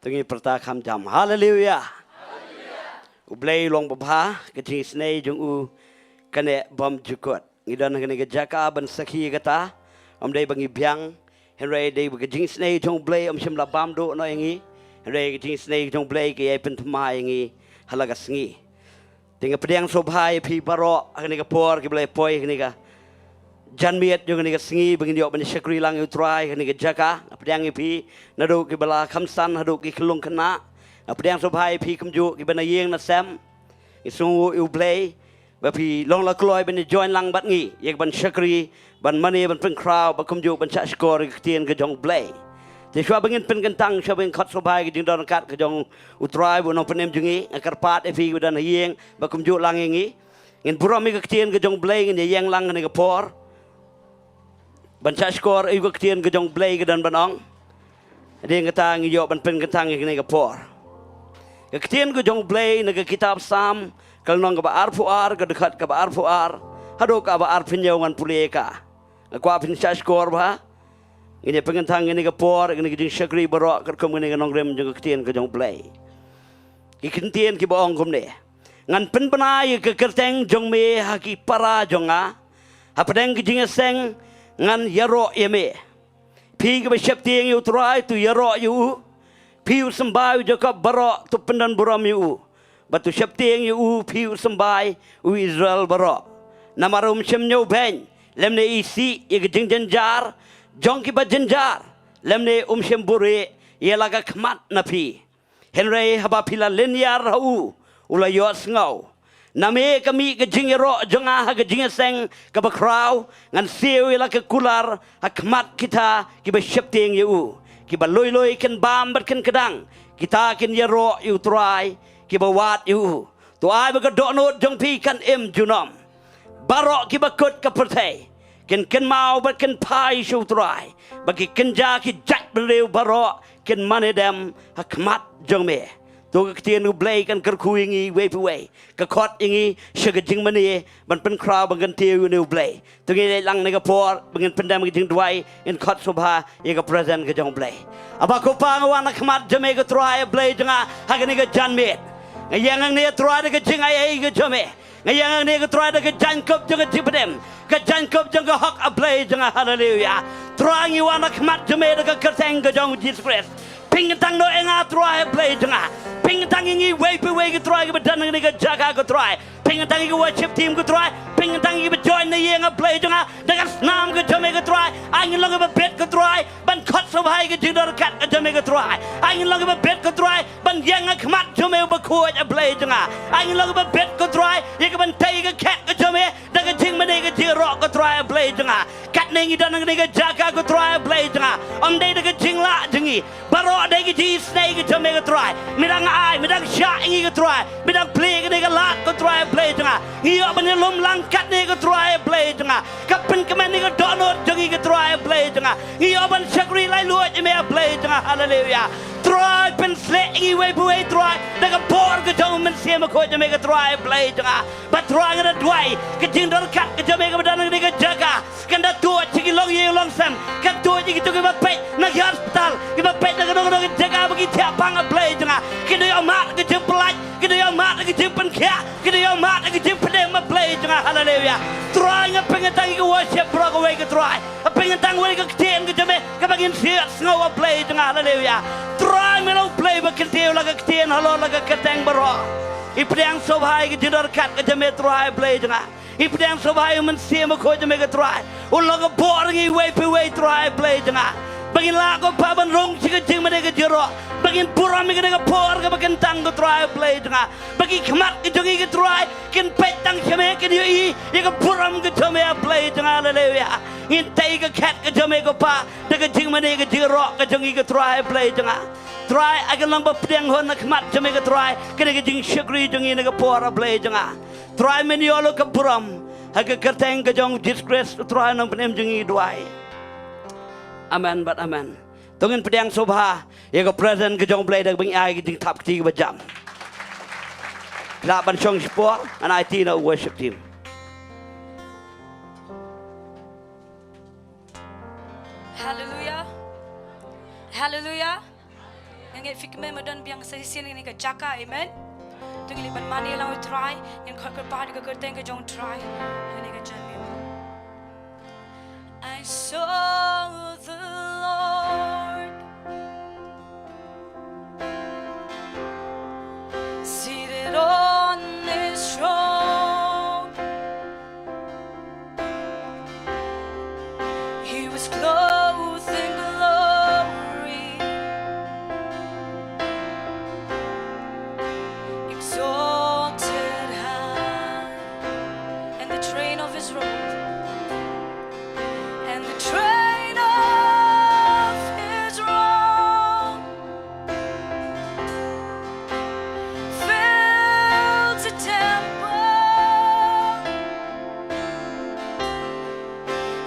Tungi perta kham jam. Hallelujah. Ublay long babha kecing snei jung u kane bom jukot. Ngidan kane jaka ban sakhi kata. Day bangi biang. Henry day kecing snei jung blay Shem la bam do no yangi. Henry kecing snei jung blay ke ay pentuma yangi halagas ngi. Tinggal pedang sobhai pi baro kane kapor ke blay poi kane ka. Janmiat yung kane singi bangin diok ban syakri lang utrai kane jaka. Pedang pi nado ke bala khamsan hado ke kelung kena. Pedang sobhai pi kumju ke bana yeng na Shem. Isungu ublay. Bapi long la kloy ban join lang bat ngi. Yek ban syakri ban mani ban pen crowd ban kumju ban chak skor ke tien ke jong blay. Jadi siapa bangin pen kentang siapa bangin kot sobhai ke jing don kat ke jong utrai bu nong penem jungi akar pat epi ke dan yeng ba kumju lang ngi. Ngin buram ke tien ke jong blay ngin yeng lang ne ke por. Ban chak skor ke tien ke jong blay ke dan banong. Dia kata ngi yo ban pen kentang ke por. Ke tien ke jong blay ne ke kitab Sam kalau nong ke ba arfuar ke dekat ke ba arfuar hado ke ba arpenyawan puleka. Aku apin chak skor ba. Ini pengentang ini ke por, ini ke jing syakri barok kerkom ini ke Nonglum jeng ketien ke jong play. Ikentien ke baong kum ne. Ngan penpenai ke kerteng jong me haki para jonga. Hapadeng ke jing seng ngan yaro yeme. Pi ke besyap tieng yu try tu yaro yu. Pi sembai jaka barok tu pendan buram yu. Batu syap tieng yu pi sembai u Israel barok. Namarum Shem nyu ben. Lemne isi ye ke jing jenjar. Jong ki bajenjar lemne Shem bure ye laga khmat napi Henry haba pila linyar rau ula yos ngau name kami ke jingero jonga ha ke jingeseng ke bakrau ngan siu ye laga kular ha khmat kita ki ba shepting yu ki ba loi loi ken bam bat ken kedang kita ken yero yu try ki ba wat yu to ai ba do not jong pi kan junom barok ki ba kut ka pertai ken mau but ken pai shu try bagi ken ja ki jat beliau barok ken mane dem hakmat jong me to ke tien u blay kan kerkui ngi we pi ke khot ngi shega jingmane ban pen crowd ban tiu nu blay to ngi lang ne ka por ban pendam ke Jingduwai in khot sobha ye ka present ke jong blay aba ko pa ngawan hakmat jome ke try blay jonga ha ke ne ke janmet ngayang ne try ke jingai ke jome ngayang ne ke try ke jankop jong ke jipedem ke jankop jong ke hok ablay jonga hallelujah try ngi wan hakmat jome ke kerteng ke jong Jesus Christ ping tang no enga try play jonga ping tang ngi we ke try ke bedan ngi ke jaga ke try ping tang ngi worship team ke try ping tang ngi join ne yenga play jonga dengan nam ke jome ke try angin long ke bet ke try ban khot sobhai ke jidor kat ke jome ke try angin long ke bet ke try ban yang hakmat jome be khoj play jonga angin long ke bet ke try ye ke ban tai ke kat ke jome dengan jing mane ke jirok ke try play jonga kat ne ngi dan ngi ke jaga ke try play jonga om dei ke jingla jengi barok dei ke ji snai ke jome ke try midang ai midang sha ngi ke try midang play ke ke lat ke try play jonga ngi yo ban lum lang kat ne ke try play jonga kapen kemen ni ke donot jengi ke try play jonga ngi yo ban syakri lai luat me play jonga hallelujah try pen slek ngi we buai try de ke por ke jong men sia ma ko jome ke try play jonga ba try ngi dwai ke jing dor kat ke jome ke badan ngi ke jaga kanda tu chiki long ye long sam kan tu chiki tu ke ba pe na ke hospital ke ba pe na ke no ke jaga bagi tiap pang play jonga ke do yo mat ke jing pelaj ke do yo mat ke jing pen kya ke do yo mat ke jing pedem ma play jonga hallelujah try ngi pengetang ke worship bro ke we ke try pengetang we ke tien ke jome ke bagin siat ngau play jonga hallelujah try me lo play ba ke tien la ke tien halo la ke keteng bro ipdang sobhai ke jidor kat ke jome try play jonga ipdang sobhai men sia ma ko jome ke try ulo ke bor ngi we try play jonga bagin la ko pa ban rong chi ke jing mane ke jiro bagin pura mi ke por ke bagin tang ke try play jonga bagi khmat ke jongi ke try ken pet tang chame ke ye ke puram ke jome play jonga hallelujah in tai ke kat ke jome ko pa de ke jing mane ke jiro ke jongi ke try play jonga try akan lang ba pedang hon khmat jome ke try ke jing syakri jongi ne ke por play jonga try men yo lo ke puram ha ke kerteng ke jong disgrace try nang penem jongi duai amen but amen tungin pedang sobha ye ko present ke jong play dak bing ai ke jing tap ti ke bajam la ban chong sport and IT no worship team hallelujah hallelujah ngi fikme madan biang sesisin ini ke jaka, amen. Tunggu liban mani lang try, yang kau kerpah juga kerteng ke jong try, ini ke jangan. I saw the Lord seated on His throne. He was clothed in glory, exalted high, and the train of His robe. Train of His robe fills the temple,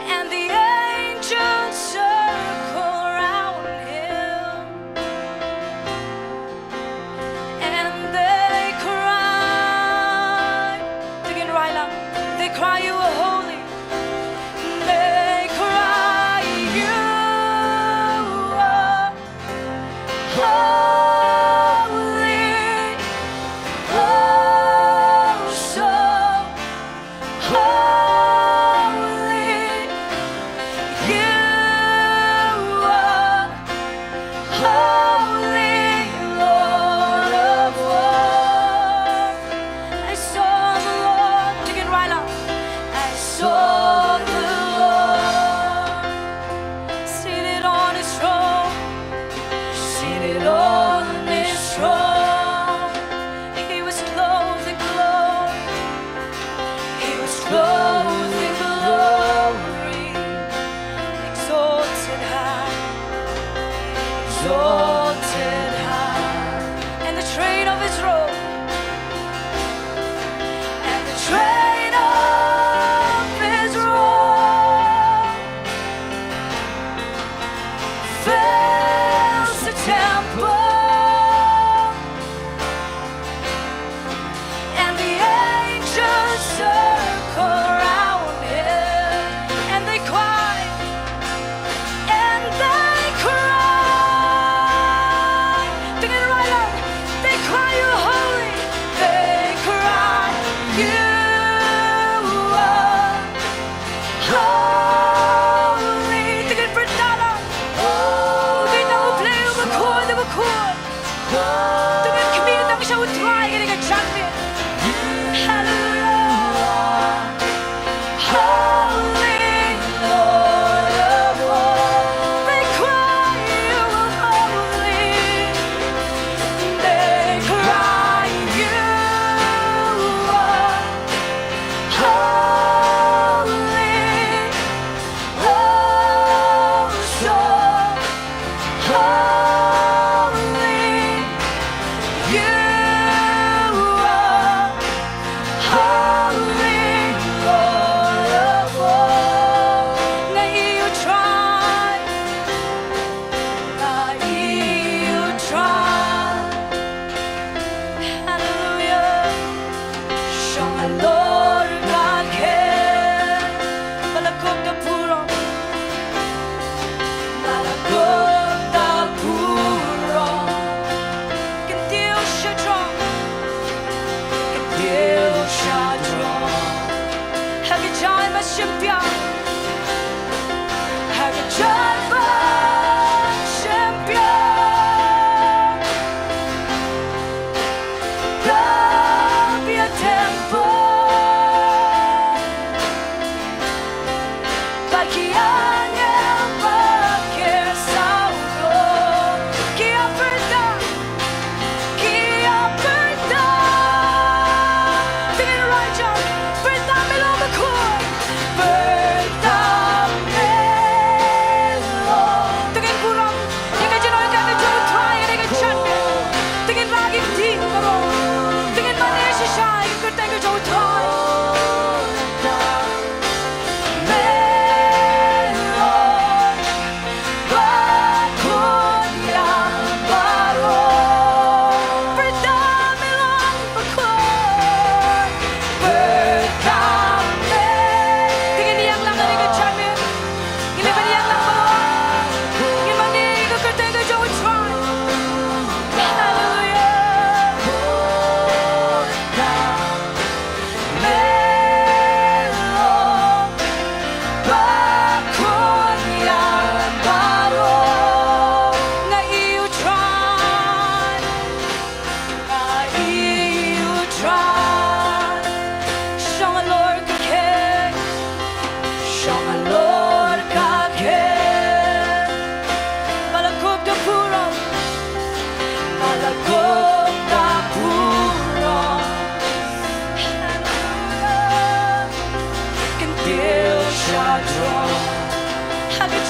and the angels circle round Him, and they cry. Begin right now. They cry, "You are holy."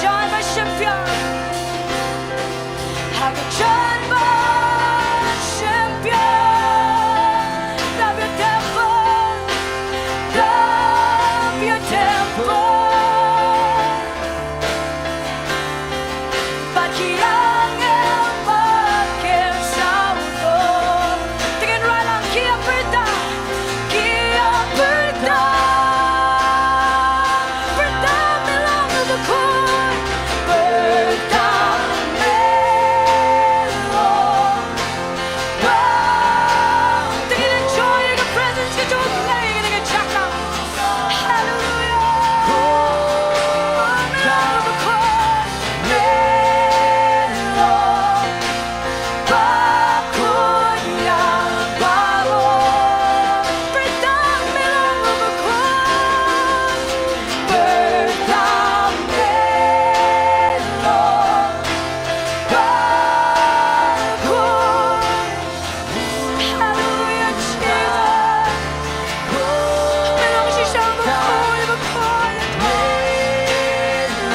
John my champion. I got John my champion. Love your temple. Love your temple. But yang yang makin saudo. Tingin ralang kia berda. Kia berda. Berda melang berkor. Berda melong. Tingin enjoy your presence. Kita play dengan cakap. Hallelujah. Melang berkor. Melong. Bakun yang baru. Berda melang berkor. Berda melong. Bakun. Hallelujah, Jesus. Melong sisang berkor, berkor, melong.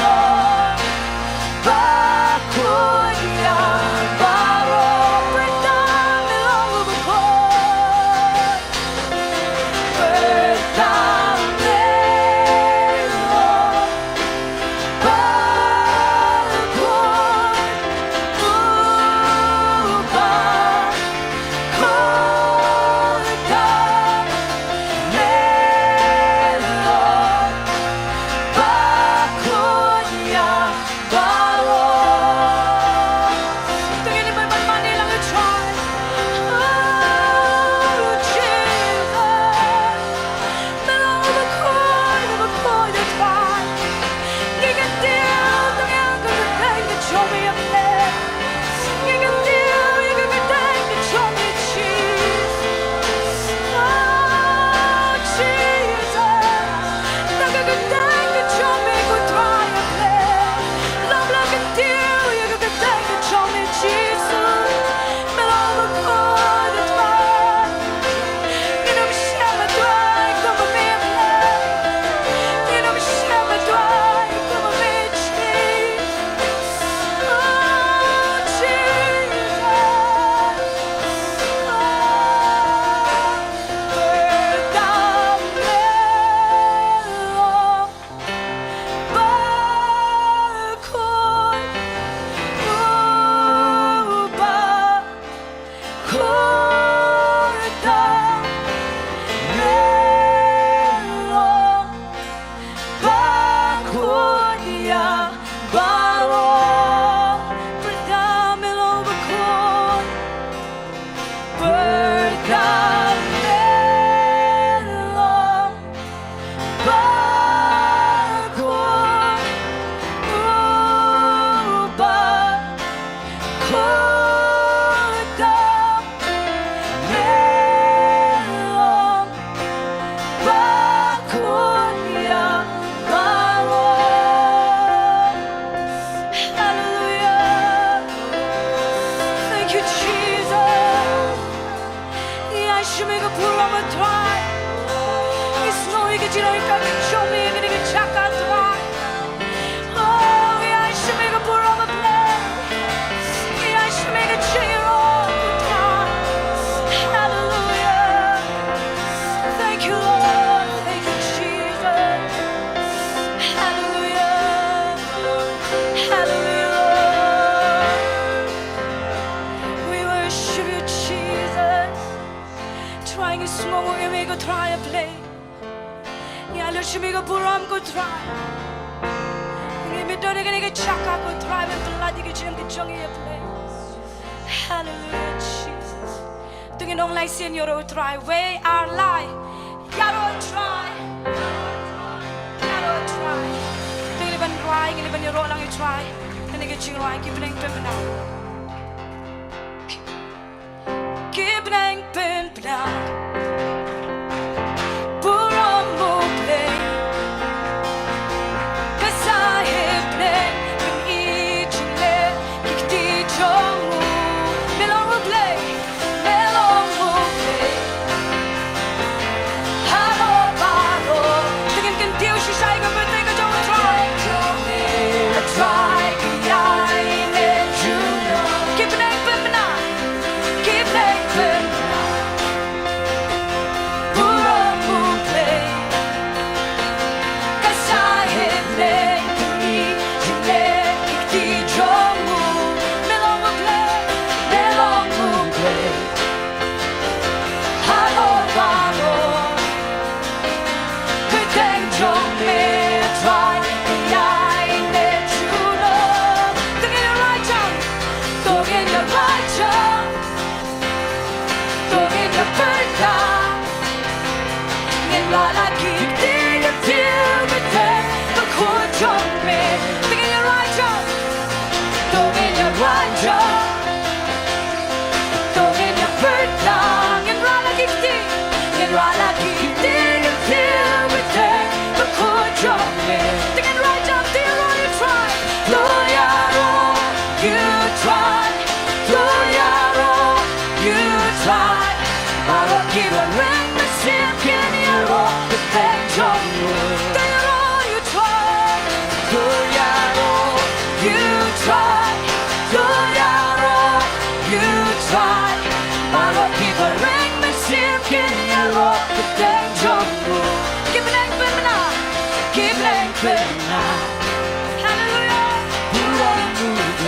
Bakun yang baru. Berda melong berkor. Berda melong. Bakun. Ubah. Kota. Melong. Bakun yang baru. Tingin mo yung Manila nga try. Oh, Jesus. Melong bakun, bakun na try. Gigantil, tingin ko na tayo na show me a plan. Gigantil, tingin ko tayo na show me Jesus. Oh, Jesus. Nagagandang na show me ko try a plan. Love like a deal, tingin ko tayo na show me Jesus. Melong bakun na try. Inom siya matry, kung may plan. Inom siya matry, kung may Jesus. Oh, Jesus. Berda melong. Bakun. Ubah. Kota. Melong. Bakun yang baru. Berda melong bakun. Berda melong. Bakun. Ubah. Kota. Melong. Bakun yang baru. Hallelujah. Thank you, Jesus. I should make a pull on my try. It's no you get you know you can show me and you can check out try. Oh, I should make a pull on my play. I should make a chair on the try. Hallelujah. Thank you, Lord. Thank you, Jesus. Hallelujah. Hallelujah. We worship you, Jesus. Trying is small, we make a try a play. Yeah, let's make a puram go try. We don't get a chaka go try when the lady get you get young a play. Hallelujah, Jesus. Do you know like seeing your try? Way our life. Yaro try. Yaro try. Do you even try? You even roll on you try. Then you get you right. Keep playing pimp now. Keep playing pimp now. Puram mo play. Kasahib play. Yung ichile. Kikti chongu. Melong mo play. Melong mo play. Halo baro. Tingin kan diyo si Shai ka but think I don't try. try 바로 기버랭만 심기냐로 그땐 전부 기브랭크나 기브랭크나 할렐루야 불어는 무대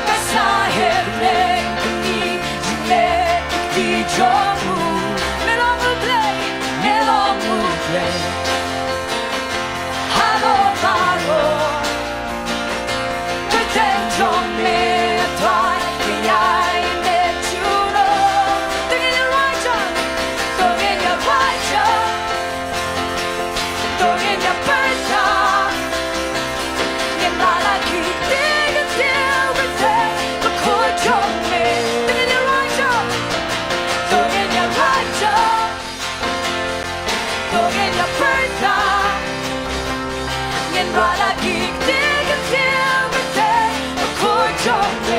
가사의 랭크니 중에 뒤전부 멜롱을 플레이 멜롱을 플레이 하로 바로 그땐 정밀 트와이 그냥 내 주로 등이냐 right 등이냐 right 등이냐 벌타 내 말하기 되게 되게 돼 놓고 정밀 등이냐 right 등이냐 right 등이냐 벌타 내 말하기 되게 되게 돼 놓고 정밀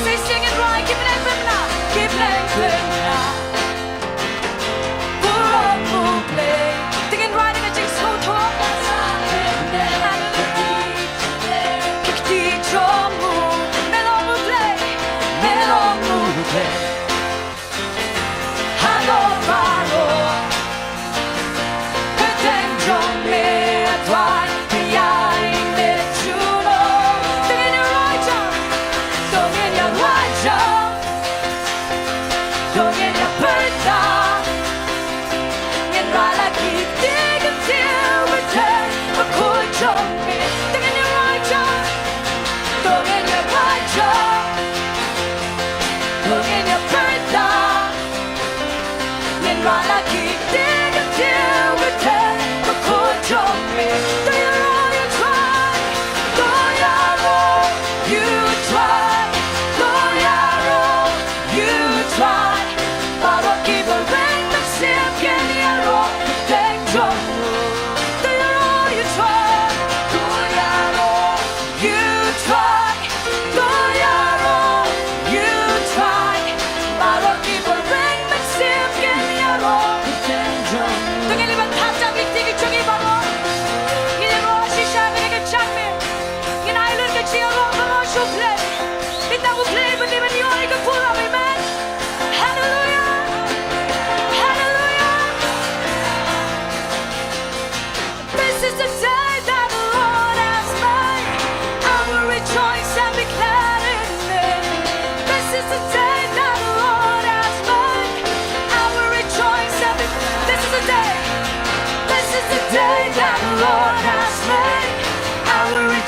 Say sing it right, keep it in now, keep it now. Play, thinking right in a jig so tall. Kick the drum, melon will play, melon will play. Hello, Maro. Curtain drum, me try, behind the juno. Thinking you're right, thinking you're right, thinking you're bird.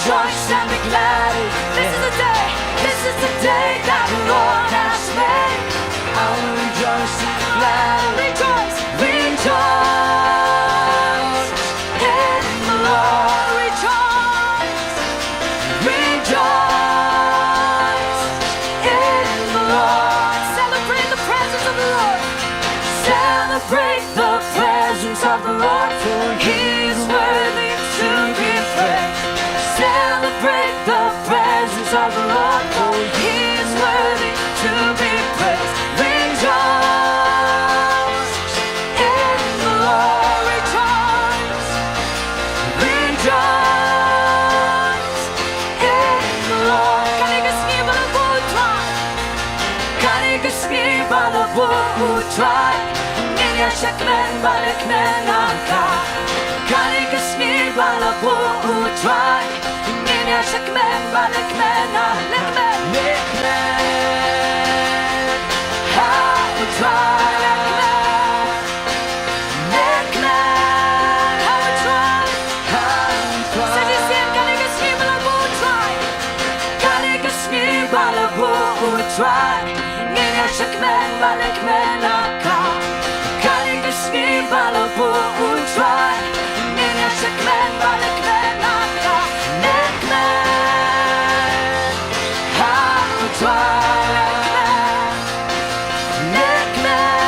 Rejoice and be glad. This is the day that the Lord has made. I will rejoice and be glad. Rejoice, rejoice in the Lord. Rejoice, rejoice in the Lord. Celebrate the presence of the Lord. Celebrate the presence of the Lord, for He is worthy to be praised. Celebrate the presence of the Lord, for He is worthy to be praised. Rejoice in the Lord. Rejoice, rejoice in the Lord. Kanikasni balabutra, kanikasni balabutra. Jingiasyakmen balikmen angka. Kanikasni balabutra. Jingiasyakmen balikmen angka. Lekmen, how try. Lekmen, how try. Sajisim kanikasni balabutra. Kanikasni balabutra. Jingiasyakmen balikmen angka. Kanikasni balabutra. Jingiasyakmen balikmen angka. Lekmen, how try. Lekmen,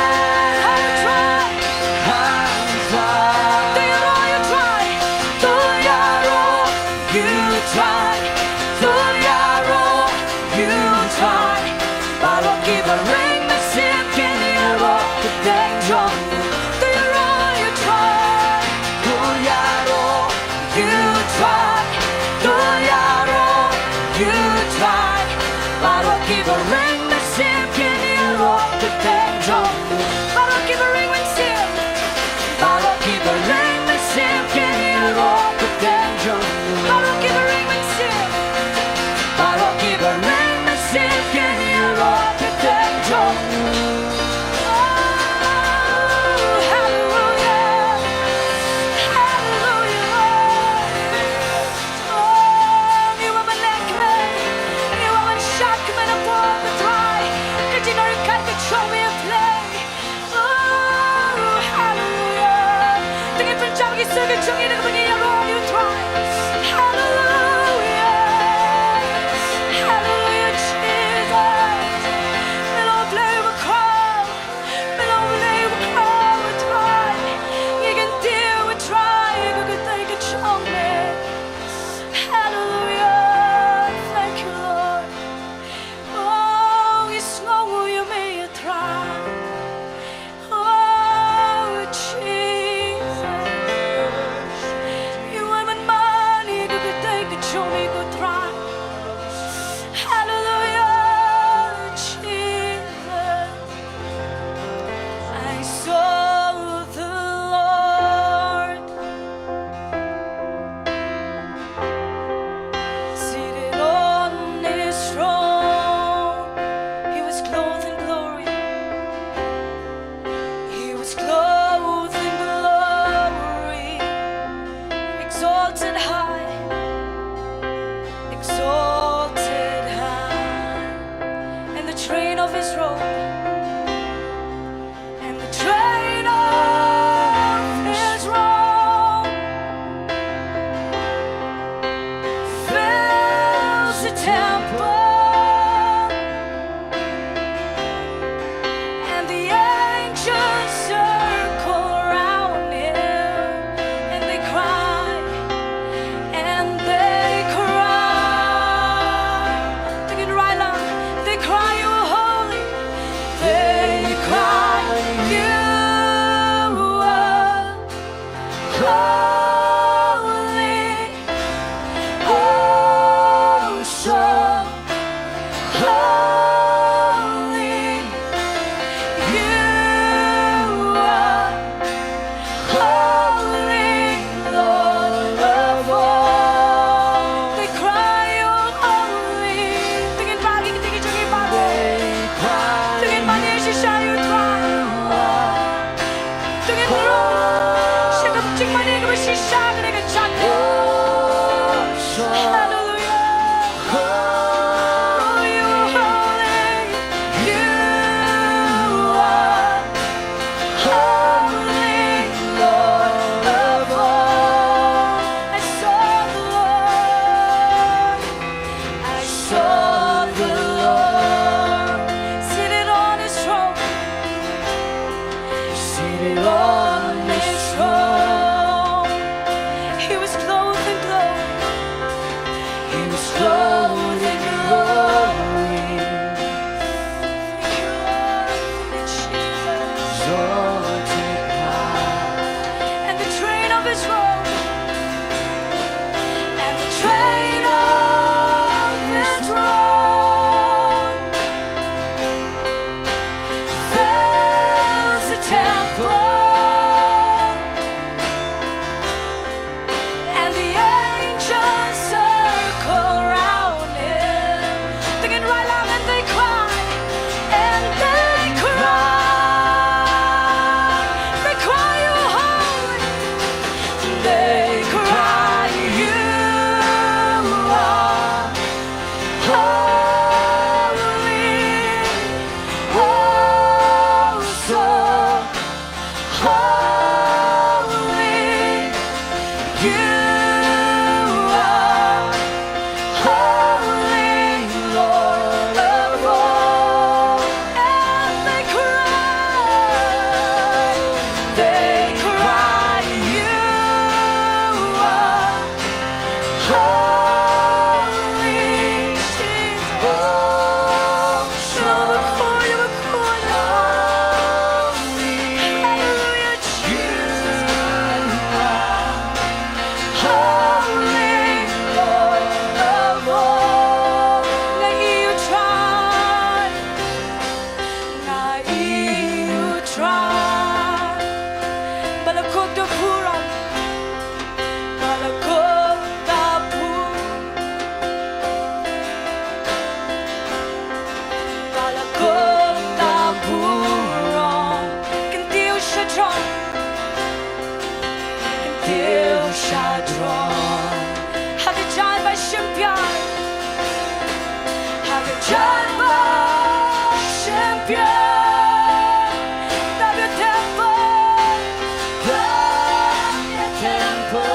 Temple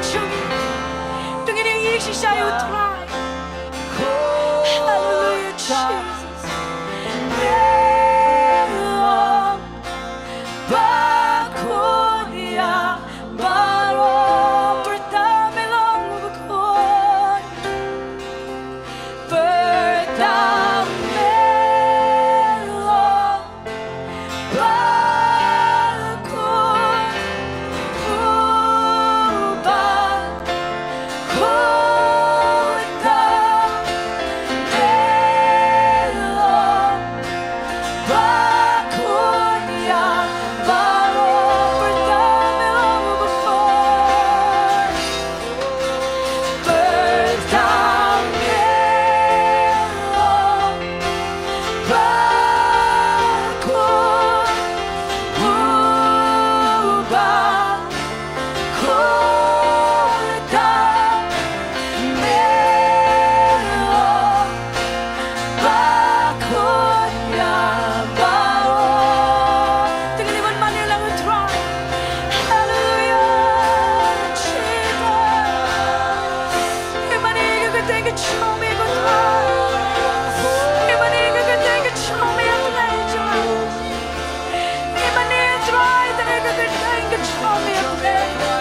kecungi dengan yang Yesus saya utrai. Hallelujah Jesus. Melong bakun yang baru pertama melong bakun pertama melong bakun ubah kota melong bakun yang baru pertama melong bakun pertama melong bakun ubah kota melong bakun yang baru. Dengan iman mani lang utrai. Hallelujah Jesus. Iman ika ketika cumi utrai. Iman ika ketika cumi utrai. Iman utrai ketika ketika cumi utrai.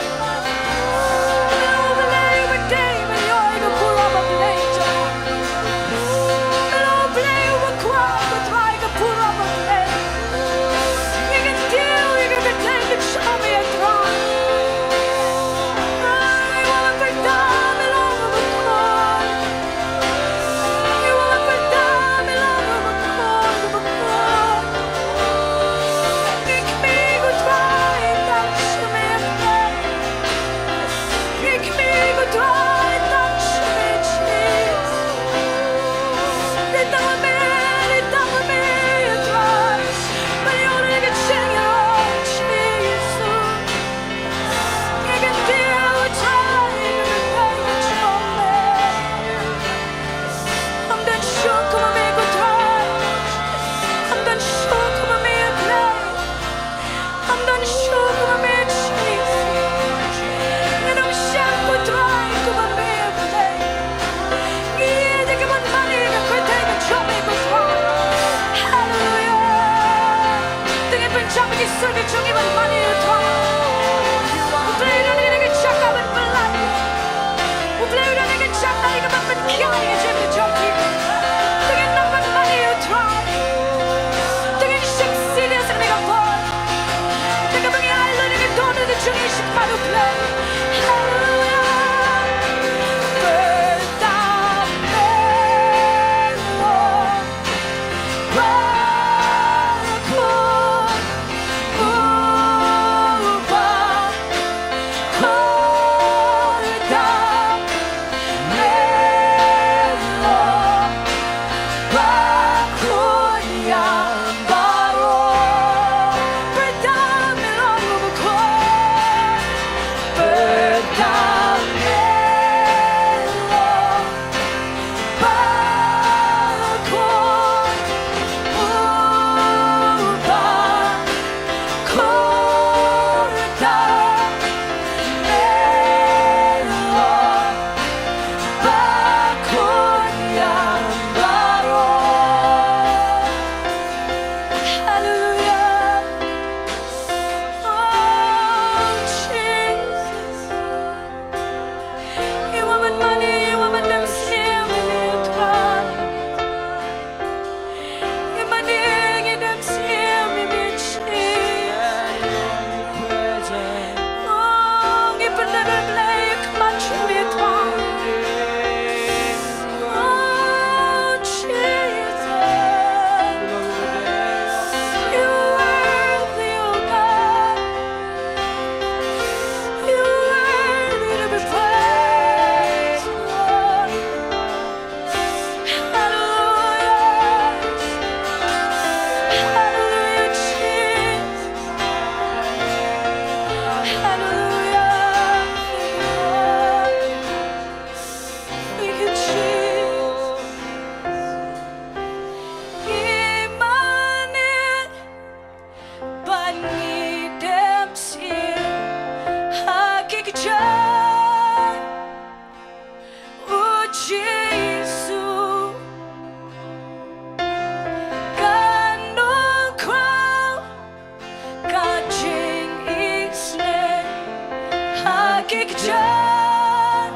Hakikjan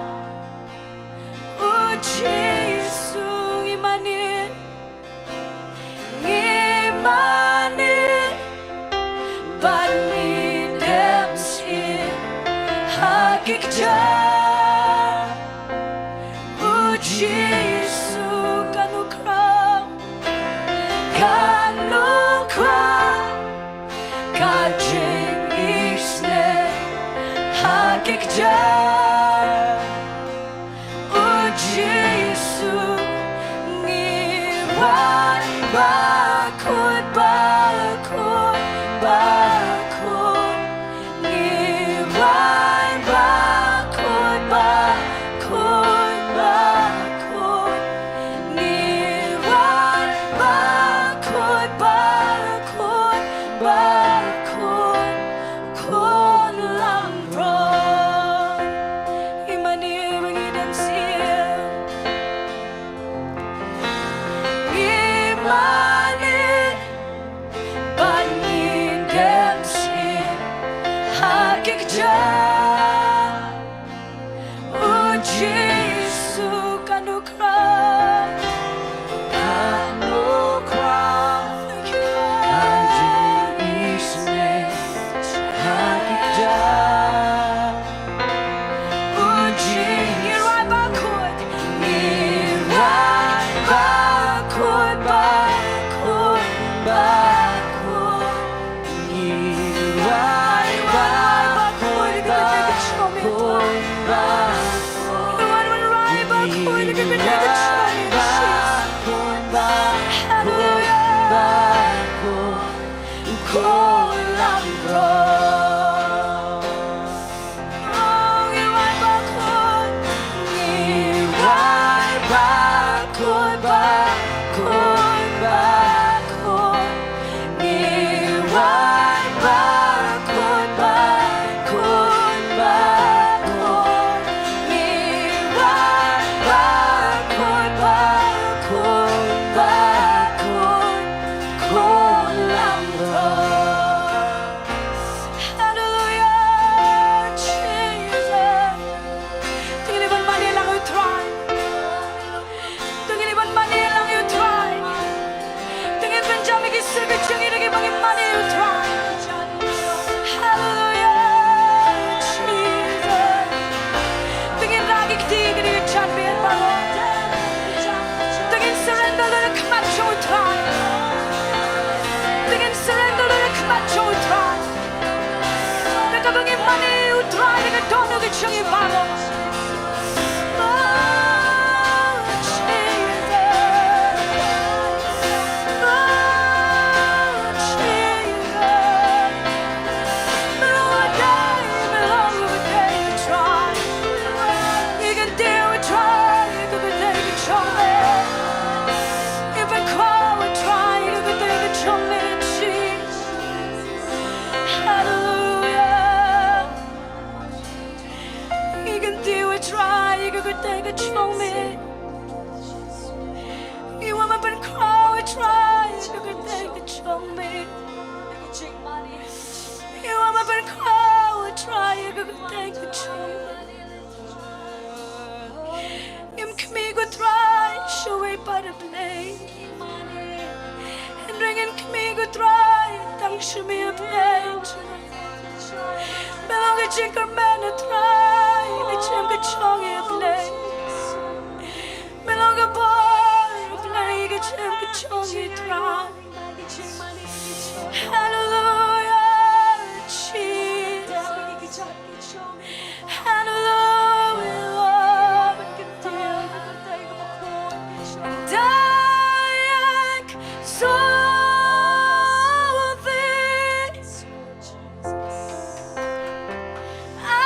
Uji Yesu imanin Imanin Bani Demsin Hakikjan Uji Yesu kanukram Kanukram Kajing isne Hakikjan Uji Yesu Ngiwan bakut bakut bakut Ngiwan bakut bakut bakut Ngiwan bakut bakut bakut Kun lamron Imani mengidam siang Imani Banin demsin Hakikjan Uji Yesu kanukram Kanukram Kanjing isne Hakikjan Uji Ngirai bakut Ngirai bakut bakut bakut Ngirai bakut bakut bakut Ngirai bakut Hallelujah Kul lamron Ngirai bakut Ngirai bakut bakut bakut Ngirai bakut bakut bakut Ngirai bakut bakut bakut Kul lamron Hallelujah Jesus Tingin ibang mali lang you try Tingin ibang mali lang you try Tingin benjami kisir kecungi lagi bangin mali you try Hallelujah Jesus Tingin lagi ketiga di champion balo Tingin surrender to the kemacho you try Tingin surrender to the kemacho you try Teka bangin mali you try Dengan dono kecungi balo You want to cry, try, you could take it from me. You want to cry, try, you could take it from me. You can try, show a part of play. And ring and me go try, thanks to me a plate. Belong a Jingkmen a try, the Jingchong a play. Belong a boy, play a Jingchong a try. Hallelujah, Jesus. Hallelujah, Lord. Dying, Sohthri. I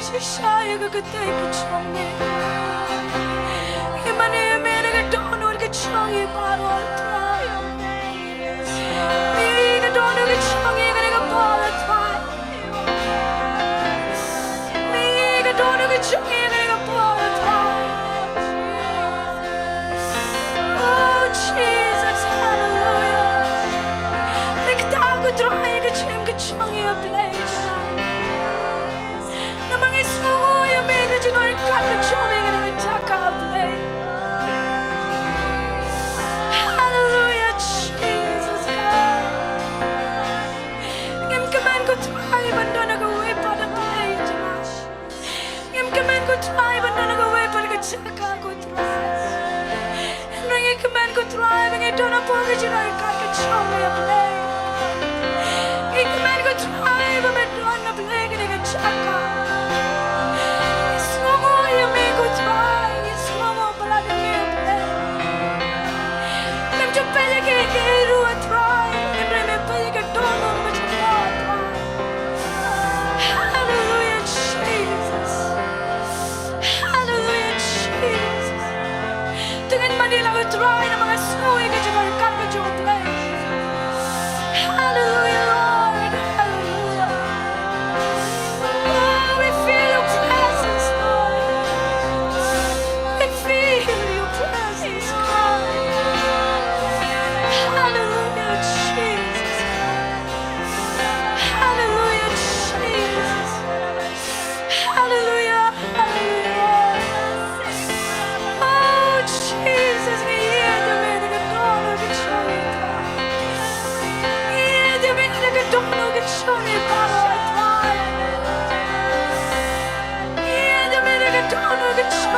Shishaya ka tay ka chongi. Imane mere ka donor ka chongi parol try. Me ka donor ka chongi ka parol try. Me ka donor ka chongi ka parol try. Oh Jesus, hallelujah. Like tago try ka chim ka chongi a place. Hallelujah, Jesus. Ngimkemen ko try banda nagawa pa na plate. Ngimkemen ko try banda nagawa pa na chaka ko try. Ngimkemen ko try banda dona po ka jinay ka chome a plate. Ngimkemen ko try banda dona plate ka chaka. Hallelujah, Jesus. Hallelujah, Jesus. Dengan Manila ko try na mga snowy ka dyan ka dyan place. Hallelujah, Lord. Hallelujah. Oh, we feel your presence, Lord. We feel your presence, God. Hallelujah, Jesus. Hallelujah, Jesus. Hallelujah, hallelujah. Oh, Jesus, we hear the man of God of the church. We hear the man of God of the church. We hear the man of God of the church.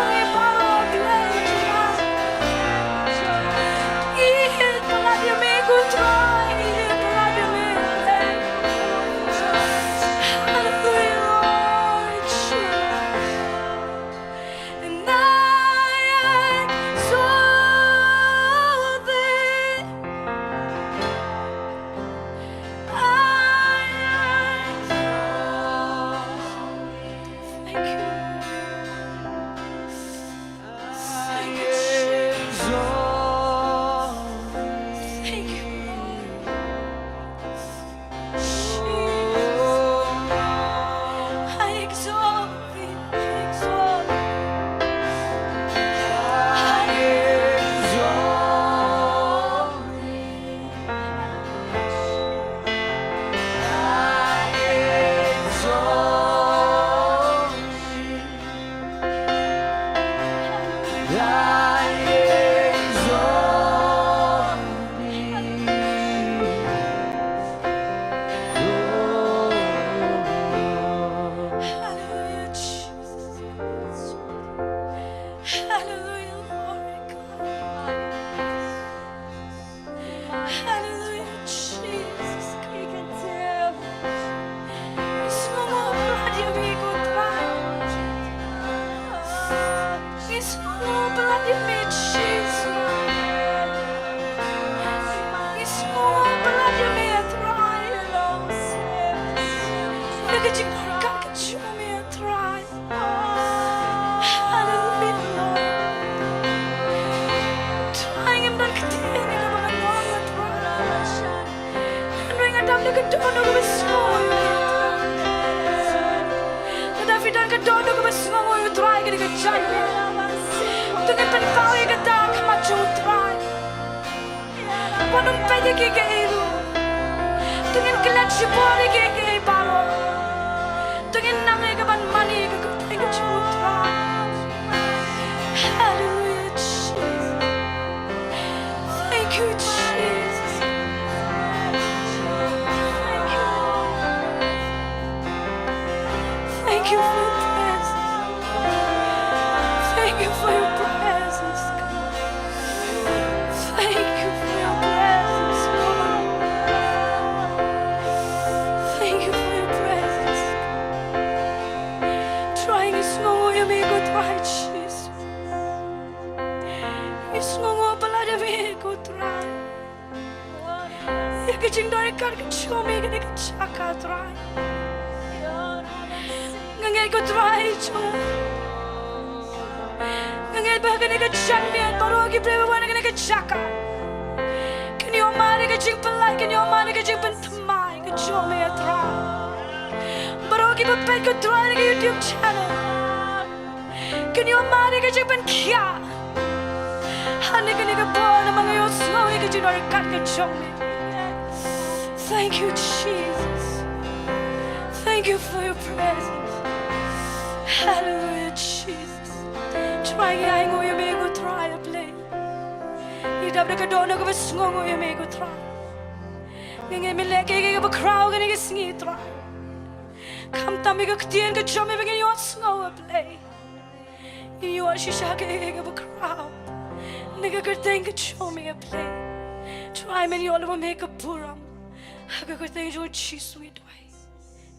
Ngay ko try cho. Ngay ba kani ka champion baro ki play wana kani ka chaka. Kani o mani ka jing palai kani o mani ka jing pentamai ka cho me atra. Baro ki pa pet ko try ka YouTube channel. Kani o mani ka jing pen kya. Hani kani ka bo na mga yo slow ka jing or kat ka cho me. Thank you, Jesus. Thank you for your presence. Hallelujah, Jesus. Try nga ngo yung may go try a play. Idab na ka doon na ka basngo ngo yung may go try. Nga may leke ka ba crowd ka nga singi try. Kamtami ka ktiyan ka chome ba nga yung sngo a play. Yung shisha ka ba crowd. Nagakarteng ka chome a play. Try man yung alam mo may ka puram. Hagakarteng yung chisu idway.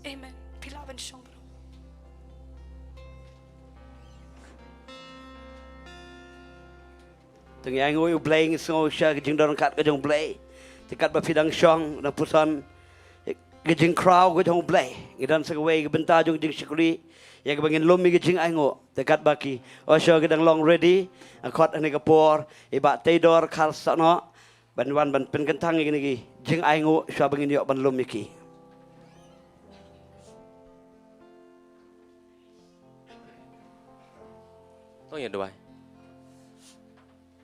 Amen. Pilaban siyang bro. Từng ngày ngồi play ngô xa cái Jingduwai cắt cái jong play. Thì cắt bà phi đăng song na pusan cái Jing crowd cái jong play. Cái dan sa way cái Bynta jong Jingiasyylok. Ya cái bangin lumi cái Jing ai ngô. Thì cắt bà ki. Osho cái dang long ready. Ang khot anh cái por. Iba taydor khal sa no. Ban wan ban pen kentang cái này Jing ai ngô. Sho bangin yok ban lumi ki. Jingduwai.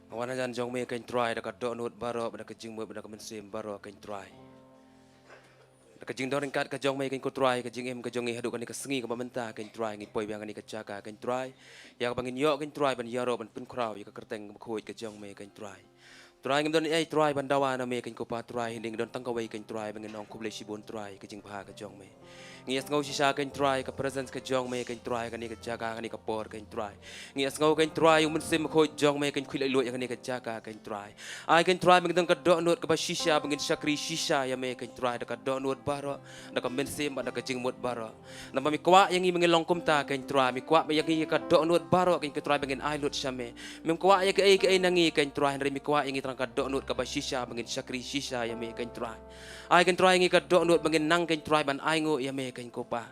Awan ajan jong me kain try dekat dok nut baro pada Jingkmen pada mensim baro kain try. Dekat Jingduwai ringkat ke jong me kain ko try ke Jingem ke jongi hadu kan ke sengi ke Bynta kain try ngi poi biang ni ke caka kain try. Ya ke bangin yok kain try ban yaro ban pun crowd ya ke kerteng khoi ke jong me kain try. Try ngam don ai try ban dawa na me kain ko pa try hinding don tangkawai kain try bangin Nongpoh le sibon try ke Jingpha ke jong me. Ngias ngau sisa kain try ke presence ke jong me kain try kan ni ke jaga kan ni ke por kain try. Ngias ngau kain try yung mensim khoi jong me kain khilai luat kan ni ke jaga kain try. Ai kain try mengdang ke dok nut ke ba shisha bangin syakri shisha ya me kain try dekat dok nut baro dekat mensim dekat jingmut baro. Nama mi kwa yang i mengilong kumta kain try mi kwa yang i ke dok nut baro kain ke try bangin ai lut syame. Mem kwa ya ke ai nangi kain try hari mi kwa yang i terang ke dok nut ke ba shisha bangin syakri shisha ya me kain try. Ai kain try yang i ke dok nut bangin nang kain try ban ai ngo ya me kain kopa.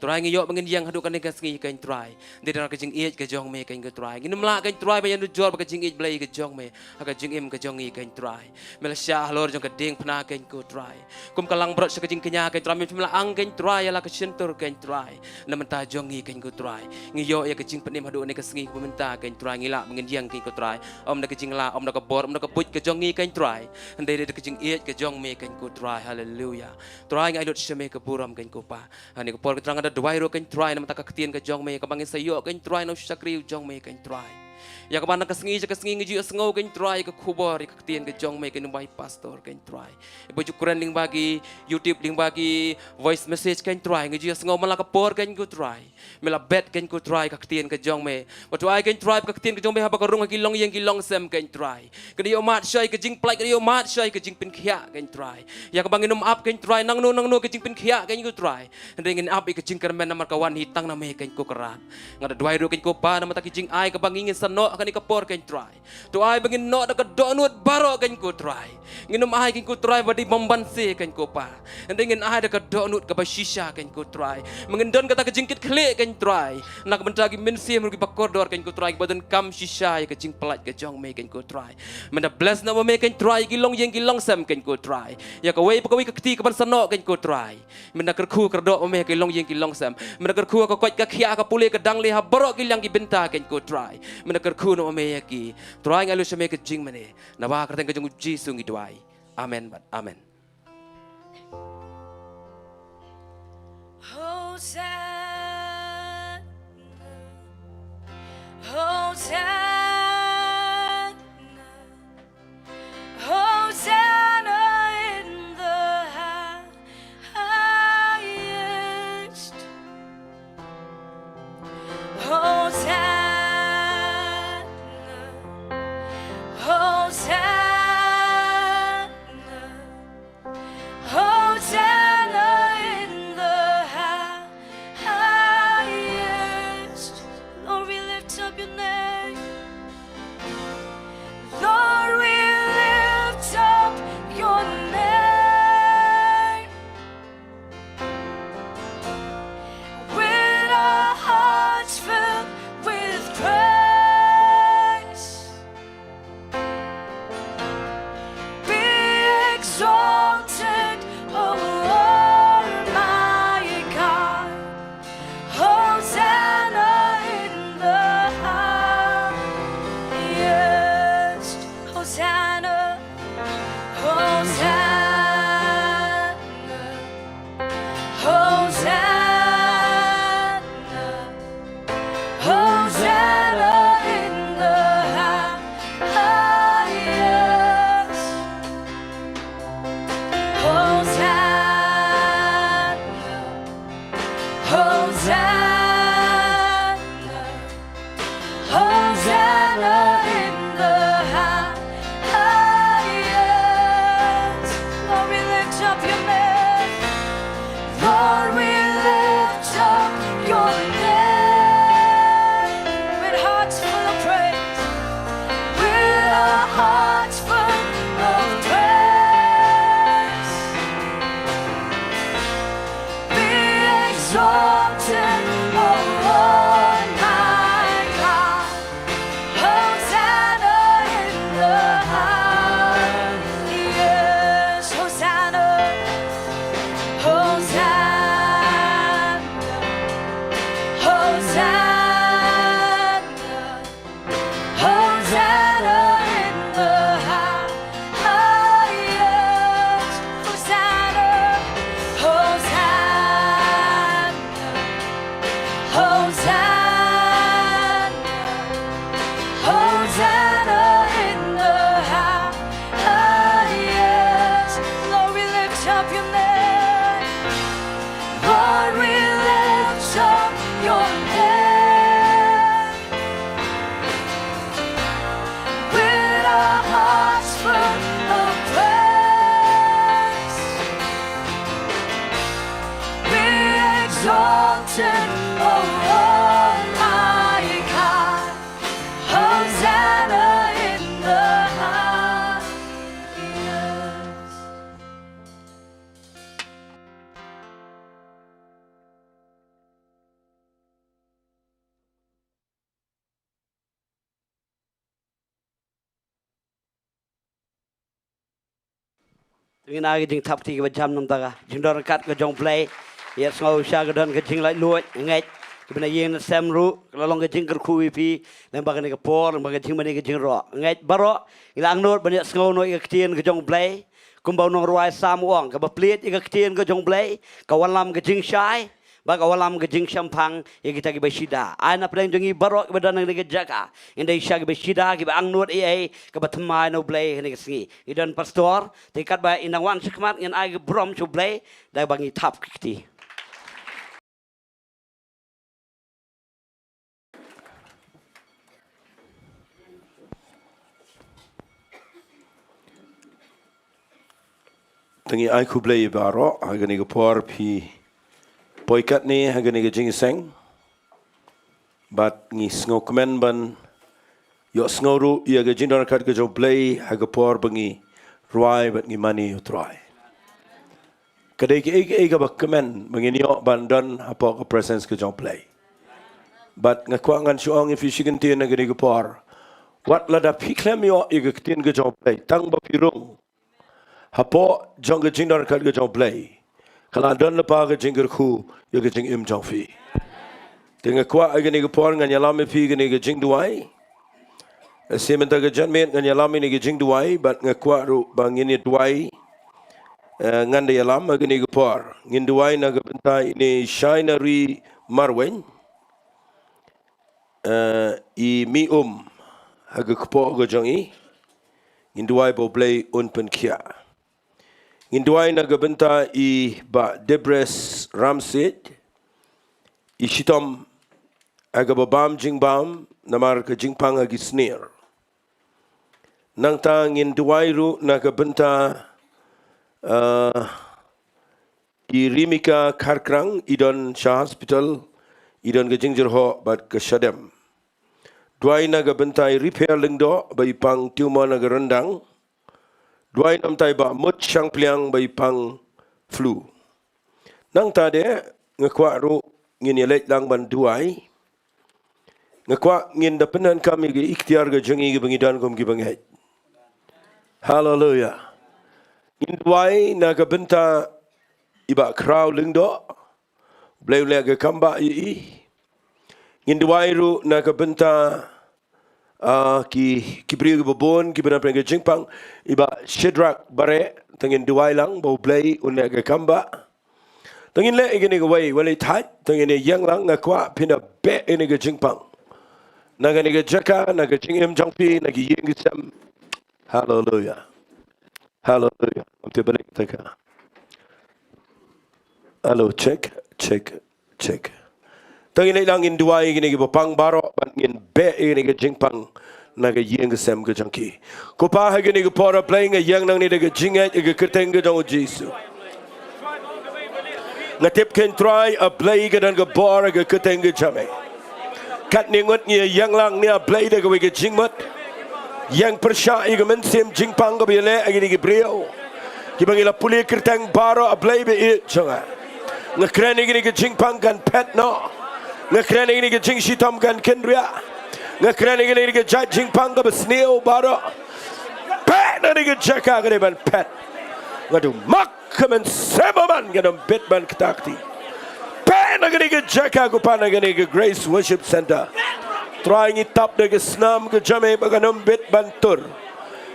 Try ngi yok bangin yang hadu kan ka sengi kain try. Di dalam ke jing iet ke jong me kain ke try. Nginum la kain try bayan jual ke jing iet blai ke jong me. Aga jing im ke jong i kain try. Mela syah lor jong ke ding pna kain ko try. Kum kalang brot se ke jing kenya kain try mi mela ang kain try ala ke sentur kain try. Na menta jong i kain ko try. Ngi yok ya ke jing penim hadu ne ke sengi ke Bynta kain try ngila bangin yang kain ko try. Om na ke jing la om na ke bor om na ke puj ke jong i kain try. Handai de ke jing iet ke jong me kain ko try. Hallelujah. Try ngai lut syame ke buram kain ko pa. Hani ko por ke terang ada Jowai ro kain try na mata ka ketien ke jong me ka bangin sayo kain try na syakri jong me kain try. Ya ka bana ka sengi ngi sngo kain try ka khubor ka ketien ke jong me kain bai pastor kain try. Ibu jukuran ling bagi YouTube ling bagi voice message kain try ngi sngo mala ka por kain ko try. Mela bet kain ko try ka ketien ke jong me. Watu ai kain try ka ketien ke jong me ha ba ka rung kilong yang kilong sem kain try. Kani yo mat syai ke jing plai kani yo mat syai ke jing pin khia kain try. Ya ka bangin up kain try nang no ke jing pin khia kain ko try. Ndengin up ke Jingkmen namar kawan hitang na me kain ko keran. Ngada Jowai ro kain ko pa na mata ki jing ai ka bangin sano kani ka por kain try. Tu ai bangin no da ka donut baro kain ko try. Nginum ai kain ko try badi bombanse kain ko pa. Ndengin ai da ka donut ka ba shisha kain ko try. Mengendon kata ka jingkit khle kain try. Nak bentagi mensi merugi bakordor kain ko try badan kam shisha ka jing pelat ka jong me kain ko try. Menda bless na me kain try kilong yang kilong sam kain ko try. Ya ka wei pakawi ka kti ka ban sano kain ko try. Menda kerku kerdok me kilong yang kilong sam. Menda kerku ka kwat ka khia ka pule ka dang le ha borok kilang ki Bynta kain ko try. Menda kerku no me ki try ngalu syame ka Jingkmen na ba ka teng ka jong Jisu ngi Jowai. Amen but amen. Hosanna, Hosanna, Hosanna in the highest. Hosanna, Hosanna, Hosanna in the highest. Ingin lagi jing tap ti ke jam nam taga. Jing dor kat ke jong play. Ya ngau sha ke don ke jing lai luat ngai. Ke bena yen sem ru lalong ke jing ker khu pi lembag ke por lembag jing mani ke jing ro. Ngai baro ilang not benya ngau no ke tien ke jong play. Kumbau nong ruai sam wong ke beplit ke tien ke jong play. Ka walam ke jing shai. Bag awalam ke jing shampang ya kita ke besida. Ana pleng jongi baro ke badan ke jaka. Indai sha ke besida ke ang not ai ke batmai no play ni ke singi. Idan pastor tikat ba inang wan sikmat ngan ai ke brom chu play dai bangi tap kiti. Tangi ai ku play baro agani ke por pi poikat ni agani ke jingiseng bat ngi Ngap ban yo sngoru ia ke jindor kat ke jo play aga por bangi ruai bat ngi mani utrai kadai ke ega bakmen bangi yo bandan apa ke presence ke jo play bat ngakwa ngan suang if shigen tin agani ke por wat lada piklem yo ega tin ke jo play tang ba pirung hapo jong ke jindor kat ke jo play kalau don lepas ke jingger khu yo ke jing im jong fi tengah kuat agani ke por ngan yalam fi gani ke Jingduwai sementa ke janmen ngan yalam ni ke Jingduwai bat ngakwa ru bangini duai ngan de yalam agani ke por ngin duai na ke Bynta ini shinari marwen I mi haga kepo ke jongi ngin duai bo play un pen kia Ngindwai na Bynta I ba Debres Ramsit I shitom aga babam jingbam namar ke jingpang agi snare nang ta ngindwai ru na Bynta I rimika karkrang idon Shah Hospital idon ke jingjerho bat ke Shadem duai na Bynta I repair lingdo ba ipang tumor na rendang Duai nam tai ba mut syang pliang bai pang flu. Nang ta de ngakwa ru ngin yelek lang ban duai. Ngakwa ngin da penan kami ge ikhtiar ge jengi ge bangidan kom ge bangai. Hallelujah. Ngin duai na ke Bynta iba kraw lingdo. Bleu le ge kamba I. Ngin duai ru na ke Bynta ki beri ke babon ki benar ke jingpang iba Shedrak bare tengin duai lang bau play unek ke kamba tengin le igini ke wai tat tengin yang lang ngakwa pina be ini ke jingpang naga ni ke jaka naga jingim jangpi naga ying ke Shem hallelujah hallelujah amte balik taka hello check Tengin lang in duai gini ke bapang baro ban ngin be ini ke jingpang naga yeng ke Shem ke jangki. Ko pa ha gini ke pora playing a yang nang ni de ke jingat ke kerteng ke dong Jesu. Ngatip ken try a play ke dan ke bora ke kerteng ke jame. Kat ni ngot ni yang lang ni a play de ke jingmat. Yang persya ke men Shem jingpang ke bele gini ke brio. Ki bangila puli kerteng baro a play be it changa. Ngakrani gini ke jingpang kan pet no. Ngakrani gini ke jing shitam kan kendria. Ngakrani gini ke jing pang ke besneo baro. Pet na ke jaka ke ban pet. Ngadu mak kemen semaman ke dom bet ban ketakti. Pet keren agani ke jaka ko pan agani ke Grace Worship Center. Trying it up ke snam ke jame baganam bit bantur.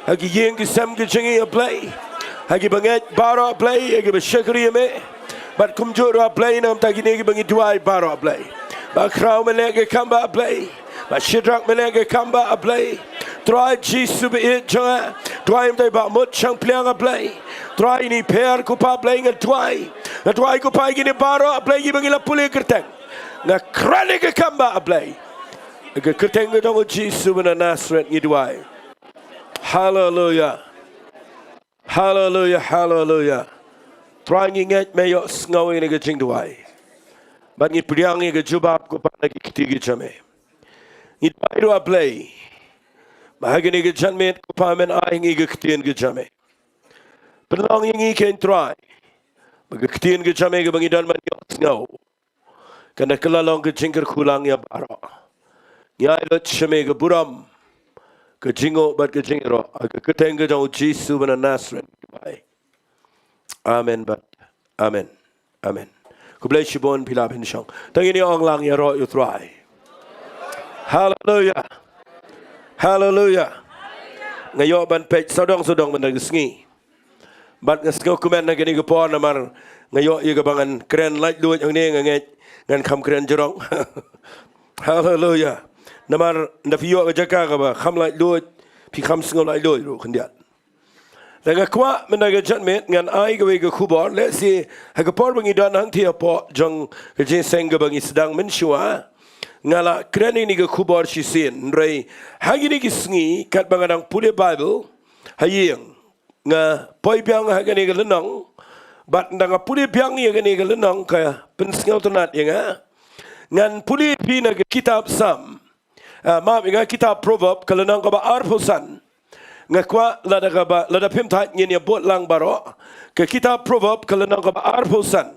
Hagi yeng ke Shem ke jingi play. Hagi banget baro play hagi bashakri me. But kumjura play nam tagini ke bangi Jowai baro play. Ba kraw menege kamba play. Ba shidrak menege kamba play. Try Jesus be it jonga. Try him ba mut chang pliang play. Try ni P.R ko pa play ngatwai. Ngatwai ko pa gini baro play gi bangi la puli kerteng. Nga krane ke kamba play. Ke kerteng ke dong Jesus bena Nazareth ngidwai. Hallelujah. Hallelujah, hallelujah. Try nginget me yo sngawi ni ke Jingduwai. But ngi priang ngi ke jubab ko pa ngi kitigi jame. Ngi paido a play. Bahagi ni ke janmet ko pa men ai ngi ke kitien ke jame. Penlang ngi ken try. Bagi kitien ke jame ke bangi dan man yo sngaw. Kana kelalong ke jingker kulang ya baro. Ngi ai lot shame ke buram. Ke jingo bat ke jingro. Ke keteng ke jang Jesus bena Nazareth. Amen bat. Amen. Amen. Ku bless you bon pila bin shong. Tangini ong lang ya ro you try. Hallelujah. Hallelujah. Ngayo ban pej sodong ban ngi. Bat ngasko kumen na gani ko po namar ngayo ye gabangan kren light duit ang ni nganget ngan kham kren jorong. Hallelujah. Namar ndafiyo ka jaka ka ba kham light duit pi kham singo light duit ro khandiat. Dengan kuat menaga jadmet dengan ai gawe ke kubor let's see hagapor bangi dan hang tia po jong ke jinseng ke bangi sedang mensyua ngala kreni ni ke kubor sisin rei hagi ni kisngi kat bangadang pule Bible hayeng nga poi biang hagani ke lenong bat ndanga pule biang ni hagani ke lenong ka pensngau tonat yang ngan pule pi na ke kitab Sam maaf nga kitab Proverb ke lenong ka ba arpusan ngakwa lada pimtat ngin ya bot lang baro ke kitab Proverb kalenong ka ba arpusan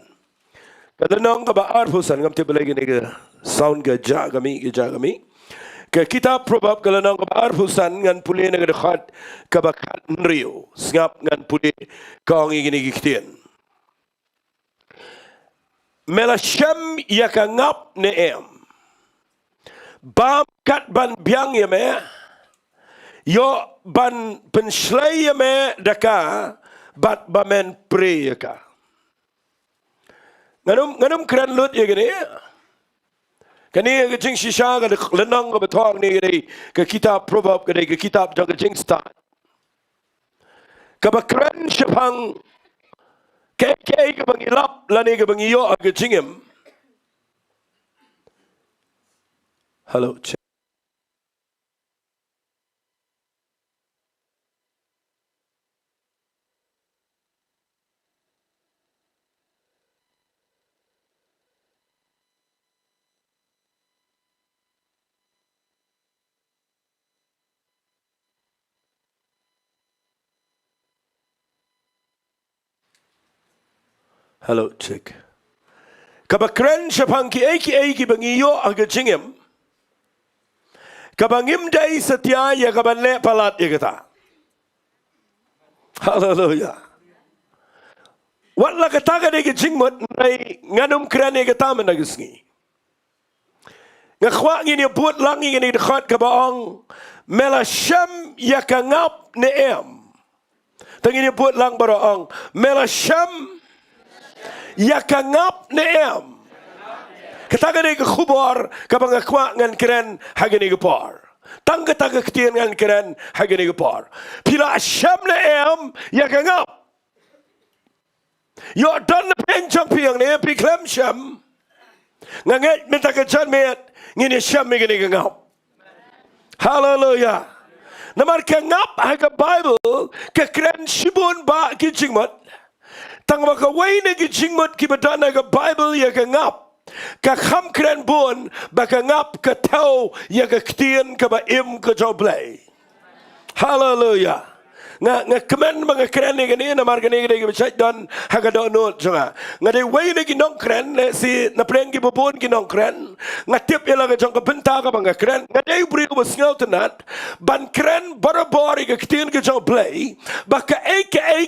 ngam tiba lagi ni ke sound ke ja kami ke kitab Proverb kalenong ka ba arpusan ngan puli na dekat ka ba nrio ngap ngan puli ka ngi gini giktin mela Shem ya ka ngap ne em bam kat ban biang ya me yo ban penslaya me daka bat bamen pre ka nganum kran lut ye gani kani ke jing shisha ga lenang ga bethong ni gani ke kitab Proverb gani ke kitab jang jing start ka ba kran shapang ke ga bangilap lani ga bangiyo ga jingem hello hello check kabakren shapang ki eki bangiyo aga jingem kabangim dai setia ya kabanle palat ya kata hallelujah wala kata ka de jingmot nai nganum krane kata managisngi ngakhwa ngini buat lang ngini dekat ka baong mela Shem ya ka ngap ne em tangini buat lang baroong mela Shem ya ka ngap ne em kata ka de khubor ka bang kwa ngan kren hagani ka por tang kata ka ktien ngan kren hagani ka por pila Shem ne em ya ka ngap yo dan pen chang piang ne pi klem Shem nganget meta ka chan met ngini Shem ngini ka ngap hallelujah namar ka ngap haga Bible ka kren shibun ba ki jingmot tang ba ka way ne ki jingmot ki badana ka Bible ya ka ngap ka kham kren bun ba ka ngap ka tau ya ka ktien ka ba im ka joblay hallelujah nga kemen mga kren ni gani na mar gani gani bichat don haga do no jonga nga de way ne ginong kren le si na preng gi bobon ginong kren nga tip ila ga jong ka Bynta ka mga kren nga de bri ko snel tenat ban kren barabori ga ktien ga jong play ba ka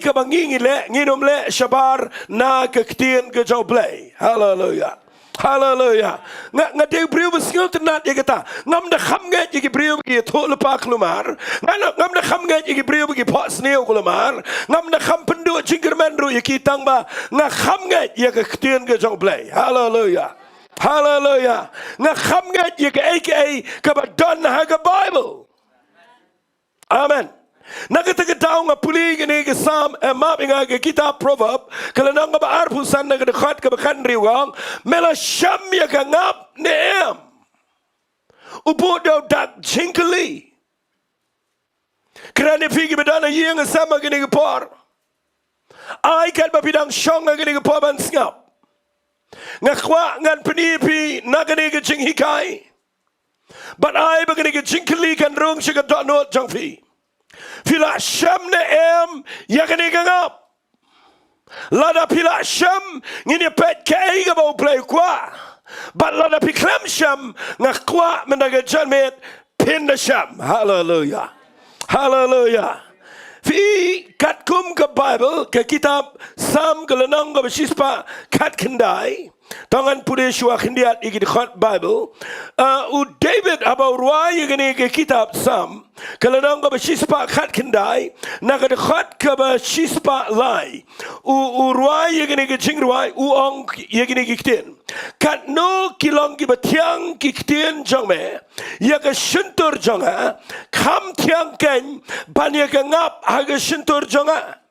ka bangingi le nginom le shabar na ka ktien ga jong play hallelujah Hallelujah. Ngade brio besngel tenat ya kata. Ngam da kham ngat ya brio bagi tho lepa kelumar. Ngam da kham ngat ya brio bagi pot sneo kelumar. Ngam da kham penduk Jingkmen ru ya kitang ba. Nga kham ngat ya ke ktien ke jong play. Hallelujah. Hallelujah. Nga kham ngat ya ke aka ke ba don ha ke Bible. Amen. Nakatagataw nga puli gini ke Psalm map nga ke kitab Proverb kalau nang ba arpusan na kedekat ke bakan riwang mela Shem ya ka Ngap neem upo daw dak jinkali kerana figi bedana yang sama gini ke por ai kan ba pidang syong nga gini ke por ban ngap ngakwa ngan penipi na gini ke jinghikai but ai ba gini ke jinkali kan rung siya ka donot jangfi Pila Shem ne em yakani Ngap. Lada pila Shem ngini pet kei ga bau play kwa. But lada piklem Shem ngakwa mendaga janmet pin the Shem. Hallelujah. Hallelujah. Fi kat kum ke Bible ke kitab Psalm ke lenang ke besispa kat kendai. Tangan pudi syua kendiat igi dekat Bible. David abau ruai gini ke kitab Psalm. Kalau nang ke besispa kat kendai. Nak dekat ke besispa lai. Ruai gini ke Jingduwai. Ong gini ke kitien. Kat no kilong ki betiang ki kitien jang me. Ya ke sentur jang ha. Kam tiang ken. Ban ya ke Ngap ha ke sentur jang ha.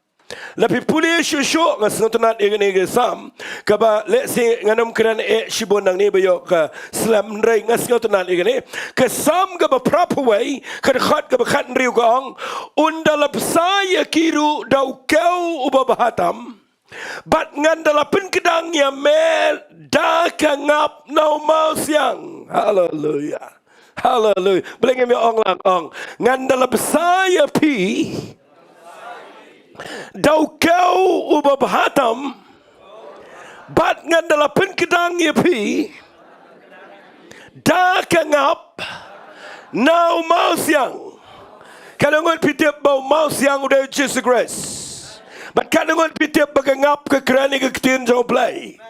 Lapi puli syusuk ngas ngotonat igani ke Psalm kaba let's say nganam keran shibon nang ni bayo ke slam rei ngas ngotonat igani ke Psalm kaba proper way ke khat kaba khat riu gong undala saya kiru dau kau ubabahatam bat ngandala pen kedang ya me da ka Ngap nau mau siang. Hallelujah. Hallelujah. Belengem ya ong lang ong ngandala saya pi Daw kau ubabahatam bat ngandala pen kedang yepi da ka Ngap now mau siang kalau ngon pitip bau mau siang udah Jesus grace but kalau ngon pitip baga Ngap ke kerani ke ketin jauh play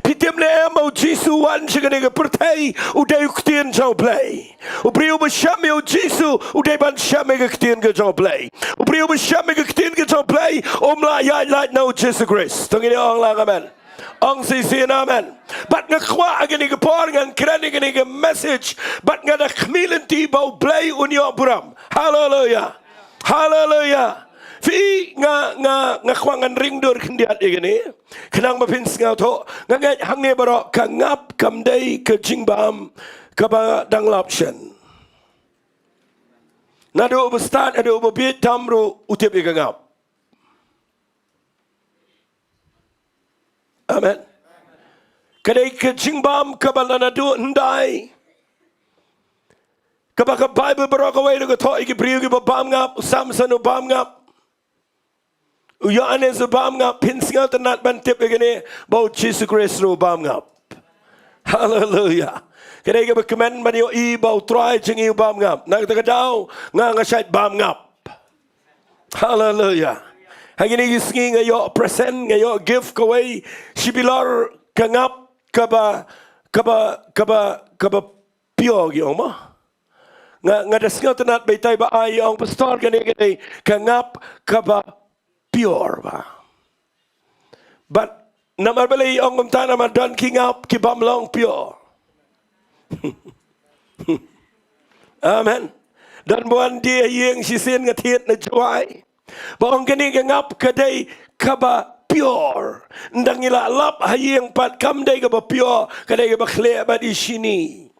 pitip le mau Jesus wan segani ke pertai udah ketin jauh play ubriu besyame Jesus udah ban syame ke ketin ke jauh play ubriu besyame ke ketin ke jauh play layat lat now Jesus grace tunggu ni orang lang amen ang sisi amen bat ngakwa agani ke por ngan kerani gani ke message bat ngada khmilanti bau play unyo buram. Hallelujah. Hallelujah. Fi nga kwangan ringdur kendiat igani kenang mapin ngau tho ngangat hangne baro ka Ngap kamdai ke jingbam ka ba danglapshen nado ubstat ado ubit tamru utip ka Ngap. Amen. Kadai ke jingbam ka balana du ndai ka ba ka Bible baro ka wai ko tho igi priu gi bam Ngap samson bam Ngap Uya ane zubam Ngap pinsingal tenat bantip begini bau Jesus Christ ru bam Ngap. Hallelujah. Kena ke berkemen bani i bau try jengi bam Ngap. Nak tak jauh ngasait bam Ngap. Hallelujah. Hari ni gisngi ngayo present ngayo gift kawai sibilar ka Ngap kaba pio gi oma. Ngadasngal tenat baitai ba ai ong pastor kene ka Ngap kaba pure ba. But namar beli ong umtana madan king up ki bamlong pure. Amen. Dan buan dia yang sisin ngatiet na Jowai. Baong kini Ngap kadai kaba pure. Ndang ila lap hayeng pat kamdai kaba pure kadai kaba clear ba di sini.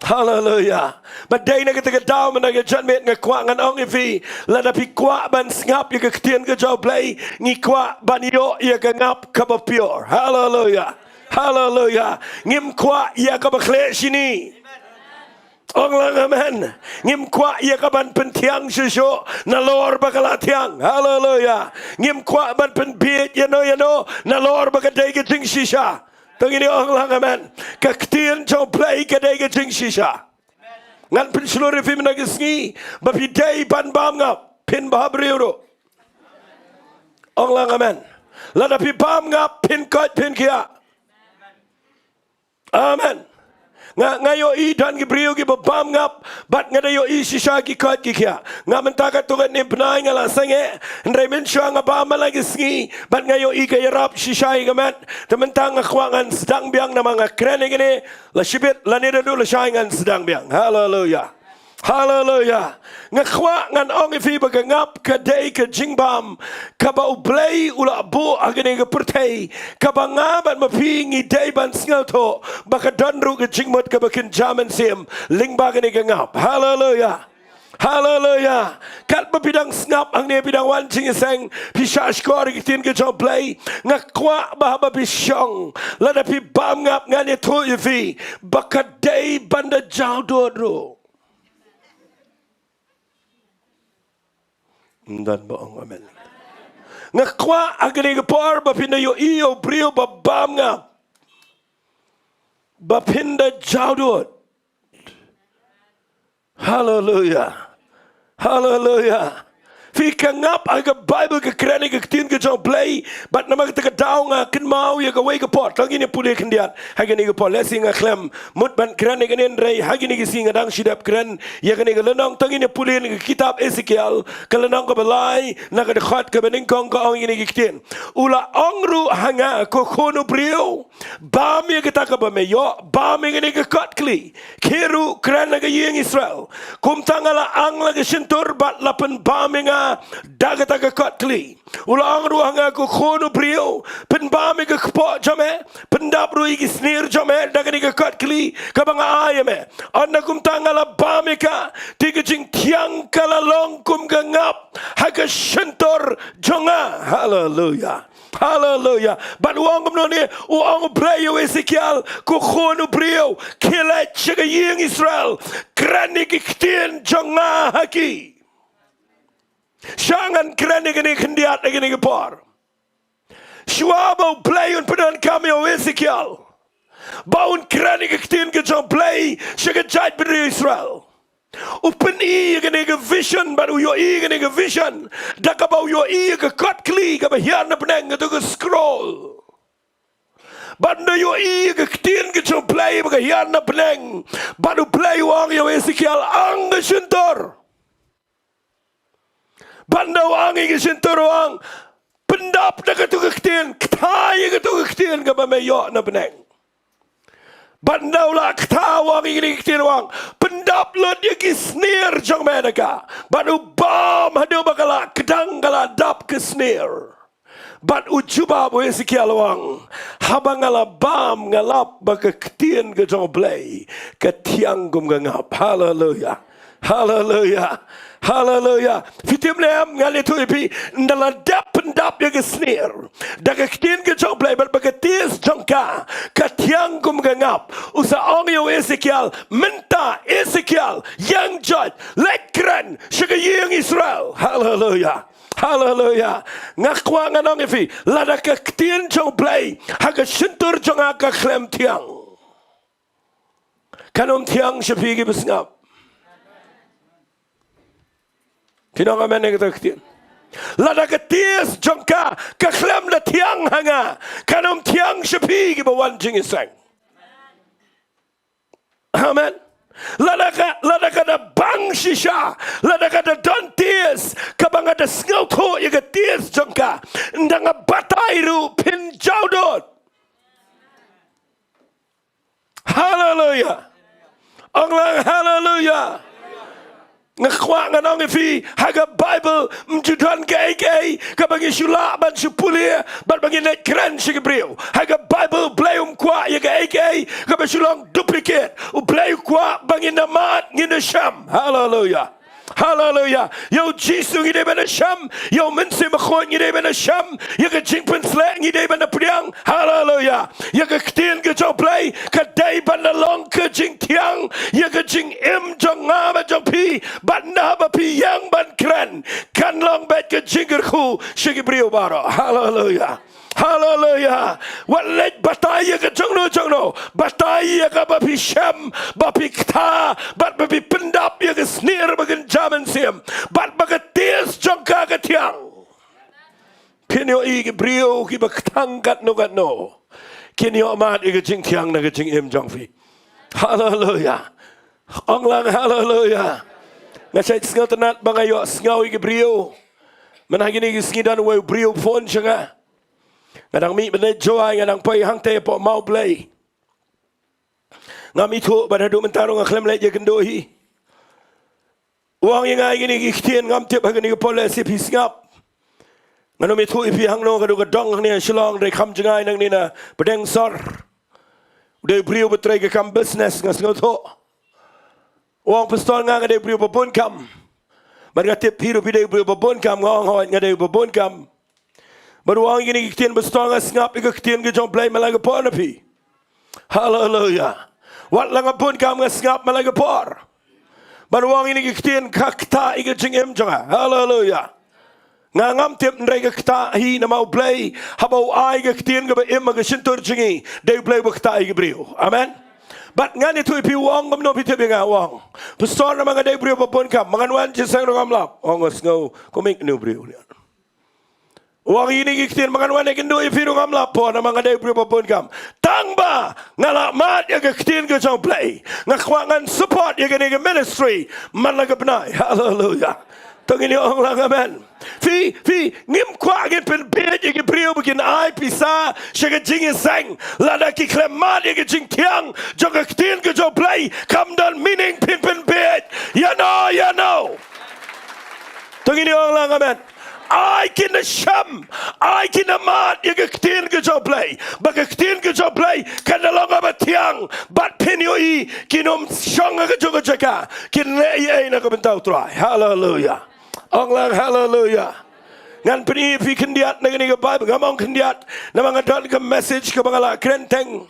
Hallelujah. Badai na kita daw man nga janmet nga kwa ngan ong ifi lada pi kwa ban Ngap ya ketien ke jaw play ngi kwa ban yo ya ka Ngap ka ba pure. Hallelujah. Hallelujah. Ngim kwa ya ka ba khle sini. Ong lang amen. Ngim kwa ya ka ban pentiang sisyo na lor ba kalatiang. Hallelujah. Ngim kwa ban pen bit ya no na lor ba kadai ke jing sisha. Tunggu orang lang amen. Kaktian jauh play kadai ke jing sisha. Ngan pin seluruh film nagis ni, bapi day ban bam Ngap pin bahabriu. Orang lang amen. Lada pi bam Ngap pin kot pin kia. Amen. Ngayo i dan ki brio ki babam ngap bat ngadayo i shisha ki kot ki kya ngamentaka tungat ni benai ngala sange ndai mensha ngabama lagi sngi bat ngayo i ka yarap shisha i gamat tementang ngakwangan sedang biang nama ngakrene gini la shibit la ni dadu la shaingan sedang biang. Hallelujah. Hallelujah. Ngakwa ngan ong ifi baga ngap ka day ka jingbam ka ba ublay ula bu agane ka pertay ka ba ngaban mapi ngi day ban singal to baka donru ka jingmot ka bakin jaman sim ling bagane ka ngap. Hallelujah. Hallelujah. Kat bidang ngap ang ne bidang wan jingiseng pisha skor kitin ka jo play ngakwa bahaba bisyong lada pi bam ngap ngane to ifi baka day banda jaw dodro. Dan boong, amen. Ngakwa agani gapor bapinda yo iyo brio babam nga bapinda jawdot. Hallelujah. Hallelujah. Fika ngap aga Bible ka krani ka tin ka jong play but namag ta ka daw nga kin mau ya ka way ka pot lagi ni puli kandiat hagi ni ka pot lesi nga klem mut ban krani ka nen rei hagi ni ka singa dang sidap kran ya ka ni ka lenong tangi ni puli ni kitab Ezekiel ka lenong ka balai na ka dekhot ka beningkong ka ong ni ka tin ula ongru hanga ko kono brio ba mi ka ta ka ba me yo ba mi ni ka kot kli keru kran na ka yeng Israel kum tangala ang la ka sintur bat lapan ba mi nga dagat aga kotli ulang ruang aku kono brio penbame ke kepot jame pendap rui ki snir jame dagat aga kotli kabanga ayame anna kum tangala bame ka tiga jing tiang kala long kum ngap haga shentor jonga. Hallelujah. Hallelujah. But uang kum noni uang brio Ezekiel ku kono brio kilat chiga yeng Israel krani ki ktien jonga haki Shangan krani gani kendiat gani gepor. Shwabo play un pedan kami o Ezekiel. Baun krani ketin ke jong play shaga jait beri Israel. Upen I gani ke vision baru yo I gani ke vision. Dakabau yo I ke cut kli ke bahian na peneng ke tu scroll. Banda yo I ke ketin ke jong play bahian na peneng. Baru play wang yo Ezekiel ang ke sentor. Banda wangi ke senturuang pendap na ketukaktin ktaya ketukaktin ka ba mayo na beneng banda ula ktawangi ke ktiruang pendap lot ya ki snare jong menaka banu bam hadu bakala kedang kala dap ke snare bat ujuba bo Ezekiel wang habangala bam ngalap baka ktien ke jong play ke tiang gum ngap. Hallelujah. Hallelujah. Hallelujah. Fitim lem ngali tu ipi ndala dap pendap ya gesnir. Daga ktin ke jong play bat bagatis jongka katiang kum ngap. Usa ong yo Ezekiel menta Ezekiel yang judge lekran shiga yeng Israel. Hallelujah. Hallelujah. Ngakwa nganong ifi lada ka ktin jong play haga shintur jong aka klem tiang. Kanom tiang shapigi besngap. Kinong amen yang kita ketian. Lada ketis jongka keklem la tiang hanga kanom tiang sepi gibawan jingiseng. Amen. Lada kada bang shisha, lada kada don tis kabang ada sngau ko ya ketis jongka ndanga batairu pin jaudot. Hallelujah. Onglang hallelujah. Ngakwa nganong ifi haga Bible mjudan gay kabagi shula ban shupulia ban bagi net kran shigibriu haga Bible bleum kwa ya gay kabagi shulong duplicate u bleu kwa bangi namat ngina Shem. Hallelujah. Hallelujah. Yo jisu ngide bana Shem, yo mense makhot ngide bana Shem, yo ka Jingkmen slek ngide bana priang. Hallelujah. Yo ka ktien ka jo play ka day bana long ka jing tiang, yo ka jing im jong nga ba jong pi, ban na ba pi yang ban kran, kan long bet ka jinger khu shigi brio baro. Hallelujah. Hallelujah. Walet bataya ke jongno bataya ke bapi Shem bapi kta bat bapi pendap ya ke snir bagen jaman sim bat baga tis jongka ke tiang pinyo I ke brio ki baktang kat no Kini omat ika jing tiang na jing im jong fi. Hallelujah. Ong lang hallelujah. Ngasay sngaw tanat bangayo sngaw ika brio. Managini ika sngidan way brio phone siya. Ngadang mi benay Jowai ngadang pay hang te po Mawlai. Ngami tu badadu mentarong aklem lej Jingduwai. Uang yang ay gini ikhtian ngam tiap hagani ka polisi pi Ngap. Ngano mi tu ipi hang no kadu ka dong ni Shillong dari kam jengai nang ni na pedeng sor. Udah brio betray ke kam business ngas ngoto. Uang pistol ngang ada brio babon kam. Mereka tip hidup ide brio babon kam ngong hoy ngade babon kam. Baru uang gini ikhtian pistol ngas Ngap ikhtian ke jong play malaga por napi. Hallelujah. Wat lang pun kam ngas Ngap malaga por. Baru uang ini ikhtian kakta ika jingem jonga. Hallelujah. Ngam tip ndrei kakta hi na Mawlai habau ai ikhtian ke ba im ga sintur jingi. Dei play bakta ika brio. Amen. But ngani tu ipi uang ngam no pite benga uang. Pastor na mga dei brio babon kam. Mangan wan jisang ngam lap. Ongos ngau komik nu brio. Uang ini ikhtian mangan wan ikin do ipi ngam lap po na mga dei brio babon kam. Tangba ngalak mat ya ikhtian ke jong play. Ngakwangan support ya gani ministry. Man laga benai. Hallelujah. Tungin yung lang amen. Fi ngim kwa ngin pen bed yung brio begin ay pisa siya Jingiasyllok lada ki klemat yung jing tiang jong ikhtian ke jong play kamdan meaning pen bed. You know. Tungin yung lang amen. I can Shem, I can amat yung ikhtian ke jong play. Bag ikhtian ke jong play kanalong ba tiang bat pinyo kinom siyang ke jong jaka kinleye na kabentaw try. Hallelujah. Ang lang hallelujah. Ngan penipi kendiat na gani ka Bible ngamong kendiat na mga dan ka message ka mga la krenteng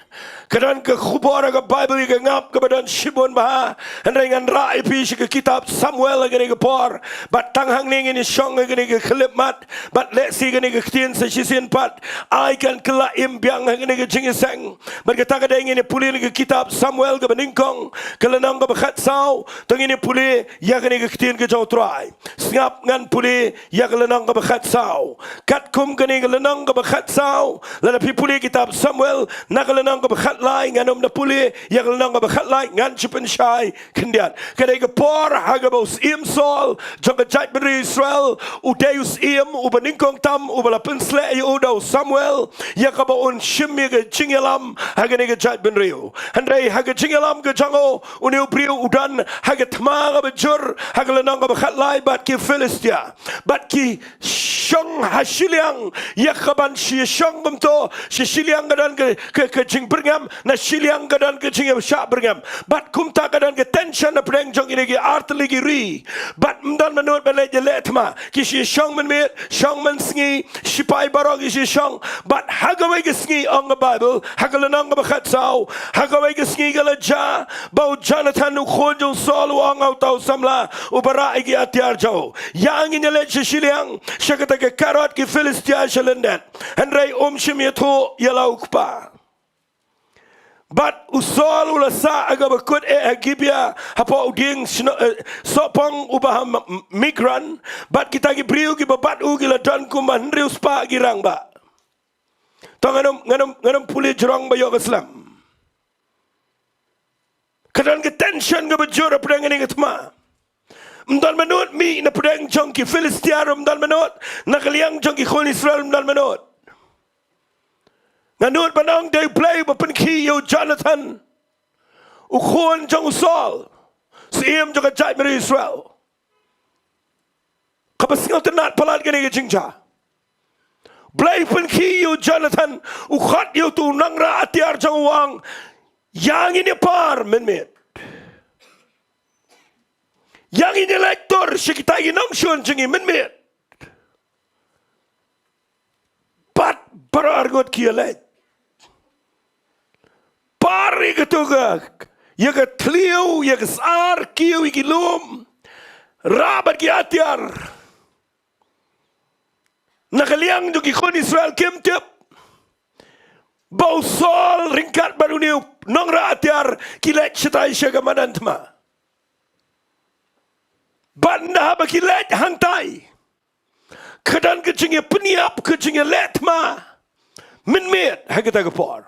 kadan ka khubora ka Bible ka Ngap ka badan shibon baha andai ngan ra ipi ka kitab Samuel gani ka por bat tanghang ning ini syong gani ka klip mat bat leksi gani ka ktien sa sisin pat ai kan kala imbyang gani ka Jingiasyllok bat ka tagada ini puli ka kitab Samuel ka baningkong kalanang ka bakat saw tang ini puli ya gani ka ktien ka jaw try Ngap ngan puli ya kalanang ka bakat saw kat kum gani kalanang ka bakat saw lada pipuli kitab Samuel na kalanang ka bakat lai nganom na puli ya kalanang ka bakat lai ngan chupen syai kendiat kadai ka por hagabos im sol jong ka jait beri Israel udeus im ubaningkong tam ubala pensle yu udaw Samuel ya ka baon Shem ya ka Jingialam hagani ka jait benriu handai haga Jingialam ka jango uniu priu udan haga tma ka bejur hagalanang ka bakat lai bat ki Philistia bat ki Shong Shillong ya kaban Shillong bumto Shillong kadan ke jing berngam na Shillong kadan ke jing syak berngam bat kumta kadan ke tension na preng jong ini ke artillery ri bat mdan menut balai jelek tma ki Shillong menmet Shong men sngi sipai barok ki Shillong bat hagawai ke sngi on the Bible hagalanang ka bakat saw hagawai ke sngi galaja bau Jonathan u khonjong solo ang tau samla ubara igi atiar jau yang ini le Shillong kata ke karot ki Philistia shalendet hendrai Shem yato yalau kpa bat usol ulasa aga bakut agibia hapa uding sopong ubah migran bat kita gi briu gi babat u gi ladan kumban riu spa girang ba nganom puli jerong bayo Islam kadan ke tension ga bajur pedang ini ketma mdal menut mi na pedang jong ki Philistia mdal menut na kaliang jong ki khol Israel mdal menut nganut banang they play bapen ki yo Jonathan u khon jong Saul sim jong jai meri Israel kapasingal tenat palat gani ke jingja play pen ki yo Jonathan u khat yo tu nangra atiar jong wang yang ini par menmet yang ini lektor sekitar inang syun jengi menmet pat berargot kia lek pari ketugak ya ke tliu ya ke sar kiu iki lum rabat ki atiar nakaliang jogi kon Israel kem tip bau sol ringkat baru niu nongra atiar kilet setai syagamadan tma banda baki let hantai kadan kecingnya peniap kecingnya let ma menmet hagata gapor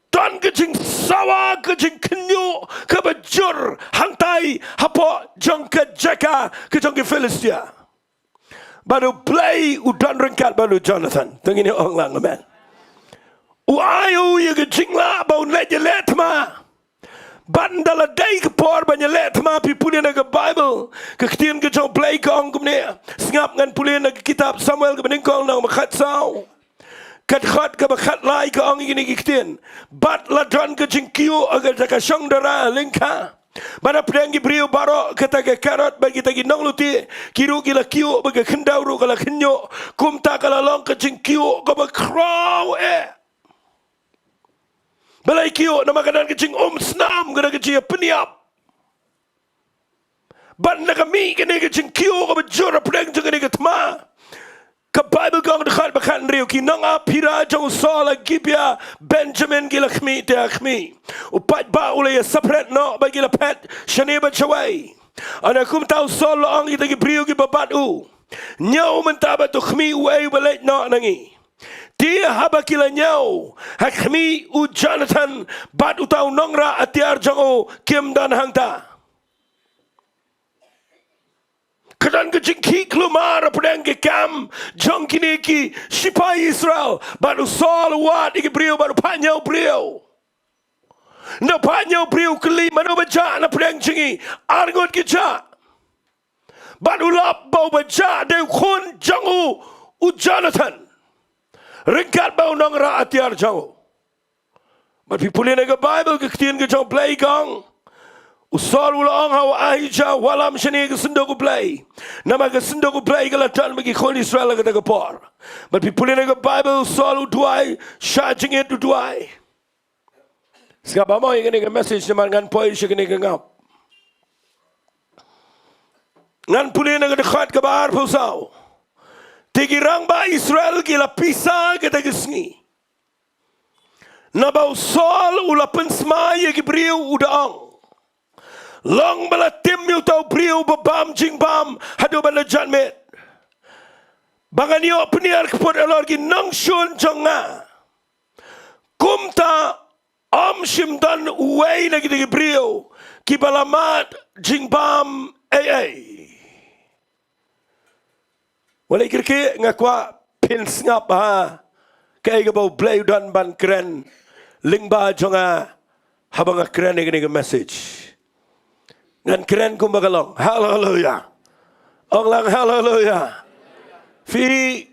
Tuan kejing sawa kejing kenyu ke bejur hantai hapo jong ke jaka ke jong ke Filistia. Baru play udan rengkat baru Jonathan. Tengini orang lang amen. Uayu ya kejing la bau let je let ma. Bandala day ke por banyak let ma pi punya ke Bible ke ketian ke jong play kong kumne. Ngap ngan punya ke kitab Samuel ke beningkong nang makat sau. Kat khat ke bakat lai ke ong ini kitian. Bat ladran ke jingkiu agar jaka syong dara lingka. Mana pedang beriu barok kata ke karot bagi tagi nongluti kiru gila kiu bagi kendau ru kala kenyo kumta kala long ke jingkiu ke bakrau balai kiu nama kanan ke jing snam kena ke jing peniap. Ban nak kami kena ke jingkiu ke bejur pedang jeng kena ke tema. Ke Bible kong dekat bakan riu ki nong apira jong sola gibia Benjamin gila khmi te khmi upat ba ule ya separate no bagi la pet shane ba Jowai ana kum tau sol ong ita gi briu gi babat u nyau mentaba tu khmi uai balai no nangi dia haba kila nyau hak khmi u Jonathan bat utau nongra atiar jong u kim dan hangta Kedan kecing ki kelumar pedang ke kam jong kini ki sipai Israel baru sol wat iki beriu baru panyau beriu na panyau beriu keli manu baca na pedang jengi argot kita baru lap bau baca de kun jong u Jonathan ringkat bau nong ra atiar jong but people in the Bible ke ketien ke jong play gong usol ulang hawa ahija walam shani ke sendo ku play nama ke sendo ku play kala tan bagi kon Israel kata ke por but people in the Bible usol duai charging it duai Ngap amo yang ni ke message naman ngan poi shikini ke ngap ngan pulin ke dekat ke bahar pusau tigirang ba Israel kila pisa kata ke sngi naba usol ula pensmaya ke beriu udaang long bala tim yu tau beriu babam jingbam hadu bala janmet bangan yo peniar kepot alor ki nang shun jonga kumta am shimdan uwei na ki beriu ki balamat jingbam wala kirki ngakwa pins ngap ha kay gabau blay dan ban kren lingba jonga habang kren ni message dan keren kumbagalong. Hallelujah. Onglang hallelujah. Fi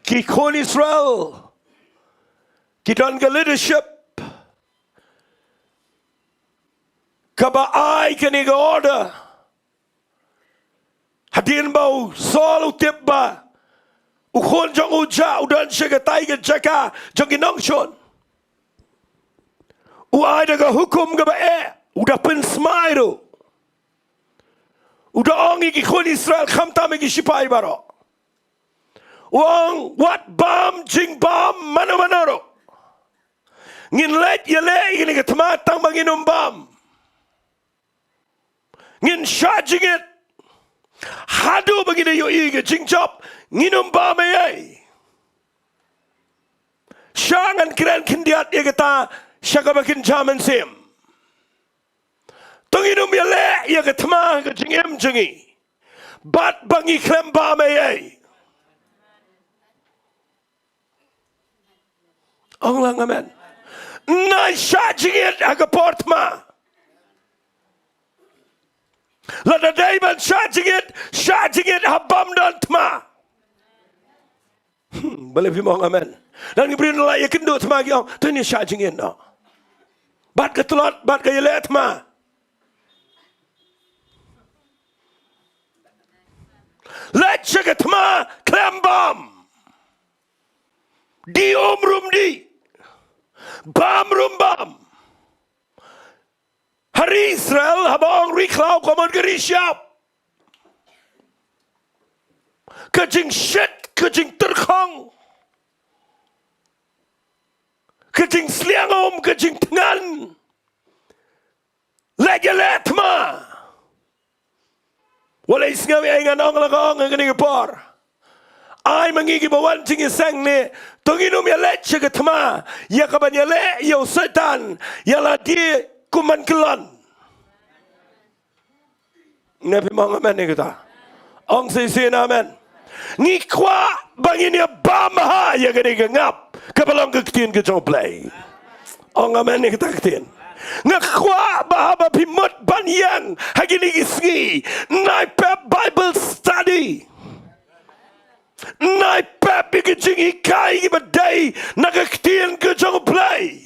kikon Israel. Kitan ke leadership. Kaba ai kini ke order. Hadin bau sol utip ba. Ukon jong uja udan syagatai ke jaka jong inongshon. Uai daga hukum ke ba udah pensmai tu. Udah ongi ki kon Israel khamta me ki sipai baro. Wong wat bam jing bam mana ro. Ngin let ye le ini ke tematang manginum bam. Ngin charging it. Hadu begini yo ige jing job nginum bam ay. Syangan keren kindiat ye kata syakabakin jaman sim. Tunginum ya le ya ke tema ke jingem jengi bat bangi klemba me Onglang amen na charging it aga portma la da day ban charging it habam dan tma boleh bimong amen dan ngibrin la ya kendo tma gi tu ni charging it no bat ke telot bat ke le tma let check ma klambam di umrum di bam rumbam hari Israel habang riklau komon gerisiap kejing shit kejing terkong kejing sliangom kejing tengan let ma walay singawi ay nga nong lakong ang kanigapor. ai mangi ki bawan jingi sang ne tonginu ya le chegatma ya kaban ya le yo setan ya la di kuman kelon ne pi mong amen ne kita ong si amen ni kwa bangin ya bamha ya gani ngap kabalong ketin ke joplay ong amen ne kita ketin ngakwa bahaba pimot banyang hagini isngi nai pep Bible study nai pep ikijingi kai ibadai nagaktian ke jong play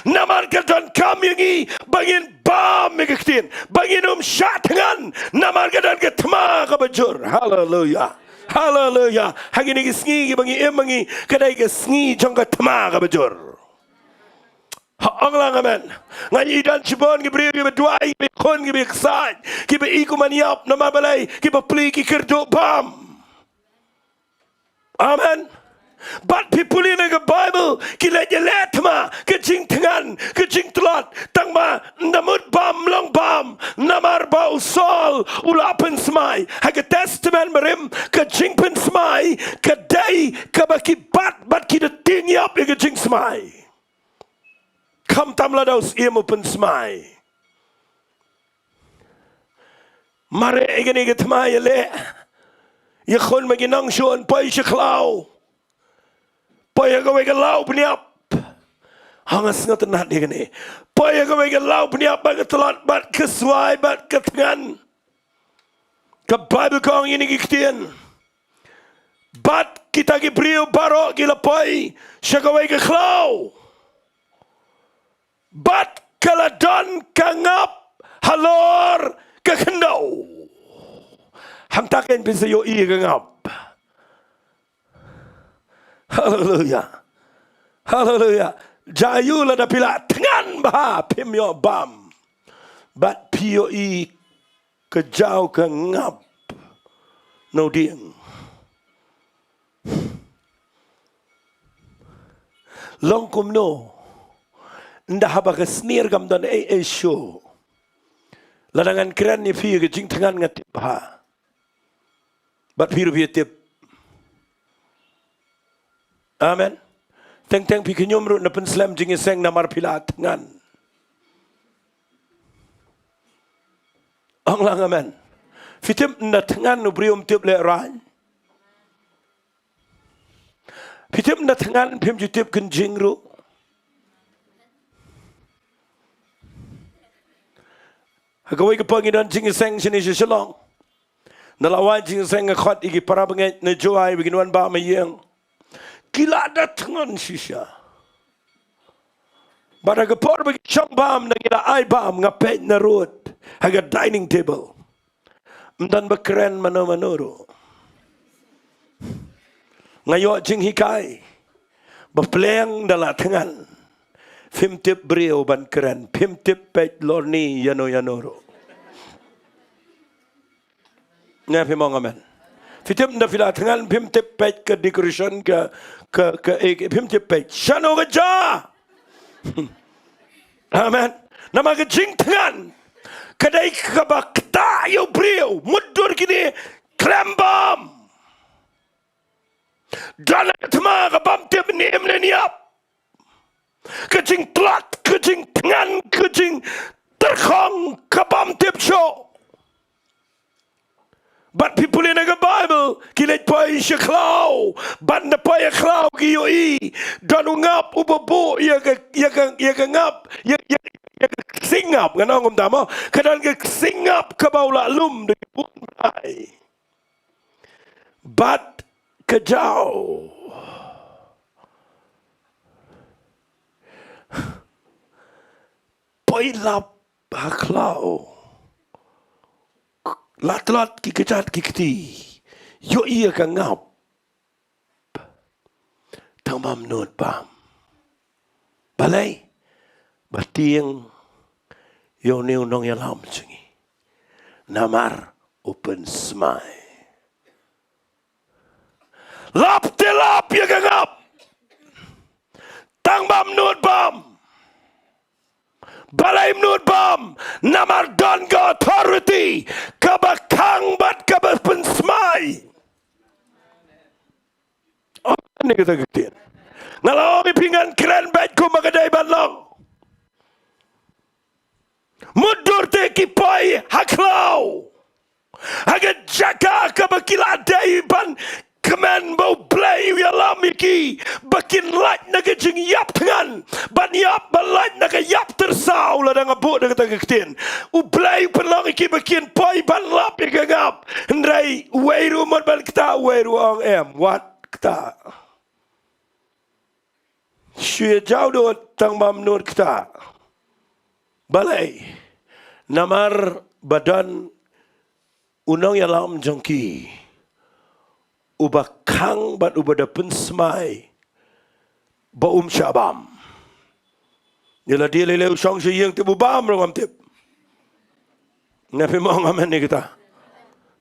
namar kadon kamyangi bangin bam ikiktin bangin syatangan namar kadon ketma kabajur hallelujah hallelujah hagini isngi bangi emangi kadai isngi jong ketma kabajur Anglang amen. Ngai idan cibon ki beri ki berduai ki kon ki beksaj ki beriku maniap nama balai ki bepli ki kerduk bam. Amen. But people in the Bible ki leje letma ke jing tengan ke jing telot tang ma namut bam long bam namar ba usol ulapen smai haga testament merim ke jingpen smai ke dai ke baki bat ki de tinyap ke jing smai. Kam tamla daus iemu pen smai. Mare egeni getma yele. Ye khon maginang shon pai shklau. Pai ga wega lau pniap. Hangas ngat nat egeni. Pai ga wega lau pniap ba telat bat keswai bat ketengan. Ke Bible kong ini giktien. Bat kita gi brio barok gi lapai. Shakawai ga khlau. Bat kaladon kangap halor kekendau. Ham taken bisa yo i kangap. Hallelujah. Hallelujah. Jayu la da pila tengan bah pim yo bam. Bat pio i kejau kangap. No dieng. Longkum no. Ndah haba kesnir gam dan show. Ladangan keren ni fi ke jing tangan ngatip ha. Bat firu fi tip. Amen. Teng pi kenyum rut na pen slam jing seng namar pila tangan. Anglang amen. Fitip na tangan nu brium tip le ran. Fitip na tangan pim jutip ken jing ru. Hagawai ke pangidan Jingiasyong sini Shillong. Nalawan Jingiasyong ngakot igi para bengai na Jowai biginuan ba mayang. Kila datangan sisya. Bara gapor bagi syang bam na gila ay bam ngapet na root. Haga dining table. Mdan bakeren mano-manoro. Ngayo jing hikai. Bapleang dala tangan. Pim tip brio ban keren. Pim tip pet lorni yanoro. Nga pimong amen. Fitip na fila tangan pim tip pet ke decoration ke pim tip pet. Shano ke ja. Amen. Nama ke jing tangan. Kadai kabakta yo brio. Mudur kini klembam. Dana ketema kabam tip ni emleniap. Kejing telat, kejing tengan, kejing terkong, kabam tip show. But people in the Bible, kilit pa isya klaw, but na pa ya klaw kiyo i, danu ngap ubabu, ya ngap, ya singap, ganang tama, kadang singap kabaula lum de punay. But kajau. Poilap haklau. Lat ki kejat ki keti. Yo iya ka ngap. Tamam not bam. Balai. Batieng. Yo neu nong yalam sungi. Namar open smile. Lap tilap ya ka ngap. Tangbam not bam. Balai menurut bam namar don ga authority kabakang bat kabak pensmai ni kita ketian. Ngalau pingan keren baik ku magadai banlong. Mundur te kipai haklau. Haga jaga ke bakila dai ban kemen bau play ya lamiki bakin light naga jing yap tengan ban yap balait naga yap tersau la dang abu naga tagktin u play pelong iki bakin pai ban lap ya ngap ndrai weiru mon ban kita weiru ong em wat kita syue jau do tang bam nur kita balai namar badan unang ya lam jongki ubah kang bat ubah dapun semai ba syabam Yalah dia leleu song siyang tibu bam rong tip napi mau ngamen ni kita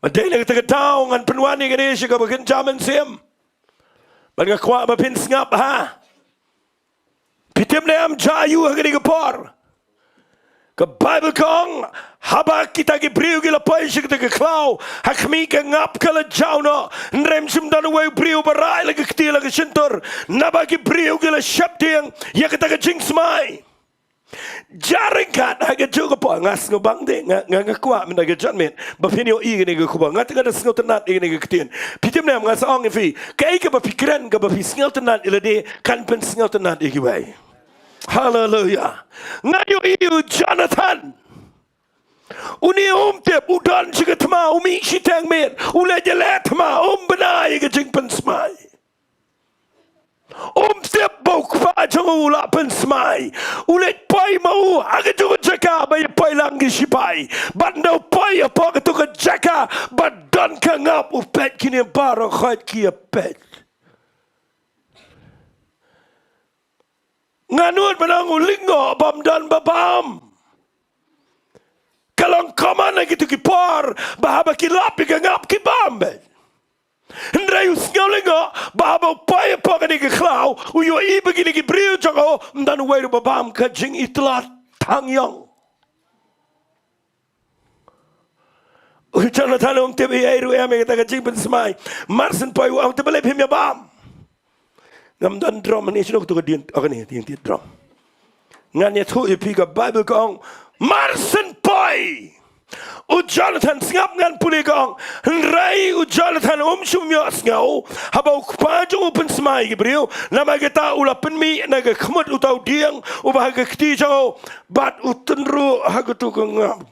madai nak kita tahu ngan penuan ni gani syaka bakin jaman sim ban kwa ba pin ngap ha pitim ne am jayu gani gapor ke Bible kong haba kita ki briu ki lapai syik te ke klau hakmi ke ngap ke la jau no nrem sim dan wei briu barai lagi keti lagi sentur naba ki briu ki la syap tieng ya kita ke jing smai jaring kat haga juga po ngas ngobang de ngakua mendaga judgment bapinio i gini ke kuba ngat ngada sngau tenat i gini ke ketien pitim ne ngas ong ifi kai ke bapikiran ke bapi sngau tenat ilade kan pen sngau tenat i gibai Hallelujah. Ngayo iu Jonathan. Uni tip udan sigat ma umi sitang mer. Ule jelet ma benai ke Jingkmen smai. Tip bok pa jang ula pen smai. Ule pai mau aga tu jaka ba pai lang gi sipai. Bandau pai apa ke tu jaka badan ka ngap upet kini baro khat ki pet. Nganut menang ulingo bam dan babam. Kalau kaman lagi tu kipar, bahaba kilap ikan ngap kibam ben. Hendrai usngalingo, bahaba upaya pakai ni keklau, uyo i begini kibriu jango, dan uweru babam kajing itlat tangyong. Ujangan tanong tibi airu ame kita kajing pensmai, marsen poi uang tebelep himya bam. Ngam dan drum ni sino tu kedien akan ni tiang drum. Ngan ya tu ipi ka Bible kong marsen poi. U Jonathan ngap ngan puli kong rai u Jonathan sumyo ngau habau paju open smai gibriu nama kita ula penmi naga khmut utau diang u bahaga kti jao bat utenru hagu tu ngap.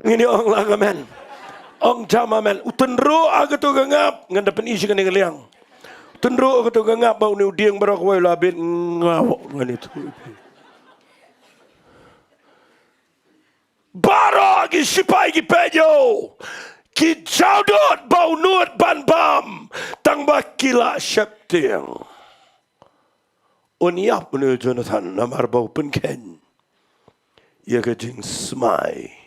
Ini orang langamen. Ong jama men utenro aga tu ngap ngan dapen isi kan ngeliang utenro aga tu ngap bau ni udiang barak wai labin ngawak ngan itu barak ki sipai ki pejo ki jaudot bau nuat ban bam tang bakila syap tieng uniap ni Jonathan namar bau penken ya ke jing smai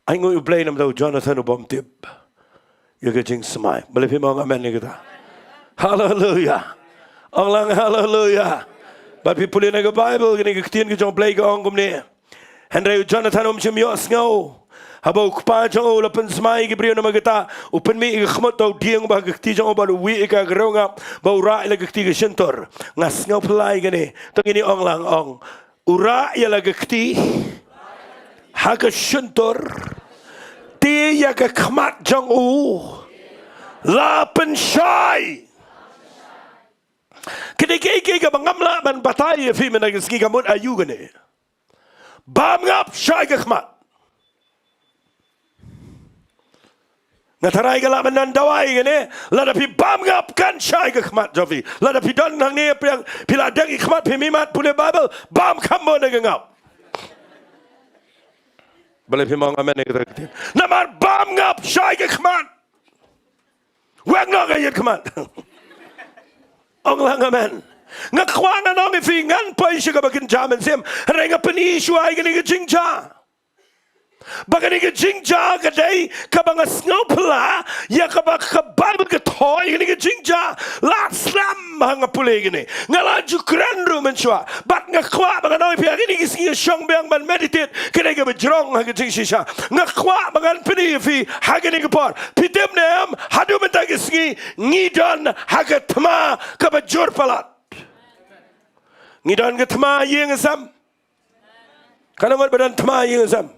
Ai ngoi ublay nam tau Jonathan ubom tip. Ya ke jing semai. Boleh firman amen ni kita. Hallelujah. Orang hallelujah. Bapi pulih naga Bible gini ketien ke jong play ke ong kumni. Henry Jonathan chimyo ngau. Habau kupa jong lapen semai ke brio nama kita. Upen mi ke khmot tau dieng bah ke kti jong baru wi ka gerongap bau ra ila ke kti ke sentor. Ngas ngau pelai gini. Tong ini ong lang ong. Ura ia lagi kti. Haga sentor dia ke khmat jong u lapen syai kedeke ke bangamla ban batai fi menag ski kamut ayu gane bam ngap syai ke khmat ngatarai gala menan dawai gane lada pi bam ngap kan syai ke khmat jovi lada pi don nang ni yang pila dang khmat pi mimat pule Bible bam kambo nang ngap Boleh firman amen ni kita. Namar bam ngap syai ke khmat. Wang nak ayat khmat. Ong lang amen. Ngak khwana nong ifi ngan pai syaka bakin jaman sim. Renga peni syuai gani ke jingja. Bagani ke jingja kadai kabang ngau pela ya kabang kabal ke toy ini ke jingja la slam hang pule gini ngalaju krenru menchua bat ngakwa bagan oi pia gini kisi shong bang ban meditate kene ke bejrong hang jingshisha ngakwa bagan pini fi hagani ke por pitem nem hadu menta kisi ngidon hagat tma ke bejur palat ngidon ke tma yeng sam kana ngot badan tma yeng sam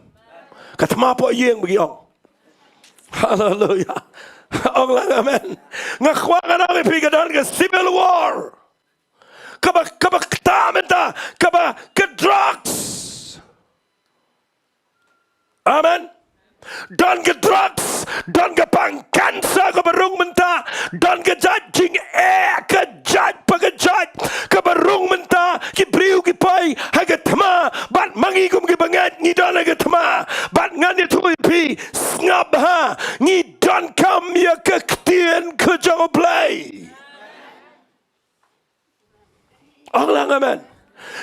Katma po yeng bagi ong. Hallelujah. Ong lang amen. Ngakwa ka na ipigadan ka civil war. Kaba ktamenta. Kaba drugs. Amen. Dan ke drugs. Dan ke pangkansa. Kaba rung menta. Dan ke judging ke judge pagajudge. Kaba rung menta. Ki briu ki pai. Haga tama. Bat mangigum ki bangat. Ngidan haga tama. Bat ngan itu ipi. Ngap ha. Ngidan kam ya ke ketien ke jangan play. Allah amen.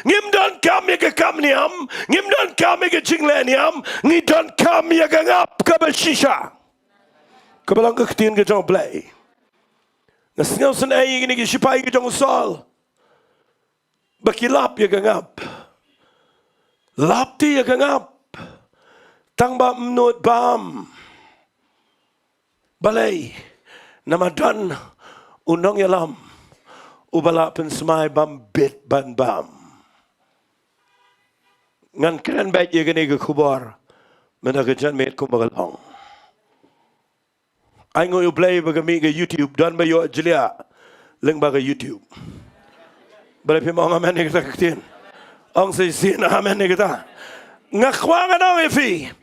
Ngimdan kam ya ke kam niam. Ngimdan kam ya ke jingle niam. Ngidan kam ya ke ngap ke bershisha. Kebalang ke ketien ke jangan play. Ngasngau sen ay ini ke sipai ke jangan sol. Bakilap ya ke ngap. Lap ti ya ke ngap. Tang ba menut bam. Balai. Namadan undang yalam. Ubala pensemai bam bit ban bam. Ngan keren baik ya gini ke kubar. Menagajan met kumagalong. Ay ngoy play bagami ke YouTube dan bayo jelia. Leng baga YouTube. Balai pimong amen ni kita ketien. Ang sin amen ni kita. Ngakwangan ang ifi.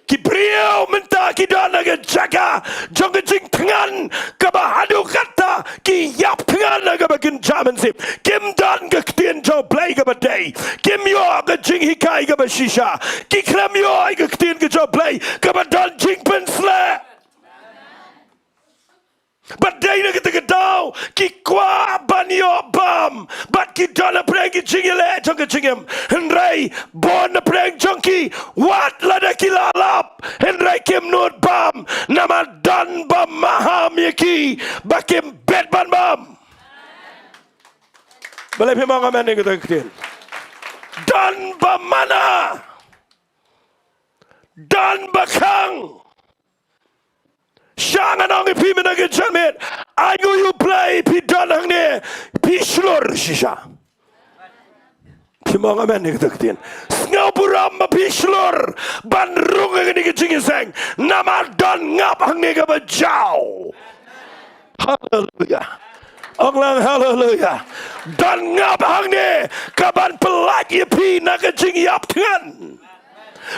Kibriyo menta kidana ke jaga. Jong ke jing tengan. Kaba hadu kata. Ki yap tengan na kaba genjaman sip. Kim dan ke ketien jo play kaba day. Kim yo ke jing hikai kaba shisha. Ki krem yo ke ketien ke jo play. Kaba dan Jingkmen sle. But day na kita kedau ki kwa banyo bam but ki dona preng ki jingile jong jingem henry bon na preng jongki wat la da kilalap henry kim nut bam nama dan bam maham yaki bakim bet ban bam balai pemang amen kita ketin dan bam mana dan bakang Shangan ang ipi menagin jamin. Ayo you play pi danang ni pi slur shisha. Timang amen ni ketaktin. Ngau buram pi slur ban rung ang ni kejingiseng. Nama dan ngap ang ni kabajau. Hallelujah. Onglang hallelujah. Dan ngap ang ni kaban pelagi pi na kejingiap tengan.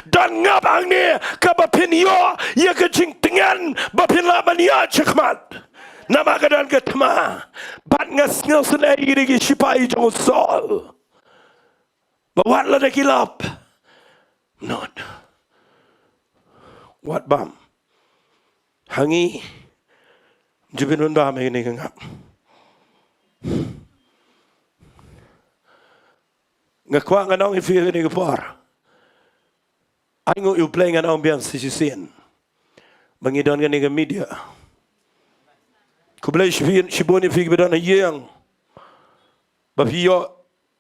Dan ngap ang ni kabapin yo ya kejing tengan bapin laban ya cekmat nama kadan ketma bat ngas senai iri sipai jong sol bawat la dekilap not what bam hangi jubinun bam ini ngap ngakwa nganong ifi ini kepar I know you playing an ambiance sisisin. Mangidon ka ni media. Kublay shiboni fig bedan yang. Bafiyo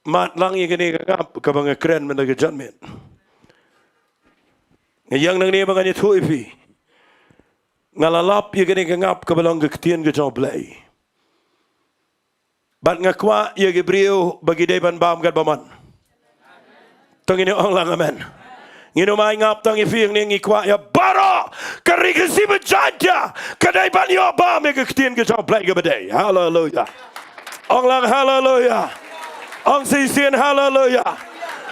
mat lang yung kani ngap kabang kren man nagajanmen. Ngayang nang niya mga nito ifi. Ngalalap yung kani ngap kabalang gaktiyan ka blay. Bat ngakwa yung gibriyo bagi depan bam kat baman. Tangin yung ang lang amen. Ngino mai ngap tang ifing ning ikwa ya bara karikasi Jaintia kadai ban yo ba me ke ketien ke jong play ke badai hallelujah ong lang hallelujah ong sisien hallelujah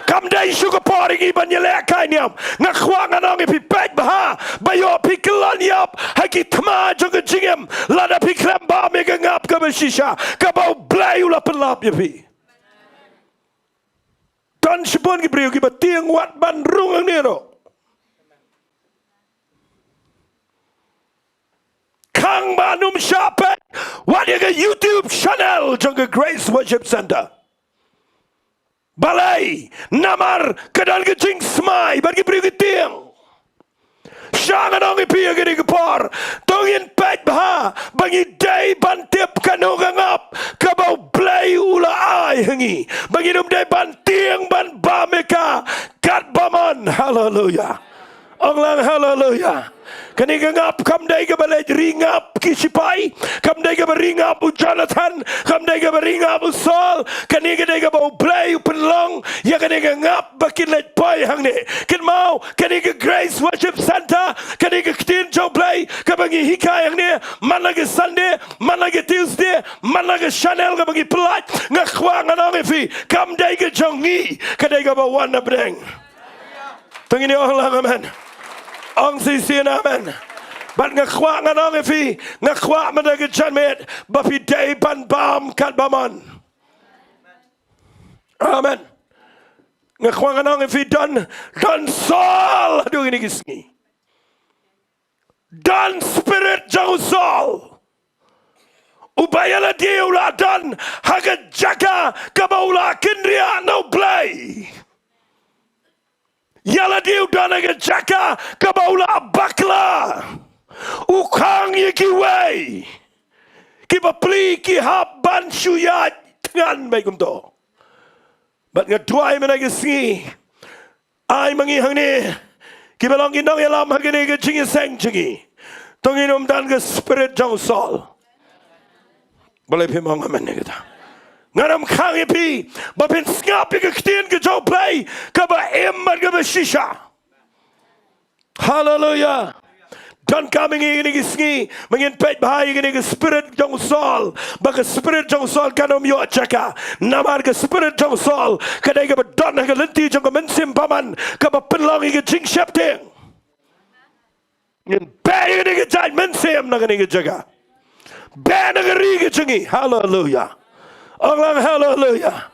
kam dai sugar party ban yele kai niam ngakwa nganong ipi pek bah bayo piklan yap haki tma jong jingem lada piklam ba me ke ngap ke shisha ka bau blay ula pelap yapi Dan sipon ki brio ki ba tieng wat ban rung ang nero. Kang ba num shape wat ya ka YouTube channel jang ka Grace Worship Center. Balai namar kadan ka jing smai ban ki brio ki tieng. Sang anong ipi agini kapor. Tongin pet bah. Bangi day bantip kanong ngap. Kabau play ula ay hangi. Bangi num day ban tieng ban bameka. Kat baman. Hallelujah. Onglang hallelujah. Kani ngap kam day ka balay ringap kisipai. Kam day ka ringap u Jonathan. Kam day ka ringap u Saul. Kani ka day ka bau play u penlong. Ya kani ngap bakin let boy hang ni. Kin mau kani ka Grace Worship Center. Kani ka tin jo play. Ka bangi hikay hang ni. Man lagi Sunday, man lagi Tuesday, man lagi Chanel ka bangi pelat. Ngakwang anong ifi. Kam day ka jongi. Kani ka bau wan na breng. Tungini onglang amen. Ong sisian amen. But ngakwak nganong ifi ngakwak madaga janmet bapi day ban bam kat baman. Amen. Ngakwak nganong ifi don Saul. Aduh ini kisni. Don spirit jauh Saul. Ubayala dia ulah don haga jaga kabaula kindria no play. Yala diu dana ga jaka kabaula bakla ukang yikiway kiba pli ki hab ban shuyat ngan bagum to bat nga duai menagi si ai mangi hang ni kiba long inong yalam hagini ga jingi sang jingi tongin dan ga spirit jong Saul boleh pimong amen ni kita ngaram khang ipi bapin ngap ke ktien ke jo play ka ba emmat ka ba shisha. Hallelujah. Dan kami ini gisngi mengin pet bahaya ini ke spirit jong Saul baka spirit jong Saul kanom yo chaka namar ke spirit jong Saul kadai ka ba don ka lenti jong ka mensim paman ka ba penlong ke jing shapting ngin bay ini ke jai mensim na ke jaga bay na ke ri ke jingi. Hallelujah. Onglang hallelujah.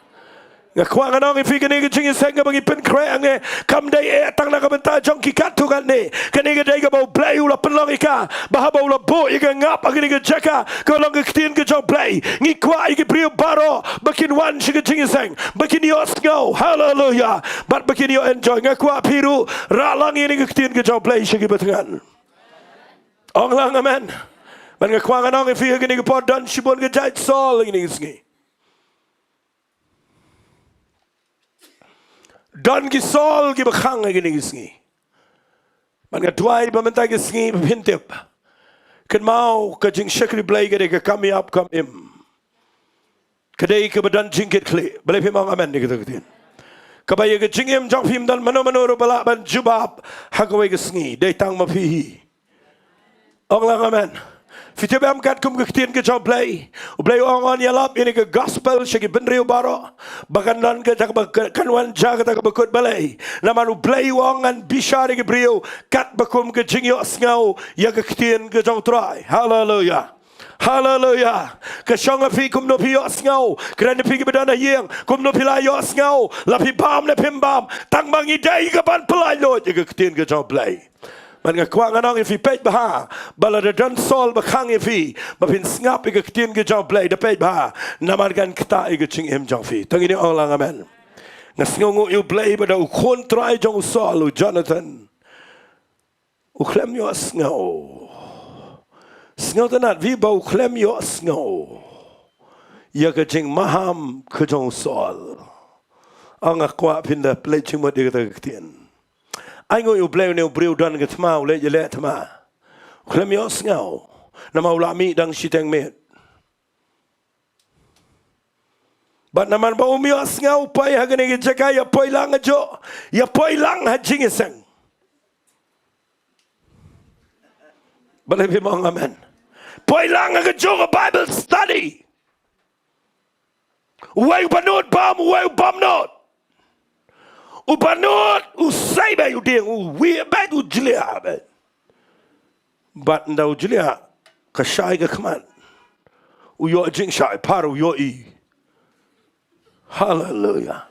Ngakwang anong ifi kani ka jingi senga bangi pen kreang ne kam day tang na ka benta jong ki katu kan ne kani ka day ka bau play ula penlong ika bahaba ula bo ika ngap agini ka jaka ka long ka ktien ka jong play ngi kwa ika brio baro bakin wan shi ka jingi seng bakin yo snow. Hallelujah. But bakin yo enjoy ngakwa piru ra lang ini ka ktien ka jong play shi ki batengan. Onglang amen. Ban ngakwang anong ifi kani ka pod dan shibon ka jait Saul ini ngi Don ki Saul ki bakhang gini gisngi. Man ka tuai bamenta gisngi bintip. Kan mau ka jing shakri blay gade ka kami up kam im. Kadai ka badan jingkit kli. Balai pimang amen ni kita ketin. Kabaya ka jingim jang pim dan mano ro bala ban jubab hagawai gisngi dai tang mapihi. Onglang amen. Fitibam kat kum ketin ke job play. Play on yalap ini ke gospel syagi benriu baro. Bahkan non ke tak kanwan jaga tak bekut balai. Namanu play wangan bishari ke brio kat bakum ke jingyo ngau ya ke ketin ke jong try. Hallelujah. Hallelujah. Kesyong api kum no pi yos ngau. Kerana pi ke bedana yeng kum no pi la yos ngau. Lapi bam le pimbam. Tang bangi day ke ban pelai lo ya ke ketin ke job play. Man ngakwang anong ifi pet baha bala da dan Saul bakhang ifi bapin ngap ika ktien ke jong play da pet baha namargan kta ika ching im jong fi tangini onglang amen ngasngongo yu play bada u kontrai jong Saul u Jonathan u klem yo sngaw tanat vi ba u klem yo sngaw ya ka ching maham ke jong Saul ang akwa pinda play ching mo ika ta ktien ai ngồi u play neu briu dan ke tma ule je le tma klem yo ngau nama ulami dang siteng met bat naman ba umi ngau pai hagane ke jaka ya poi lang ajo ya poi lang ha jingiseng balai bimong amen poi lang ga jo Bible study wai banot bam wai bam not Upanot, usai ba udeng, we ba ujilia ba. But nda ujilia kasai ka kaman. Uyo jing shai paru yo I. Hallelujah.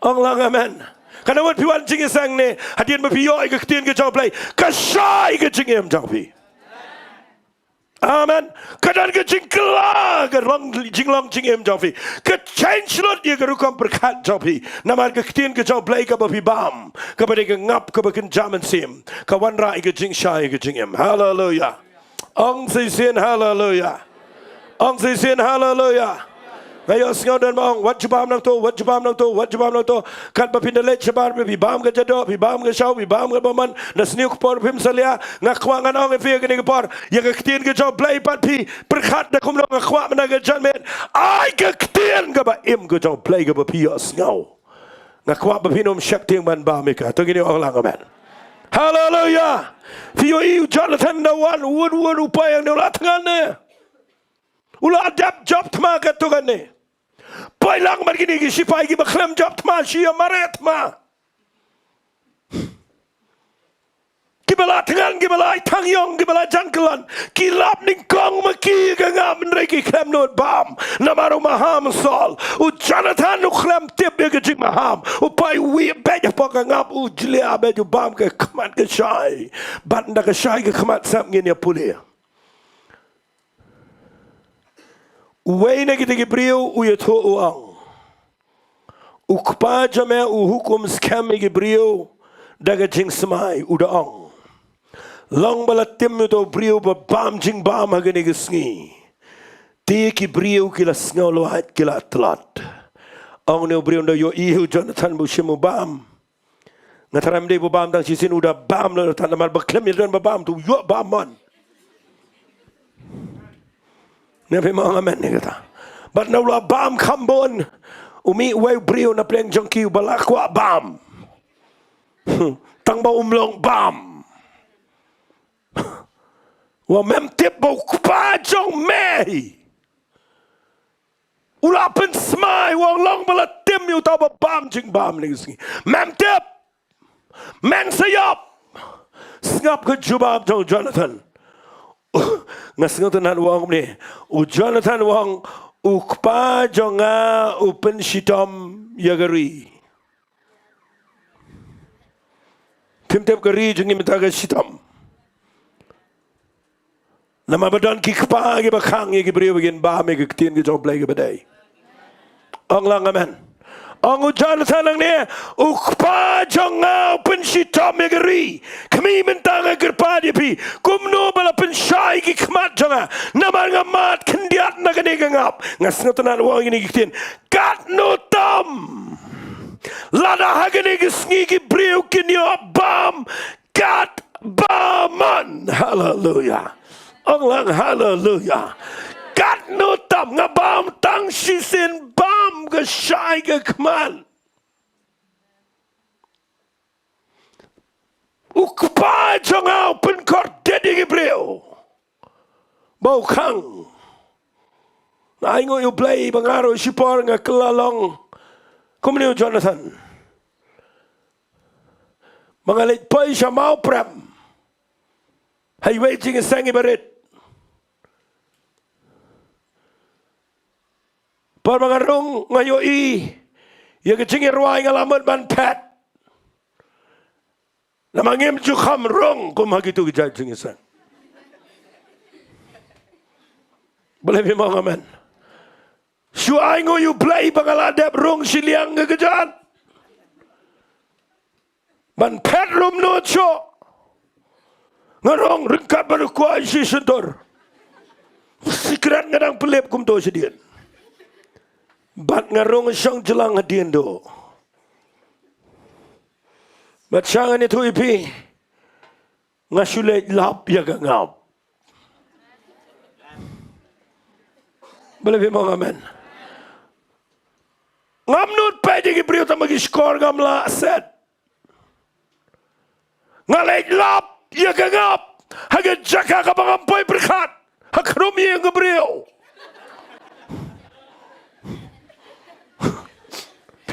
Onglang amen. Kana wat piwan jing sang ne, hadian ba piyo ka ktien ka job play. Kasai ka jing em job pi. Amen. Kadang ke jingkela ke long jinglong jingem jofi. Ke change lot dia ke rukam berkat jofi. Nama ke ketien ke jauh play ke babi bam. Ke pada ke ngap ke bagian jaman sim. Ke wanra ke jingshai ke jingem. Hallelujah. Ong sisen hallelujah. Ong sisen hallelujah. Ngayon singaw dan maong wat jubam nang to, wat jubam nang to, wat jubam nang to. Kat papindalet sabar pi bam ke jado, pi bam ke shaw, pi bam ke baman. Na sniu ke por pim salia, ngakwangan ong efi ke ni ke por. Ya ke ketien ke jaw play pat pi berkat da kumlo ngakwak mana ke janmen. Ai ke ketien ke ba im ke jaw play ke ba pi singaw. Ngakwak ba pinom syakting ban ba meka. Tu gini orang lang amen. Hallelujah. Fiyo iu Jonathan da wan wood upaya yang ulat ngane. Ulat adap job tma ke tu kan ne. Pai lang mar gini ki sipai ki baklem job tma sia maret ma. Ki bala tangan ki bala tangyong ki bala jangkelan ki lap ning kong maki ke ngam reki klem not bam namaru maham sol u Jonathan u klem tip ke jing maham u pai wi beja pok ngap u jlia beju bam ke kmat ke shai banda ke shai ke kmat sam ngin ya pulia. Uwei na kita gibriu uyato uang. Ukpa jame uhukum skam gibriu daga jing semai udaong. Long balatim uto briu ba bam jing bam hagani gisngi. Ti gibriu kila sngaw lohat kila tlat. Ong ne briu ndo yo ihu Jonathan bu shimu bam. Ngataram de bu bam dang sisin uda bam lo tan mal baklem yedon ba bam tu yo bam man. Nabi mga amen ni kata. But na wala bam kambon. Umiiway brio na pleng jangkiw balakwa bam. Tangba umlong bam. Wa mem tip bo kpa jong mei. Ula pen smai wang long bala tim yu tau ba bam jing bam ni singi. Mem tip. Men sayap. Sngap ke jubab jong Jonathan. Ngasing tunan wang ni, Jonathan wang ukpa jonga open shitom yagari. Tim-tim gari jongi mitaga shitom. Nama badan kikpa gi bakang gi brio begin ba me gi tin gi jong play gi badai. Ang lang amen. Ang Jonathan ang ni ukpa jonga open shitom yagari. Kami mentanga gerpadi pi kumno bala pensyai ki kmat jonga nama ngamat kendiat na kani ngap ngasngotanan wang ini gitin kat no tam lada hagani gisngi ki briu kinyo bam kat baman hallelujah onglang hallelujah kat no tam ngabam tang sisin bam ke syai ke kman ukpa jongau penkor dedi gibreu bau kang na ingo yu play bangaro sipor nga kelalong kumniu Jonathan mangalit pai siya mau prem hay waiting sang ibarit par mangarong ngayo i ya Jingiasyllok ngalaman ban pet namangim jukam rong kum hagitu Jingiasyllok. Boleh memang amen. Suai ngo you play bangaladap rong Shillong ngejat. Ban pet rum no cho. Ngarong ringkat baru kuai si sentor. Sikrat ngadang pelip kum to sedian. Bat ngarong syang jelang Diengdoh. Bat syangan itu ipi ngasulet lap ya ngap. Boleh memang amen. Ngamnut pede ki brio tamagi skor gamla set. Ngalek lap ya ngap. Haga jaka ka bangampoy berkat. Hakrum yang brio.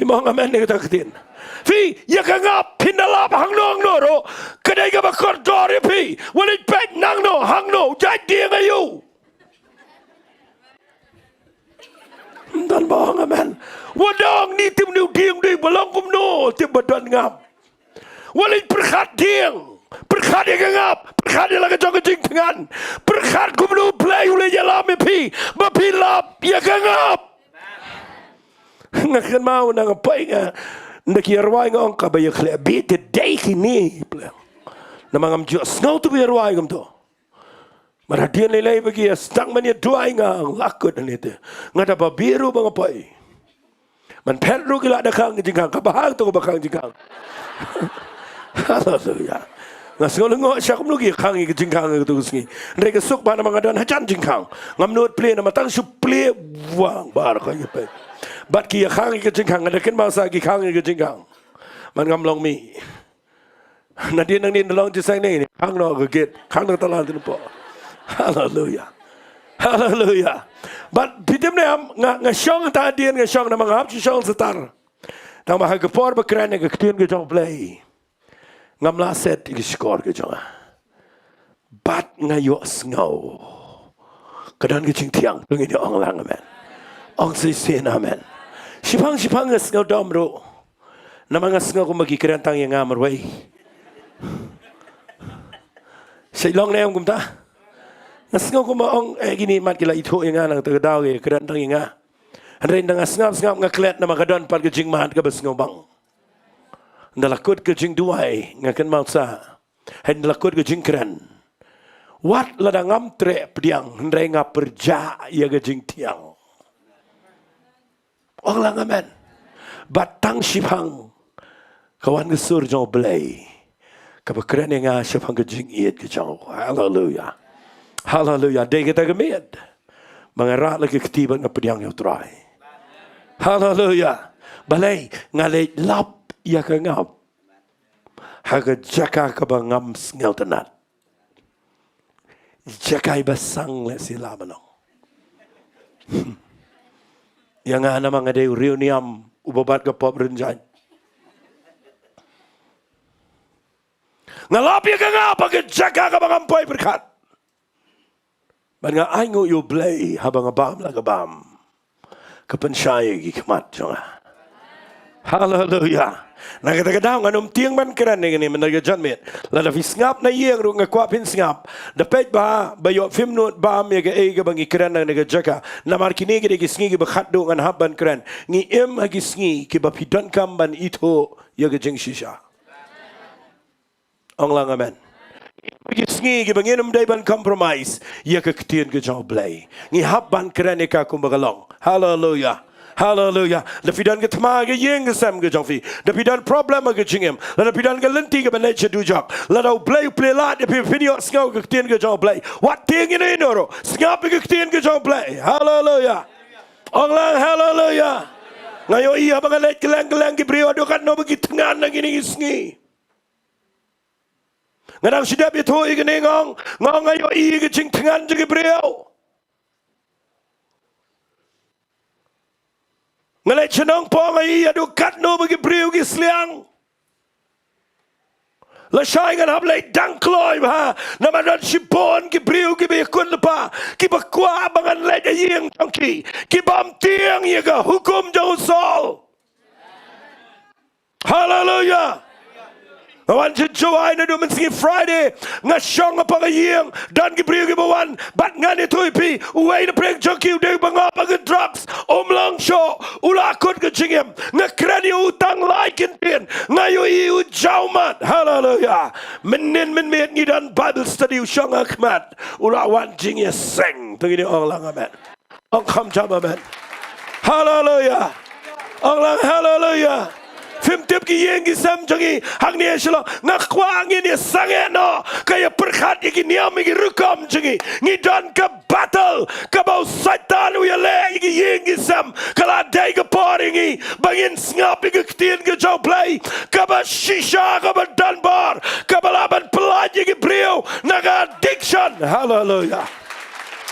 Memang amen ni kita ketin. Fi ya ngap pindalap hang nong noro kedai ka bakor dori pi walit pet nang no hang no jai dia ngayu dan bawang amen wadang ni tim Dieng di balong kum no tim badan ngap walit berkat Tieng berkat berkat ya ngap berkat ya laga jong jing tengan berkat ku menu play ule ya lam pi bapi lap ya ngap ngakan mau nang apa nga nakirwai ngong ka ba ya khle bi te day kini namangam jo snau tu bi rwai ngam to maradian lelai bagi ya stang man ya duai ngang lakut ni te ngada ba biru bang apa man petru gila dakang jingkang kabahang tu bakang jingkang haleluya ngasol ngo syak mlugi khang gi jingkang tu sngi rega suk ba na mangadan hajan jingkang ngamnut ple na matang su ple wang bar ka ye pe bat ki khang gi jingkang ada ken masa gi khang gi jingkang man ngam long mi na din nang ni long ji sang ni khang no ga get khang no talan tu po haleluya haleluya bat pitem ne am nga shong ta din nga shong na mangap chi shong setar tang ma ha ga por ba kran ga ktien ga jong play ngam la set i skor ke jonga bat ngayo sngo kadan ke ching tiang ngi ni ong lang amen ong si sin amen sipang sngo domro namanga sngo ko magi kerantang yang ngamar wai Shillong ne ong ta sngo ko ma ong gini mat kila itho yang nang te daw ke kerantang yang nga ren nang snap ngaklet na makadon pat ke jingmat ke besngo bang nalakut ke Jingduwai ngakan mausa hen nalakut ke Jingkmen wat ladangam tre pediang hendrai ngap perja ya ke Jingtiang orang amen batang sipang kawan gesur jong belai kabekren nga sipang ke Jingiet ke jong haleluya haleluya de kita gemet mengerak lagi ketiban ngap pediang yo trai haleluya balai ngalai lap ya ka ngap haga jaka ka bangam sngal tanat jakai basang le sila manong yang ana mga de reuniam ubabat ka pop renjan ngalap ya ka ngap haga jaka ka bangam poy berkat ban nga aingo yo blay habang abam lagabam kapansay gi kamat jonga haleluya Nagkatagadaw nga tieng man keran ni menagajan met lada fisngap na iyang ru nga kwapin sngap dapet ba bayo fimnut ba me ga ega bangi keran na nagajaka na markini gi gisngi gi bakhatdo ngan haban keran ngi em agisngi ki bapidan kamban ito yaga jing shisha ong lang amen gisngi gi banginum dai ban compromise yaga ktien gi jaw blay ngi haban keran ka kumbagalong hallelujah hallelujah lafidan ke tma ke yeng ke sam ke jongfi lafidan problem ke jingem lafidan ke lenti ke banai chedujak ladau play la de video skau ke tien ke jong play what thing ini noro skap ke tien ke jong play hallelujah onglang hallelujah ngayo iya bangalai kelang ke brio adukan no bagi tengan nang ini isngi ngadang sidap itu igene ngong ngayo iya ke jing tengan je ke brio ngalai Nongpoh ngai adu kat no bagi priu gi sliang la shai ngan hab lai dang kloi ha namadan sipon gi priu gi be kun lepa ki bakwa bangan lai da yeng tangki ki bam tieng ye ga hukum jauh sol hallelujah Wan Jowai na do mensingi Friday nga shong apa ngayeng dan gibriu gibawan bat ngani tuipi uway na preng junkie de bangap ag drugs omlang show ulakot ke jingem nga krani utang laikin pin ngayo iu jaumat hallelujah menin met ngidan Bible study shong akmat ulawan jingiasyllok tungini orang amen ong kam jam amen hallelujah orang hallelujah Fim tip ki yeng ki sam jangi hang ni Shillong ngakwa angin ni sange no kaya perkat iki niam iki rukam jangi ngidan ke battle ke bau satan uya le iki yeng ki sam kala dai ke poringi bangin ngap iki ktien ke jau play ke ba shisha ke ba danbar ke ba laban pelaj iki brio naga addiction hallelujah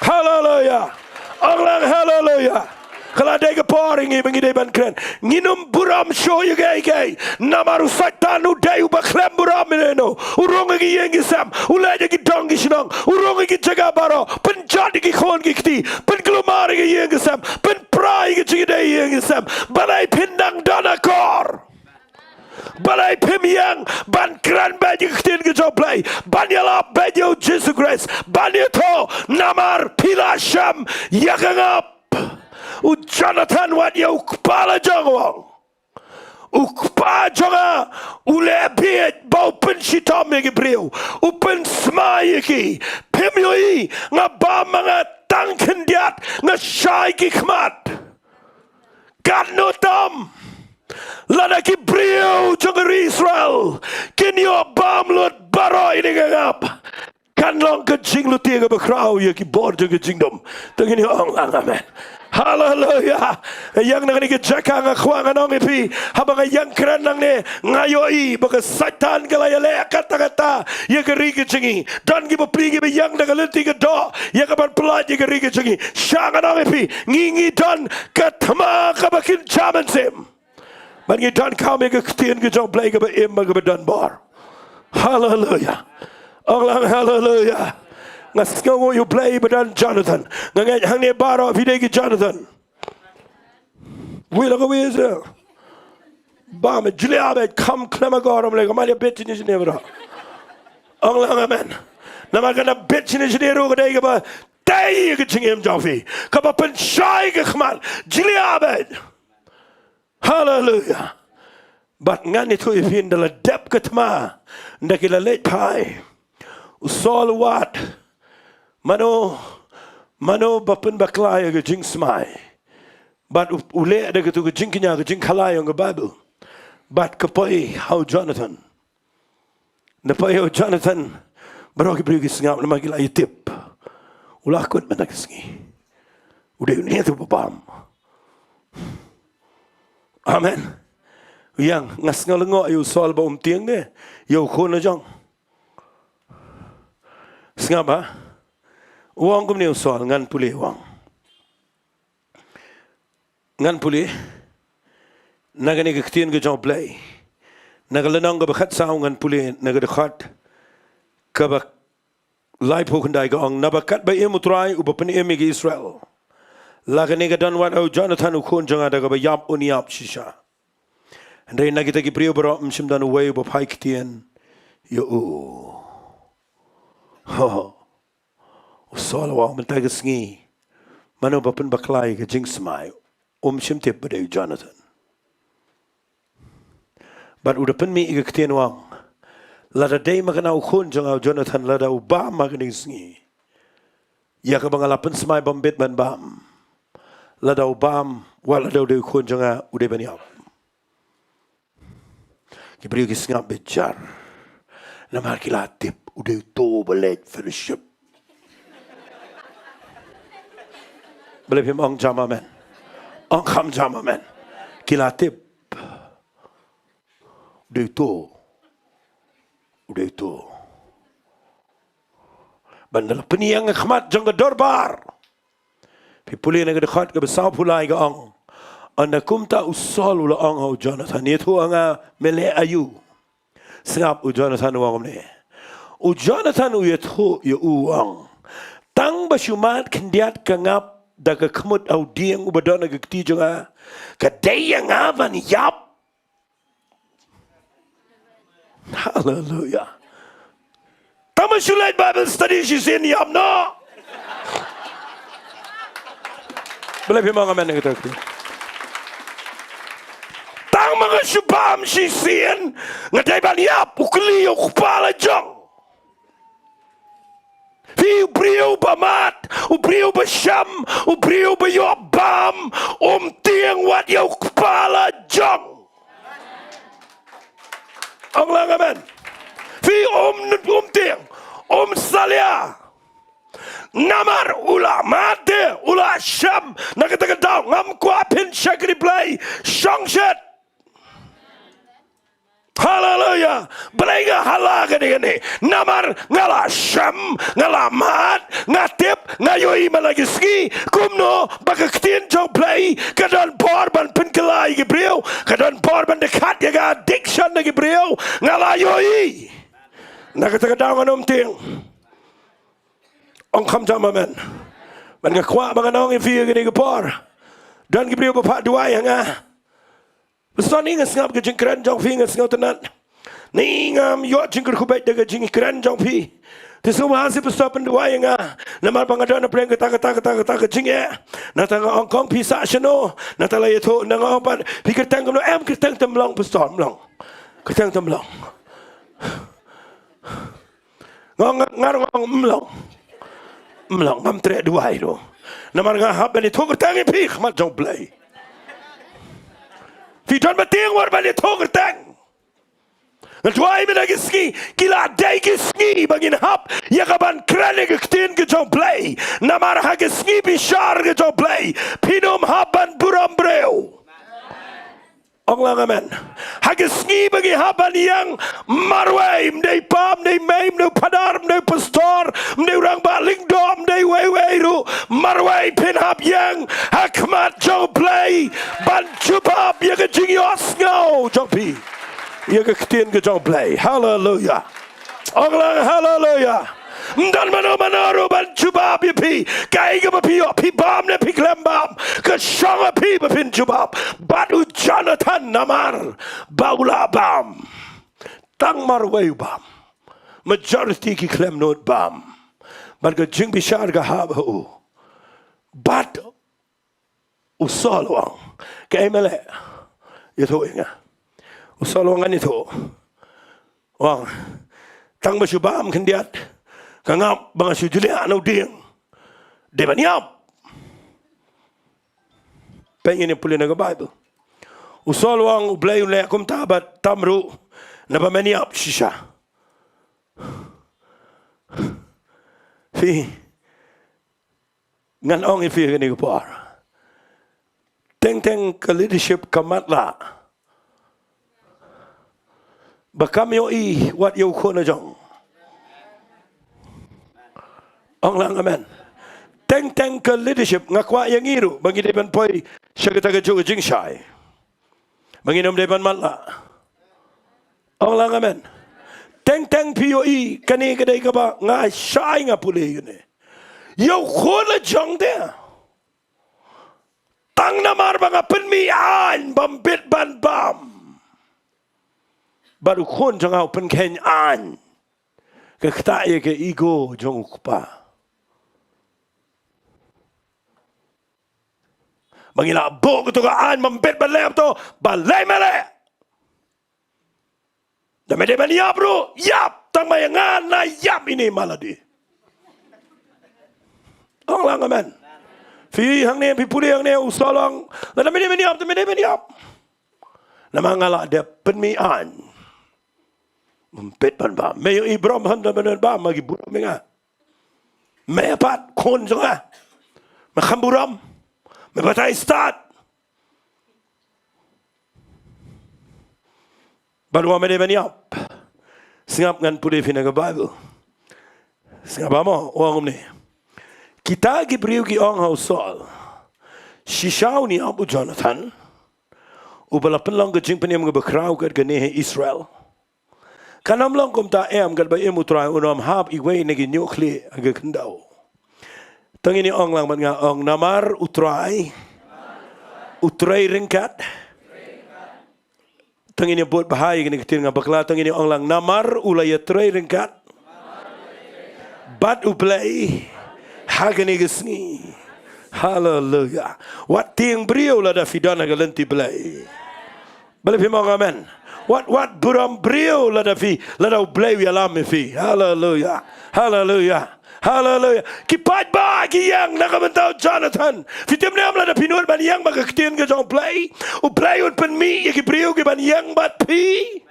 hallelujah Allah hallelujah Kalau ada keporing ini bagi depan keren, nginum buram show you gay, namaru satan udai ubaklem buram ini no, urung lagi yang gisam, ulai lagi dong gisnong, urung lagi jaga baro, penjat lagi kon gikti, pengelumar lagi yang gisam, penprai lagi cingidai yang gisam, balai pindang dana kor, balai pemiang ban kran baju ketin ke joplay ban yalap baju Jesus Christ ban itu namar pila Shem Ngap Jonathan wat yau kepala jangwang ukpa jonga ule biet bau pensitam yaki brio upen smai yaki pemioi ngaba mga tangkendiat ngasai ki khmat Kanotam Lada ki brio jonga Israel kinyo bam lut baroi ni ngap kan long ke jing lu tiga bekrau ya ki bor jonga jingdom tengini ong amen haleluya yang nang ni ke jaka ngakhwang anong ipi habang yang kran nang ni ngayoi baka satan kalaya le kata-kata ya ke ri ke jingi dan ki bepli ki yang nang lenti ke do ya ka ban pelaj ya ke ri ke jingi syang anong ipi ngingi dan katma ka bakin chaman sim ban ki dan kau me ke ketien ke jong play ke ba im ke dan bar haleluya Allah haleluya Ngasko you play badan Jonathan ngangai hang ne baro video ki Jonathan wila ko wisa ba me jliabe kam klamagorum le kamali bet ni jinebra Allah amen nama kana bet ni jineru ko dai ba dai ke chingem jofi ka ba pen shai ke khmal jliabe hallelujah but ngani tu ifin dala dep katma ndakila let pai usol wat Mano bapen baklaya ke jing smai, but ule ada ke tu ke jingkinya ke jing kalaya ke Bible, but kepai how Jonathan, kepai how Jonathan, baru ke beri kisngap nama gila itip, ulah kot mana kisngi, udah ni tu babam, amen, yang ngas ngalengok you soal baum tieng ni, you kon ajang, sengap ah. Uang kum ni soal ngan pulih uang. Ngan pulih nagani ke ketien ke jong play. Nagalenang ke bekat sau ngan pulih nagadekat ke bak lai pokendai ke ong nabakat ba imutrai ubapen imi ke Israel. Lagani ke dan wat au Jonathan ukun jong ada ke ba yap uniap shisha. Andai nagita ki priyo baro msim dan uway ubapai ketien yo ho. Soal wang mentag sengi, mana bapen baklai ke jing smai, shimtip pada Jonathan. But udah pen mi ke ketien wang, lada day makan au khun jang au Jonathan lada ubam makan sengi. Ya ke bangalapen smai bambet ban bam, lada ubam wala lada udah khun jang udah baniap. Kibri ke sengap bejar, nama kilatip udah to belet fellowship. Boleh pun ong jam amen, ong kam jam amen. Kilatip, udah itu. Bandar peniang khmat jang ke dorbar. Pipuli nak dekat ke besar pulai ke ong. Anda kumta usol ula ong au Jonathan. Itu anga mele ayu. Sengap u Jonathan uang ni. U Jonathan u yetu ye uang. Tang basumat kendiat ke Ngap. Daga kemut au Tieng ubadana ke keti jonga kadaya ngavan yap hallelujah tama shulait Bible study she's in yap no boleh pemang amen kita tang mga shubam she's in ngadai ban yap ukli ukpala jong Fi brio bamat, brio basham, brio bayobam, Tieng wat yau kepala jong. Anglang amen. Fi Tieng, salia. Namar ula mate, ula Shem, nakatagadaw, ngam kuapin syakri play, shangshet. Hallelujah. Berenga halaga ni. Namar ngala Shem, ngala mat, ngatip, ngayoi malagi ski, kumno baka ketien jong play, kadan porban penkelai gibril, kadan porban dekat ya addiction na gibril, ngala yoi. Nakatagadaw nganom Tieng. Ong kam jam amen. Man ka kwa mga nong ifiya gini gapor. Dan gibril bapak Jowai nga. Besar ni ngap ke jingkren jong pi ngau tenan. Ni ngam yo jingker kubai de jingkren jong pi. Tisu mahasi besar penduai nga. Namar pangadana preng kata jingye. Natanga ongkong pisa shano. Natala yeto nanga opat. Pikir tang no em kertang temlong besar mlong. Kertang temlong. Ngarong mlong. Mlong ngam tre duai do. Namar ngahap bani to kertang pi mat jong play. Fiton bating war bani to kertang. Ngetuai menagi ski, kila day ke ski bangin hap, ya kaban krane ke ktin ke jong play, namar ha ke ski bishar ke jong play, pinum haban buram breu. Onglang amen. Ha ke ski bagi haban yang marway, mdei pam, mdei mei, mdei padar, mdei pastor, mdei orang baling dom, mdei wei ru, marway pin hap yang hakmat jong play, ban chupap ya ke jingios ngau jong pi. Ia ke ketien ke jong play. Hallelujah. Onglang hallelujah. Dan mana ban cuba pi kai ke pi bam ne pi klembam ke shanga pi pin cuba batu Jonathan namar baula bam tang marway bam majority ki klem not bam ban ke jing bishar ga ha hu bat usolwang ke emele yeto inga usolongan itu, wang, tang bersubam kendiat, kangap bang sujulia anu Tieng, debanyap, pengen yang pulih naga Bible, usolwang ublay ulay akum tabat tamru, nabamaniap shisha, fi, ngan ong ifi kini kupar, teng ke leadership kamatla. Bakam yo wat yo kona jong. Onglang amen. Teng ke leadership ngakwa yang iru bagi depan poi syakata ke jo jingshai. Bagi nom depan matla. Onglang amen. Teng POE kani kedai kaba ngai shai ngapuli gini. Yo kona jong dia. Tang namar banga penmian bambit ban bam. Baru kon jangan open kenyan ke kata ye ke ego jong kupa bangila bo ke tu an membet balai tu balai mele dah mede bania bro yap tang mayangan na yap ini maladi onglang amen fi hang ne pi puli hang ne usolong dah mede baniap nama ngala dia penmian Mempet ban ba, mayo Ibram handa benar ba magi buram menga. Mepat kon jonga. Makam buram. Mepatai start. Baru amene baniap. Singap ngan pudi finaga Bible. Singap amo orang ni. Kita gibriu ki ong hausol. Shishau ni Abu Jonathan. Ubala penlang ke Jingkmen yang berkerau ke genehe Israel. Kanam long kom ta em gal ba emu trai unom hab iwe negi nyukli aga kendau. Tangini ong lang man nga ong namar utrai ringkat. Tangini buat bahaya gini ketir nga bakla tangini ong lang namar ulaya trai ringkat. Bat uplay hagani gesni. Hallelujah. Wat tieng brio la da fidana galenti play. Bale pimong amen. What buram brio la da fi la da play wi alam fi. Hallelujah. Hallelujah. Hallelujah. Kipat ba ki yang nakabantao Jonathan. Fitim na amla da pinuot ban yang magaktin ka jong play. U play ut pan mi ki brio ki ban yang bat pi.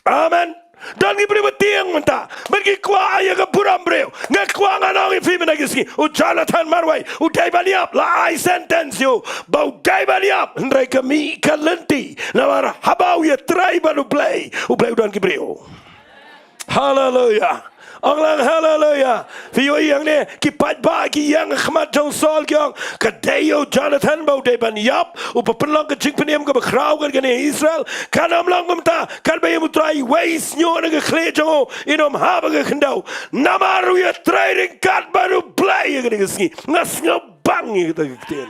Amen. Dan ki brio tieng menta. Bagi kwa aya ka buram brio. Nga kwa nga nang fi menagisi. U Jonathan marway. U dai ban yap la I sentence you. Bau dai ban yap. Ndrai ka mi ka lenti. Nawara habau ya try ban u play. U play dan ki brio. Hallelujah. Anglang hallelujah. Fiyo yang ne kipat ba ki yang khmat jong sol kyong kadayo Jonathan bau de ban yap upapenlang ke Jingkmen ke bakrau ke gane Israel kanam lang mumta kan bayi mutrai wais nyo na ke kle jong inom haba ke kendau namaru ya trading kat baru play ke gane ski ngas ngabang kita keten.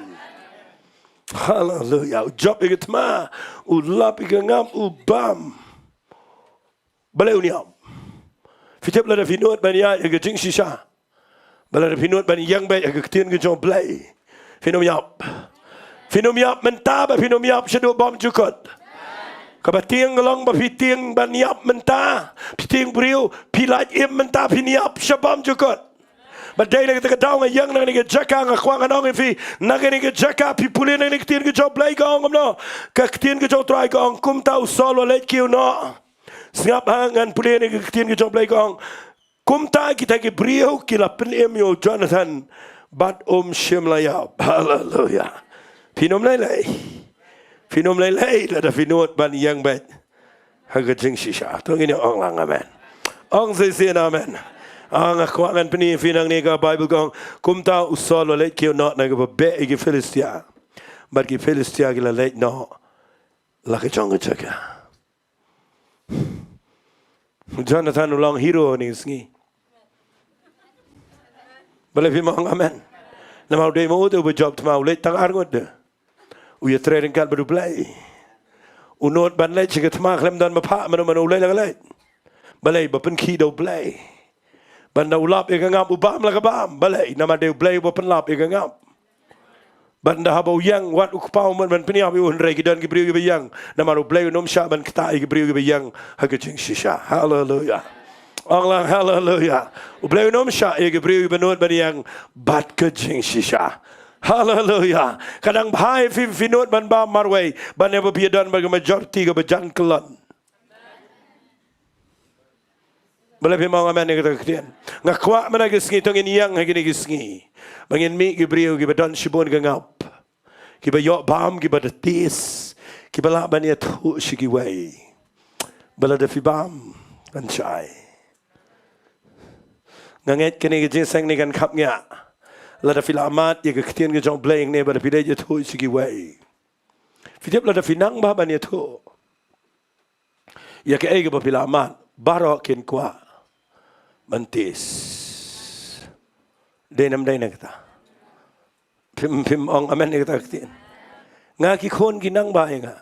Hallelujah. Job ikatma, ulap ikangam, ubam. Balai uniam. Fitip lada finut bania ikajing shisha. Balai finut bani yang baik ikaktian kejong play. Finom yap. Finom yap mentaba finom yap syaduk bom cukut. Kabat tieng ngelong ba tieng ban yap mentah. Tieng beriu pilat im mentah piniap syabam cukut. Badai nak kita tahu yang nak kita jaga ngakwa nganong ifi nak kita jaga pipulin nak kita tieng kejong play kong kamno. Kaktian kejong try kong kum tahu solo let kiu no. Sengap hangan pulin nak kita tieng kejong play kong. Kum tahu kita ke beriu kila penem yo Jonathan. Bat Shem layap. Hallelujah. Finom lay. Finom lay ada finut ban yang baik. Haga jing shisha. Tong ini ong lang amen. Ong sisi amen. Ang akwangan peni finang ni ka Bible kong kumta usolo let kio not na ka be igi Philistia. But ki Philistia ki la let no. La ka chong chaka. Jonathan ulang hero ni sngi. Boleh firman amen. Nama udah mau tu berjob tu mau let tang argut dah. Uya training kan baru play. Unut ban let jika tma klem dan mapak mana ulai lah let. Balai bapen ki do play. Ban dah ulap ega ngap ubam lah kabam. Balai nama dia play bapen lap ega ngap. Ban dah habau yang wat ukpau man peniap iun rei kidan kibriu yang. Nama ru play nom syak ban kita kibriu yang hagajing shisha. Hallelujah. Allah hallelujah. Ublay nom syak kibriu benut ban yang bat kajing shisha. Hallelujah. Kadang bahai finut ban ba marway ban eba biadan bagi majority ke bejan kelon. Boleh memang aman ni kata ketian. Ngakwa mana kesengi tongin yang lagi ni kesengi. Bangin mi kibriu ki bedan shibun ke ngap. Ki bayok bam ki badatis. Ki balak ban ya tu shikiway. Balada fi bam ban chai. Nganget kini kejinseng ni kan kapnya. Lada filamat ya keketian ke jong blaying ni pada pidai je tu sigi way. Fitip lada finang bah ban ya tu. Ya ke ai ke filamat barok kin kwa mentis. Denam dai nak kata. Pim ong amen ni kata ketian. Ngaki kon ginang bah nga.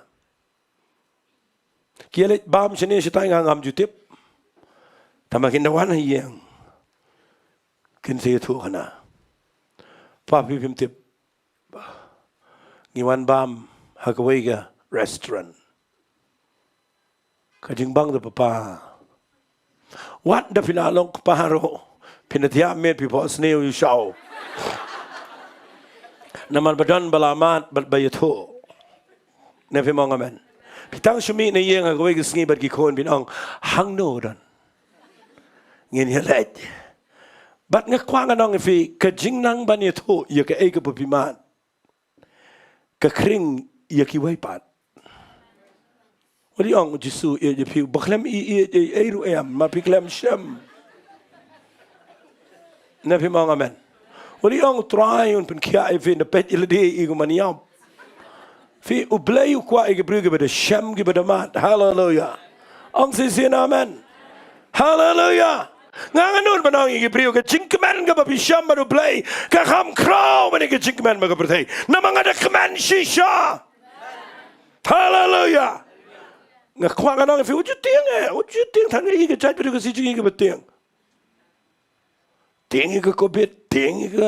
Kialet bam sini sitai ngam jutip. Tamakin dawan yang. Kin saya tu kana. Papi pim tip ngiwan bam hakaway ka restaurant kajing bang da papa wat da pinalong paharo pinatiya met pipo sneo yu shaw naman badan balamat bat bayato na pimong amen pitang shumi na iyang hakaway ka sngi bat gikon pinong hangno dan ngin yalet Bat ngakwa nganong ifi kajing nang bani tu ya ke ai ke pupimat. Ke kring ya ki waipat. Wali ong jisu ya je piu baklam ai ru am ma piklam Shem. Na pi mong amen. Wali ong try un pen kia ifi na pet ilade i go maniam. Fi ublay kwa i ke bru ke bada Shem ke bada mat. Hallelujah. Ong sisin amen. Hallelujah. Nganganun manong igibriu ke Jingkmen ke babi Shem baru play ke kham kraw mani ke Jingkmen baga bertai namang ada kemen shisha. Hallelujah. Ngakwa nganong ifi uju tieng tangga igi ke jat baru ke sijing igi betieng. Tieng igi COVID, tieng igi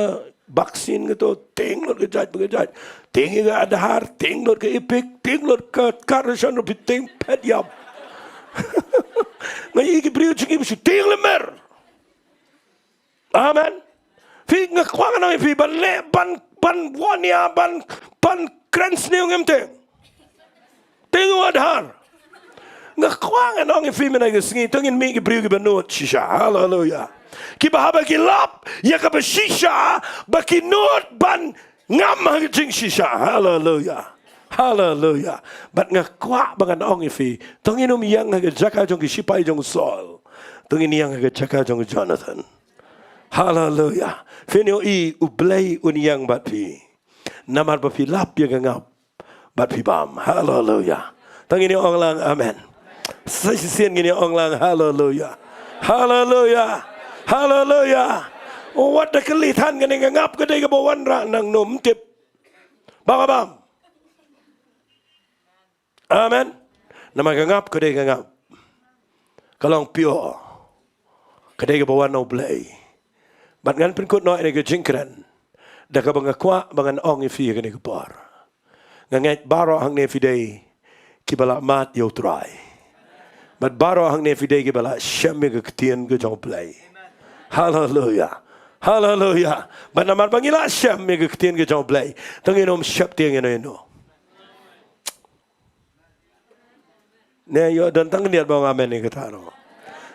vaksin ke to, tieng lot ke jat baga jat, tieng igi adhar, tieng lot ke ipik, tieng lot ke karashan rupi tieng pet yap. Ngai igibriu jingi bisu tieng lemer. Amen. Fi ngakwa nang fi ban le ban wania ban krens neung emte. Tengu adhar. Ngakwa nang fi mena gesngi tongin mi gibriu gibanut shisha. Hallelujah. Ki bahaba ki lap ya ka shisha bakinut ban ngam jing shisha. Hallelujah. Hallelujah. But ngakwa bangan ong fi tongin yang jaka jong sipai jong Saul. Tongin yang jaka jong Jonathan. Hallelujah. Fenio i ublay unyang batpi. Namar bapi lap ya ngap batpi bam. Hallelujah. Tangini ong lang amen. Sisien gini ong lang hallelujah. Hallelujah. Hallelujah. Oh what the kelitan gani ngap gede ke bawan ra nang nom tip. Bam. Amen. Nama ngap kedai ngap. Kalong pure. Kedai ke bawah no play. Bat ngan pen kut no ini ke Jingkmen. Dah ke bangakwa bangan ong ifi ke ni ke par. Ngangat baro hang ne fidei kibala mat yo try. Bat baro hang ne fidei kibala Shem ke Tieng ke jong play. Hallelujah. Hallelujah. Bat namar bangila Shem ke Tieng ke jong play. Tangin om Shem Tieng eno. Ne yo dan tang niat bang amen ni kata no.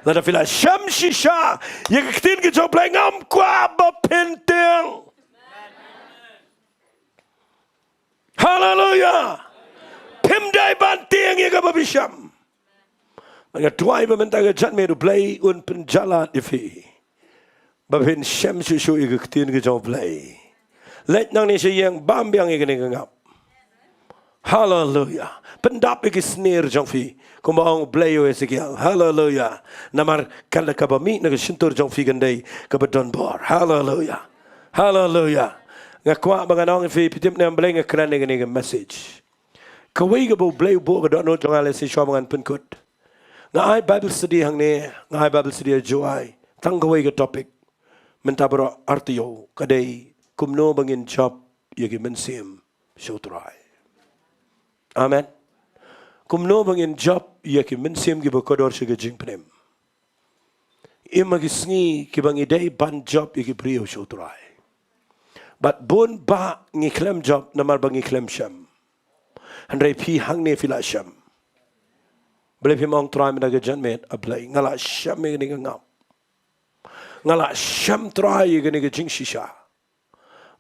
Lada fila Shem shisha ye ke Tieng ke jong play ngam kwa ba penteng. Hallelujah. Pimdai banting ye ke ba bisham. Nga tuai ba menta ke jat me to play un penjalat ifi. Ba pen Shem shishu ye ke Tieng ke jong play. Let nang ni yang bam biang ye ke ni ngap. Hallelujah. Pendap ke snare jong fi. Kumbang blayo Ezekiel. Hallelujah. Namar kala ka ba mi na ke sintur jong fi gandai ka ba don bor. Hallelujah. Hallelujah. Nga kwa banganong fi pitip na blay nga kran nga message. Kawai ka bo blayo bo ka don no jong ale si shwamangan penkut. Nga ay Bible study hang ne, nga ay Bible study Jowai. Tang kawai ka topic. Mentabro artiyo kadai kumno bangin job yagi mensim Sohthri. Amen. Kumno bangin job yaki mensim gi bakodor siga Jingkmen. Ima gisngi ki bangi day ban job yaki brio Sohthri. But bon ba ngi klem job namar bangi klem Shem. Handrai pi hang ne fila Shem. Beli pi mong try menaga janmet ablay ngala Shem ni ngap. Ngala Shem try yagi ni Jingshisha.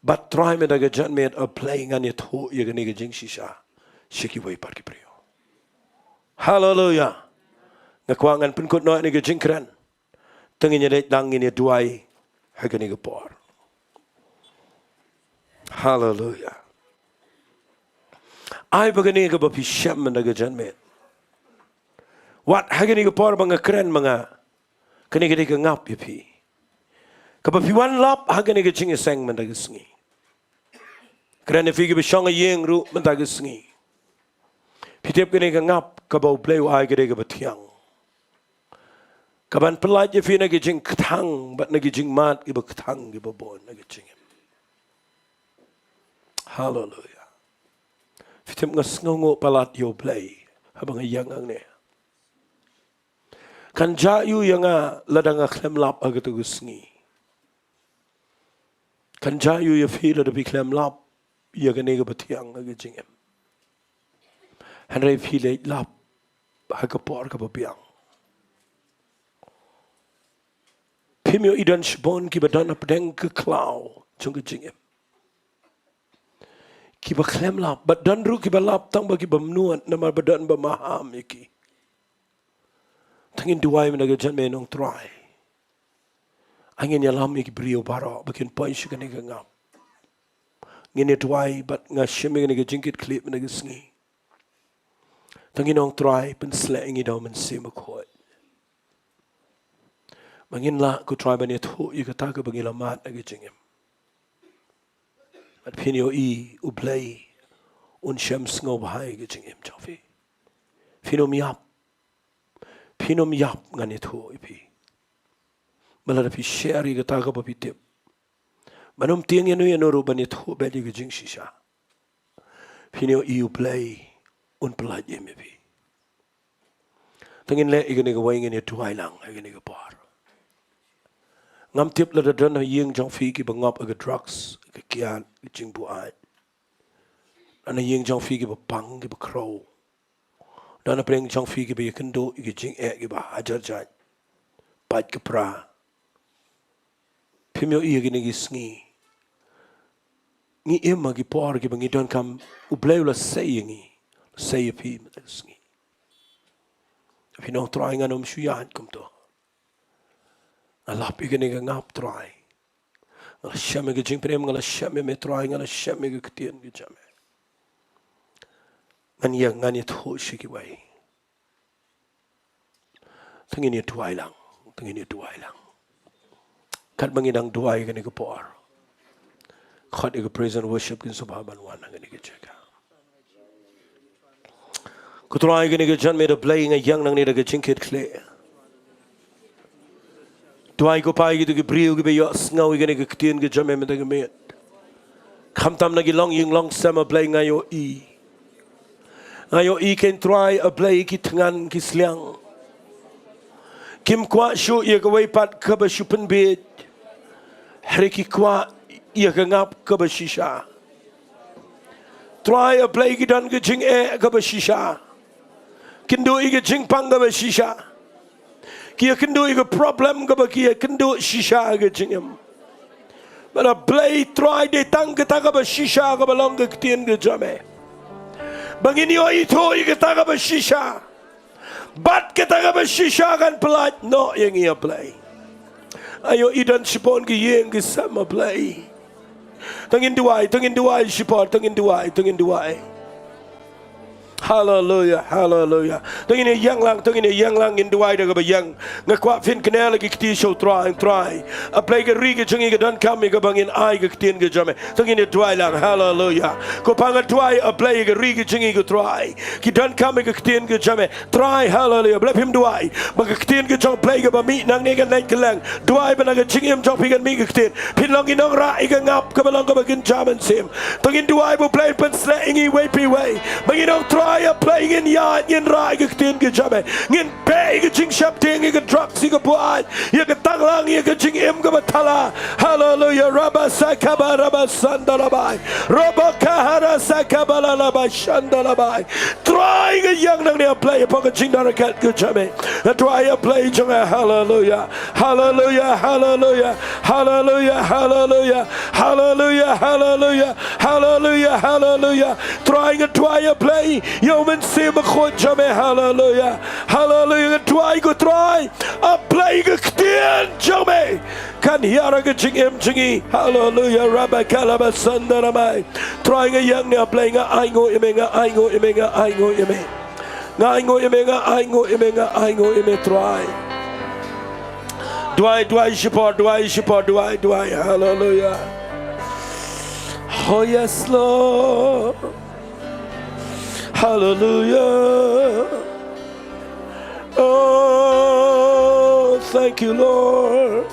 But try menaga janmet ablay ngani thu yagi ni Jingshisha. Shiki way par ki brio. Hallelujah. Ngakwangan penkut no ni ke Jingkmen. Tenginya dek dang ini Jowai hagani ke por. Hallelujah. Ai bagani ke bapi Shem mendaga janmet. Wat hagani ke por banga keren manga kani ke ngap yapi. Ke bapi wan lap hagani ke Jingiasyolok mendaga sengi. Keren figi besong yeng ru mendaga sengi. Pitip kini ke ngap ke bau bleu ai ke Tieng. Kaban pelaj je fina ke jing ketang bat nagi jing mat ke ketang ke bon nagi jing. Hallelujah. Pitip ngas ngongo palat yo blay habang yang ang ne. Kan jayu yang ladang klem lap agak tu sengi. Kan jayu ya fila tapi klem lap ya ke negi Tieng nagi jing. Henry file lap hagapor ka babiang. Pimyo idan shbon ki badan apdeng ke klau chung jingem. Ki ba klem lap badan ru ki ba lap tang ba ki bamnuan namar badan ba maham iki. Tangin duwai menaga jan menong try. Angin yalam iki brio baro bakin poin shikani ka ngap. Ngine duwai bat nga shiming ni jingkit klip menaga sngi. Tanginong try penslang idaw mensim akot. Mangin la ko try banit hu ikata ka bangilamat agi jingem. At pinyo I ublay un Shem sngo bahai agi jingem chafi. Pinom yap nganit hu ipi. Malada pi share ikata ka papitip. Manom Tieng yano banit hu beli agi jing shisha. Pinyo I ublay un pelaj MV. Tangin le igani ka waingin ya Jowai lang igani ka par. Ngam tip la dadan yeng jong fi ki bangap aga drugs ka kian ki Jingduwai. Ana yeng jong fi ki bang ki crow. Dana preng jong fi ki ba yakendo ki jing ki ba hajar jaj. Pat ka pra. Pimyo igani ki sngi. Ngi emma ki par ki bangi don kam ublay la sayingi. Say pi sngi. Pinong try nga nom shuyan kum to. Alap igani nga ngap try. Ngala Shem ga Jingkmen ngala Shem me try ngala Shem ga Tieng ga jame. Ngani ngani tho shiki wai. Tangini Jowai lang. Kat bangidang Jowai gani ka por. Kat iga praise and worship kin subhaban wan ngani ka cheka. Ku try gani ke jan me the playing a young nang ni ke Jingkit clear. Tuai ko pai gitu ke brio ke be yo ngau gani ke tien ke jan me me ke me. Kham tam na ki long ying long sama playing ayo I. Ayo I can try a play ki tangan ki sliang. Kim kwa shu ia ke wei pat ke ba shupen bed. Hari ki kwa ia ke ngap ke ba shisha. Try a play ki dan ke jing e ke ba shisha. Kindu i ke jing pang ke ba shisha. Kia kindu i ke problem ke ba kia kindu shisha ke jingem. But a play try de tang ke ta ke ba shisha ke ba long ke tien ke jame. Bangin yo itu i ke ta ke ba shisha. Bat ke ta ke ba shisha kan pelat no yang ia play. Ayo idan sipon ke yeng ke sama play. Tengin duai sipon tengin duai. Hallelujah, hallelujah. Tengin yang lang in duai de ke yang ngakwa fin kenal ke kti show try. A play ke ri ke jungi ke dan kami ke bangin ai ke tien ke jame. Tengin duai lang hallelujah. Ko panga duai a play ke ri ke jungi ke try. Ki dan kami ke tien ke jame. Try hallelujah. Blep him duai. Bang ke tien ke jong play ke ba mi nang ne ke nang ke lang. Duai ba ke jingim jong pi ke mi ke tien. Pin long inong ra i ke ngap ke ba long ke bagin jaman sim. Tengin duai bo play pen sla ingi way pi way. Bangin ong try a playing in yard in rai ke tien ke jame. Ngin pe ke jing shap tieng ke drugs ke buat. Ye ke tang lang ye ke jing im ke batala. Hallelujah. Rabba sakaba rabba sandalabai. Rabba kahara sakaba lalabai shandalabai. Try ke yang nang ne play upon ke jing darakat ke jame. Try a play jame. Hallelujah. Hallelujah. Hallelujah. Hallelujah. Hallelujah. Hallelujah. Hallelujah. Hallelujah. Hallelujah. Try a play. Yo men se me god jame. Hallelujah. Hallelujah. Try a play ke tien jame. Kan hiara ke jing im jingi. Hallelujah. Rabba kalaba sandaramai. Try a yang ne play nga aingo ime nga aingo ime nga aingo ime. Nga aingo ime nga aingo ime nga aingo ime try. Duai support. Hallelujah. Oh yes Lord. Hallelujah. Oh, thank you, Lord.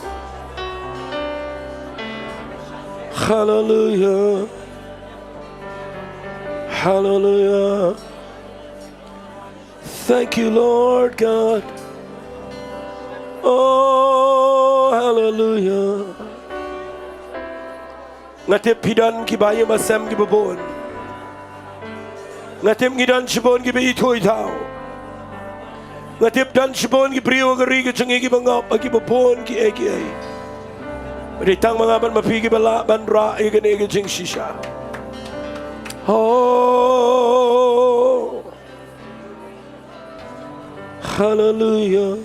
Hallelujah. Hallelujah. Thank you, Lord God. Oh, hallelujah. Ngatip pidan ki baye masam ki babon. Ngatip gidan shibon ki be itoy tao. Ngatip dan shibon ki priyo ka ri ki chungi ki bangap ki babon ki eki ay. Ritang mga ban mapi ki bala ban ra ki ki jing shisha. Oh, hallelujah.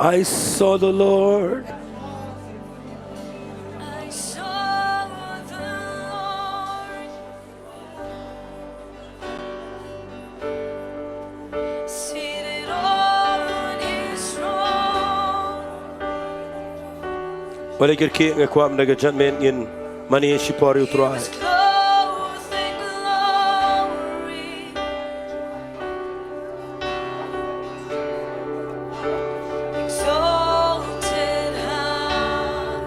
I saw the Lord. I saw the Lord seated on His throne. Wala kirki ngakwam na gajan men in mani shipori utray. Clothed in glory, exalted high,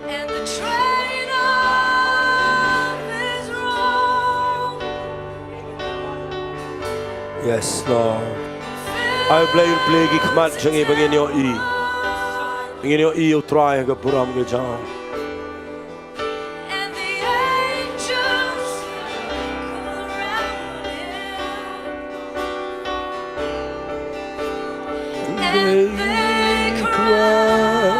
and the train of His robe Yes, Lord. I play ki khmat jangi bangin yo I. Bangin yo I utray ka puram ke jam. and the angels around Him, and they cry,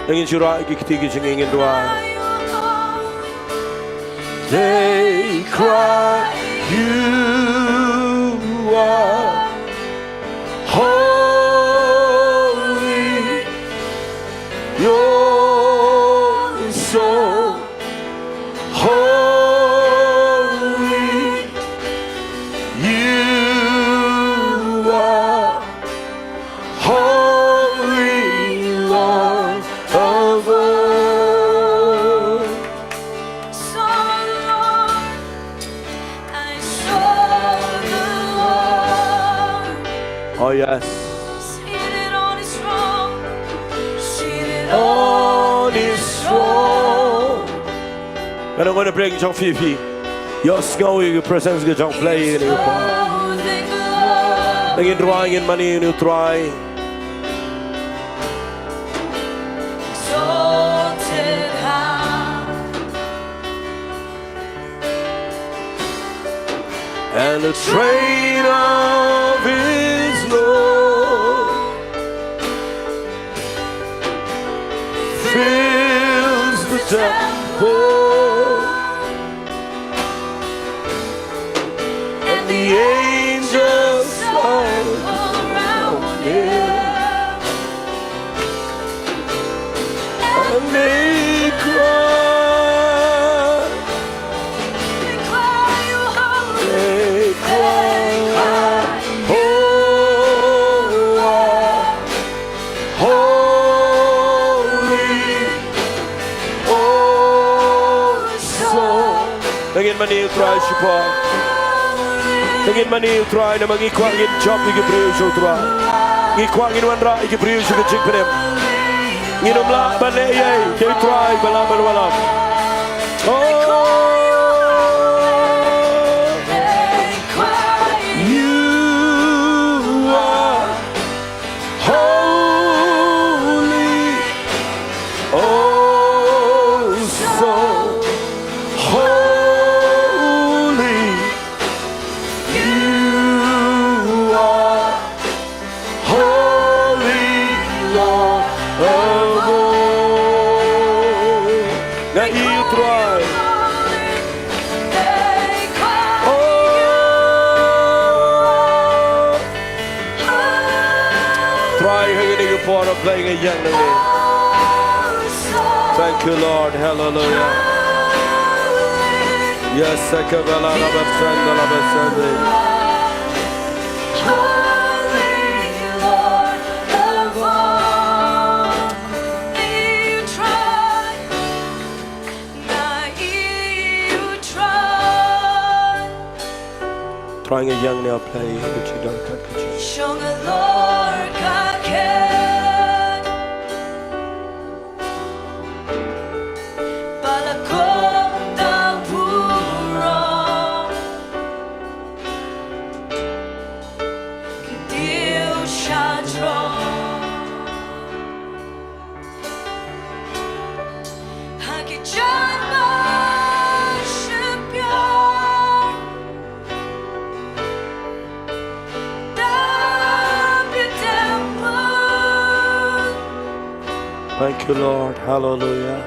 Bangin shura ki kiti ki jangi ngin dua. "You are holy." They cry, you are holy. You're so holy. You are holy, Lord of Oh yes. Seated on his throne. Seated On his throne. And I'm going to bring John Phi. Your snow, your presence, your John play in your part. Again, drawing in money, you try. Exalted high. And the train of his Lord fills the temple, and the angels stand around him, and they cry. Ingin mani utrai siapa? Ingin mani utrai na mangikuang in job igi prius utrai. Ngikuang in wanra igi prius igi Jingkmen. Nginumla bane yai ke utrai balam balam. Oh, you are holy. Oh, so holy. You are holy, Lord of all. Now you try. Try hanging you for playing a young lady. Thank you, Lord. Hallelujah. Yes, Sakabala Rabasanda Rabasande. Trying a young now play, but you don't cut the church. Show the Lord God can. Balakonda puro. Kidiu shadro. Hakijanma shipyard. Thank you, Lord. Hallelujah.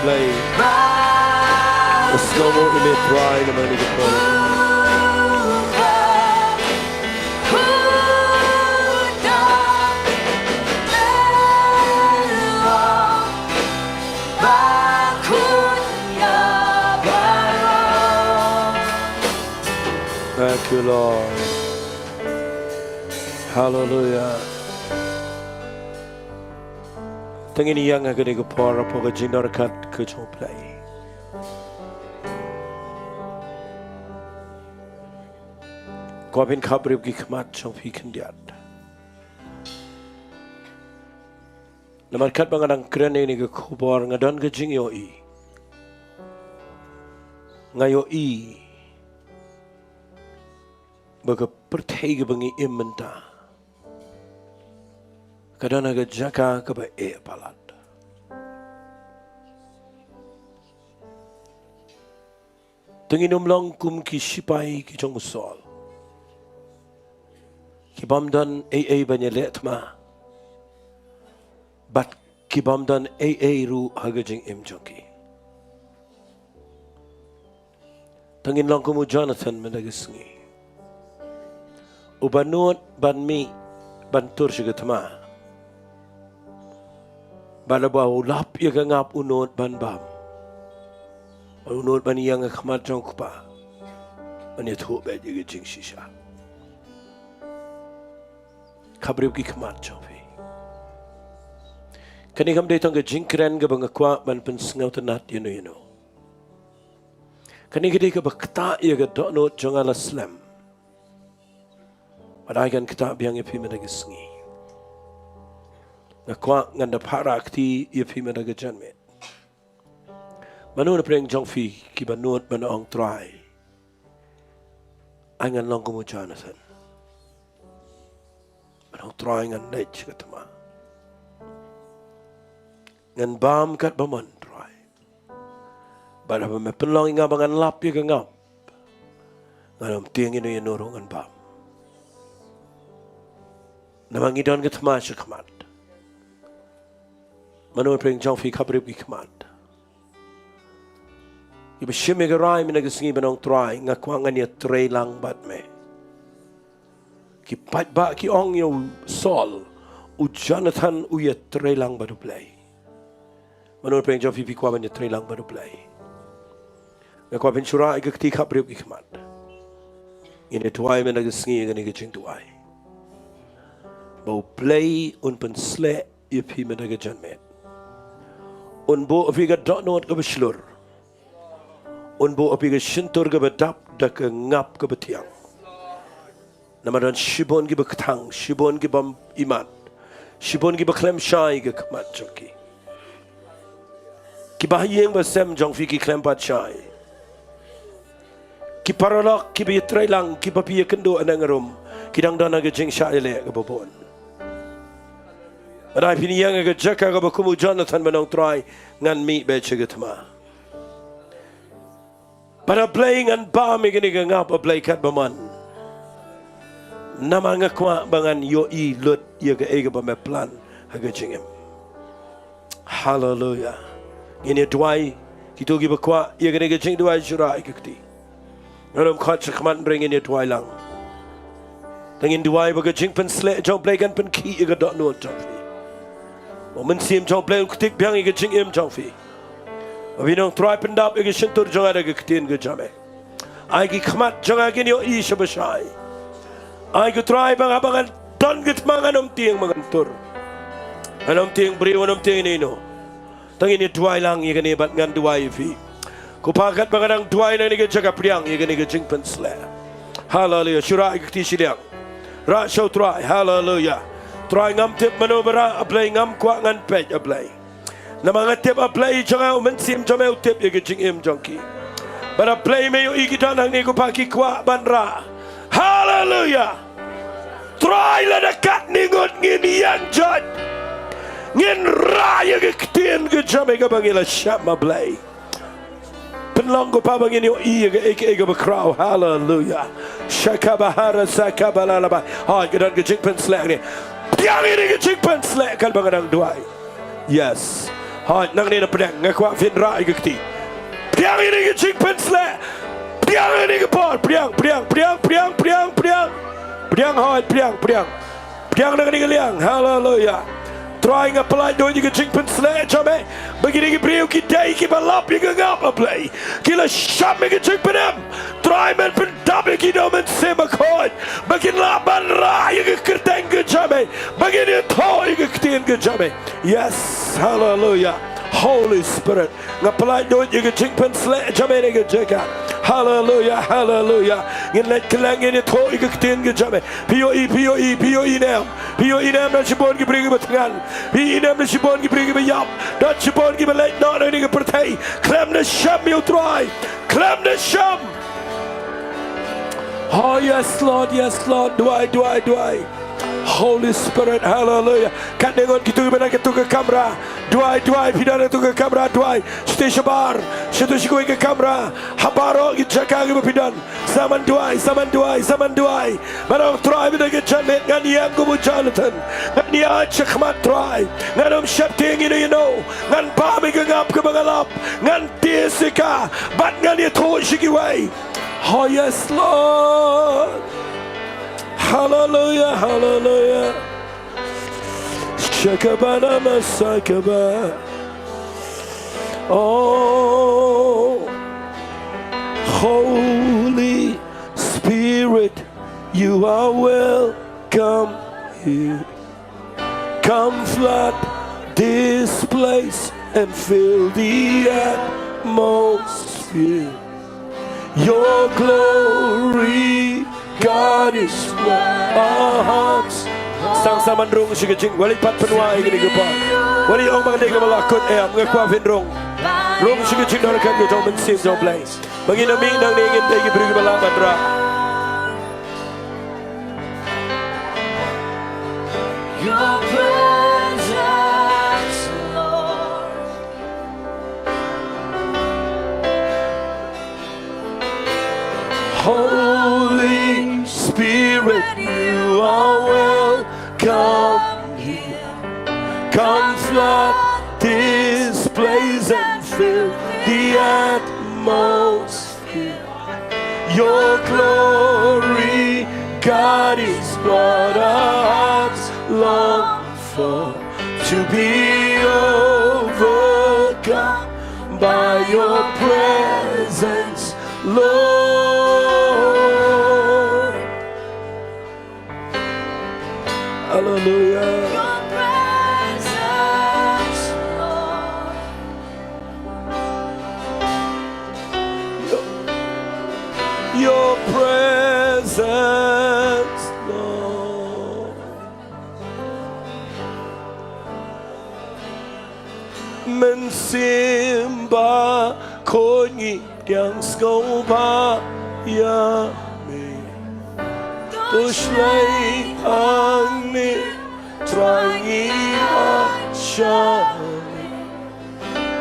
Play. The snow will be dry in the morning before. Thank you, Lord. Hallelujah. Tengini yang agak ni kupar apa ke jinar kat ke play. Kau pun khabar ki khmat chong phi kandiat. Naman kat banganang keren ini ke kubor ngadon ke Jingioi. Ngayoi. Baga pertega bangi imenta. Kadana ga jaka ka ba palat. Tenginom long kum ki sipai ki jong usol. Ki bamdan banya letma. Bat ki bamdan ru hagajing imjonki. Tengin long kumu Jonathan menagisngi. Ubanut ban mi bantur sigatma. Balabaw lap ya ngap unut ban bam. Unut ban yang khmat jong kupa. Ani thu be ji jing shisha. Khabrib ki khmat jong fi. Kani kam dei tong ke jingkren ke bangakwa ban pen sngau tanat you. Kani ke bakta ya ke donut jong ala slam. Padahal kita biang epi menagisngi. Ngakwa nganda parak ti epi menagajanmet. Manu na preng jongfi ki banut manaong try. Angan long kumu Jonathan. Manong try ngan lech katama. Ngan bam kat baman try. Bada ba me penlong inga bangan lap ya ngap. Nganam tieng ino yanurong ngan bam. Namang idon ke thma shakmat. Manu preng jongfi khabrib ki khmat. Iba shime ke rai minagisngi banong try ngakwangan ya tre lang bat me. Ki pat ba ki ong yo sol u Jonathan u ya tre lang badu play. Manu preng jongfi pi kwaban ya tre lang badu play. Ngakwa penchura ke kti khabrib ki khmat. Ine tuai minagisngi ngani ke Jingduwai. Bau play un pensle ipi menaga janmet. Un bo api ga donot ke beslur. Un bo api ga shintur ke bedap da ke ngap ke betiang. Namadan shibon ke beketang, shibon ke bam imat, shibon ke beklem syai ke kemat jongki. Ki bahiyeng basem jongfi ki klem pat syai. Ki paralak ki bi trailang ki papi kendo anangarum. Ki dang dana ke jing syai le ke bobon. Rai pini yang agak jaka agak bakumu Jonathan menang try ngan mi baca getma. Pada playing an bam igini ngap a play kat baman. Nama ngakwa bangan yo I lut ia ke ega bame plan agak jingem. Hallelujah. Ini Jowai kita gi bakwa ia ke Jingduwai Jowai kekti. Ngalom khat sakman bring ini Jowai lang. Tengin Jowai baga Jingkmen slek jong play kan pen ki ega dot no jong. Mình xem trong play kutik biang ige jing em trong fi. Abinong try pendap ige shentur jong ada ke ketin ke jame. Ai ki khmat jong age ni I shabashai. Ai ki try bang abangan ton git mangan tieng mangan tur. Anom tieng beri anom tieng ni no. Tangi ni duai lang ige ni bat ngan duai fi. Ku pakat bangang duai na ni ke jaga priang ige ni ke Jingkmen sla. Hallelujah. Syura ige ti Shillong. Ra show try. Hallelujah. Try ngam tip manubara apply ngam kwa ngan pej apply. Nama ngatip apply jangan mensim jamau tip ya gijing im jongki. Bara play me yo ikitan hang ni ko paki kwa banra. Hallelujah. Try la dekat ni ngot ngin yang jad. Ngin raya ke ketien ke jame ke bangila syam apply. Penlong ko pa bangin yo I ke ege bakraw. Hallelujah. Shakabahara sakabalalaba. Ha kedan ke Jingkmen slack ni. Tiang ini ke Jingkmen selek kan bangang duai. Yes. Hai nang ni na pedang ngakwa fin rai ke kti. Tiang ini ke Jingkmen selek. Tiang ini ke por priang. Priang hai priang. Priang nang ni ke liang. Hallelujah. Try ngapalai doi ke Jingkmen selek jame. Begini ke priu ki dai ki balap ki ngap play. Kila syam ke Jingkmen. Try men pendap ki do men semakon. Begin laban rai ke kerteng ke jame. Begini toy ke ketien ke jame. Yes, hallelujah. Holy Spirit. Ngapalai doi ke Jingkmen selek jame ni ke jaga. Hallelujah, hallelujah. Ngin let kelang ini thoi ke tin ke jame. POE nam dan sibon ke beri ke betangan. POE nam dan sibon ke beri ke yap. Dan sibon ke belai nak ini ke pertai. Klam na Shem you try. Klam na Shem. Oh yes Lord, Dwai. Holy Spirit, hallelujah. Kat dengon kita benar kita ke kamera. Dwai, pidana tu ke kamera Dwai. Station bar, situ sikoi ke kamera. Habaro kita jaga ke pidan. Zaman Dwai. Barang try benar ke jamet ngan yang kubu Jonathan. Ngan yang cekmat try. Ngan Shem Tieng ini you know. Ngan Paham ke Ngap ke Bangalap. Ngan Tiesika. Bat ngan dia tu sikiwai. Oh yes Lord. Hallelujah. Shakabana Masakaba. Oh, Holy Spirit, you are welcome here. Come flood this place and fill the atmosphere. Your glory, God is what our hearts. Sang saman rong si kecing, wali pat penuai gini gepa. Wali orang bang dega melakut ngekwa rong. Rong si kecing dah kan kita mensim jom play. Bagi nami nang ingin degi beri bala mandra. Your presence, Lord. Holy Spirit, you are welcome here. Come flood this place and fill the atmosphere. Your glory, God, is what our hearts long for. To be overcome by your presence, Lord. Hallelujah. Your presence, Lord. Your presence, Lord. Mensimba kongi yang skoba ya me. Tuslay angni trangi achami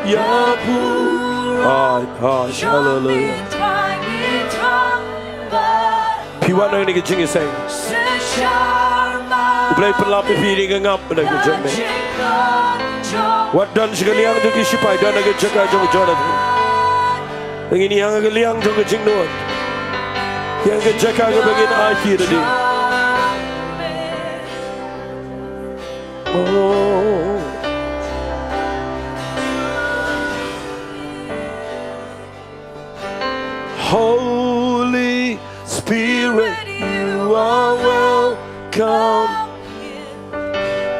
ya pu. Hallelujah. Piwan na ni Jingiasyllok. Play pelap piring ngap na Jingkmen. Wadan sekalian tu kisipai dan agak jaga jong Jonathan. Yang ini yang agak liang jong Jingduwai. Yang agak jaga agak bagian akhir tadi. Oh. Holy Spirit, you are welcome.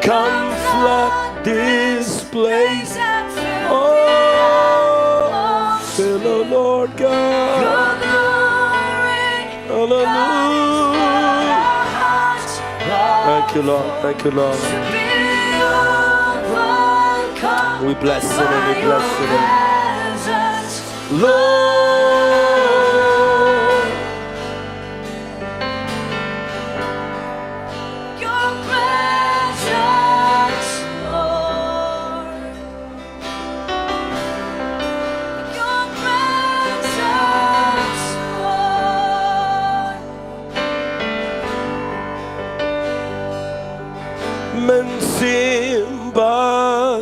Come flood this place. Oh, fill the Lord God. Hallelujah. Thank you, Lord. Thank you, Lord. We bless you and we bless you, Lord. Mensimba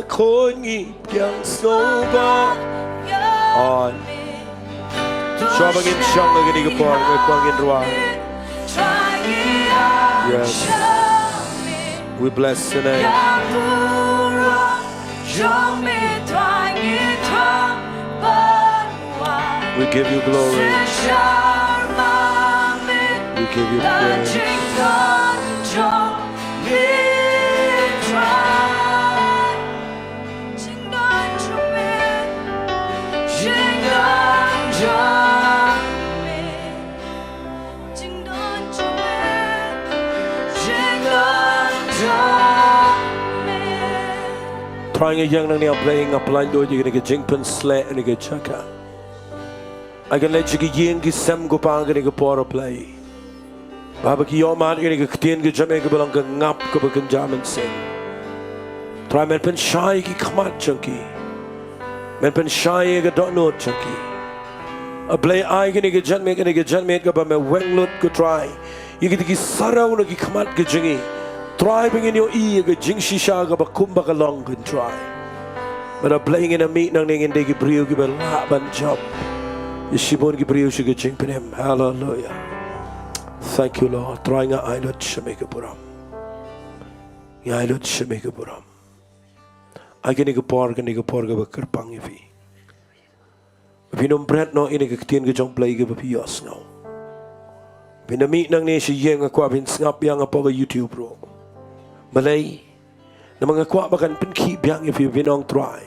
kongi yang soba on. Siapa ingin syang lagi di kepala, mereka ingin ruang. Yes, we bless your name. We give you glory. We give you praise. Trying a young nang playing a blind door you gonna Jingkmen slay and get chaka. I can let you get Ying Sem go pang and pour a play. Baba ki yo man gonna get Tieng Jamaica belong to Ngap go can jam and sing. Try men pen shy ki kamat chunky. Men pen shy ga don't know chunky. A play I gonna get Janmate go by my wenglut go try. You get to get Sarah no ki kamat get jingy. Thriving in your ear, get Jingshisha ga bakumba ka long can try. But a playing in a meet nang ning in de Gibril give a laban job. Yeshibon Gibril should get Jingkmen. Hallelujah. Thank you, Lord. Trying a islet Shamika Puram. Islet Shamika Puram. I can make a pork and make a pork of a kerpang if he. If you don't bread no in a Tieng jump play give a pios now. When the meet nang nation yang a quab in Ngap yang a power YouTube bro. Malay, na mga kwa bagan pinki biyang if you binong try.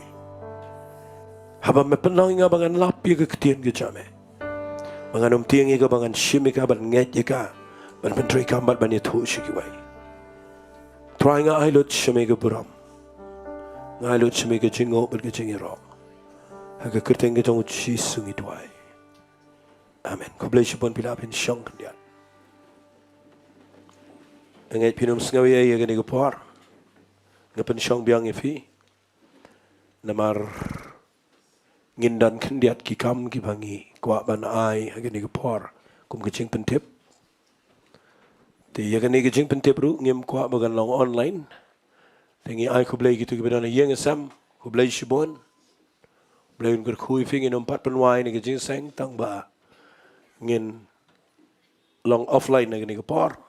Habang mapanang nga bagan lapi ka Tieng ka jame. Mga Tieng ka bagan shimi ka ban nget ka ban pentray ka bat ban ito shikiway. Try nga ailot shimi ka buram. Nga ailot shimi ka jingo bal ka jingirok. Haga kerteng ka jong chisung itway. Amen. Ko bless you pon pilapin siyang kandiyan. Ang pinum sengaja ya gani gopor, ngapen syong biang ifi, namar ngindan kendiat kikam kibangi kuat ban ai gani gopor, kum kecing pentip, ti ya gani kecing pentip ru ngim kuat bagan long online, tengi ai kublai gitu kepada na yang esam, kublai shibon, kublai unker kui fingin empat penwai ni kecing seng tang ba, ngin long offline gani gopor.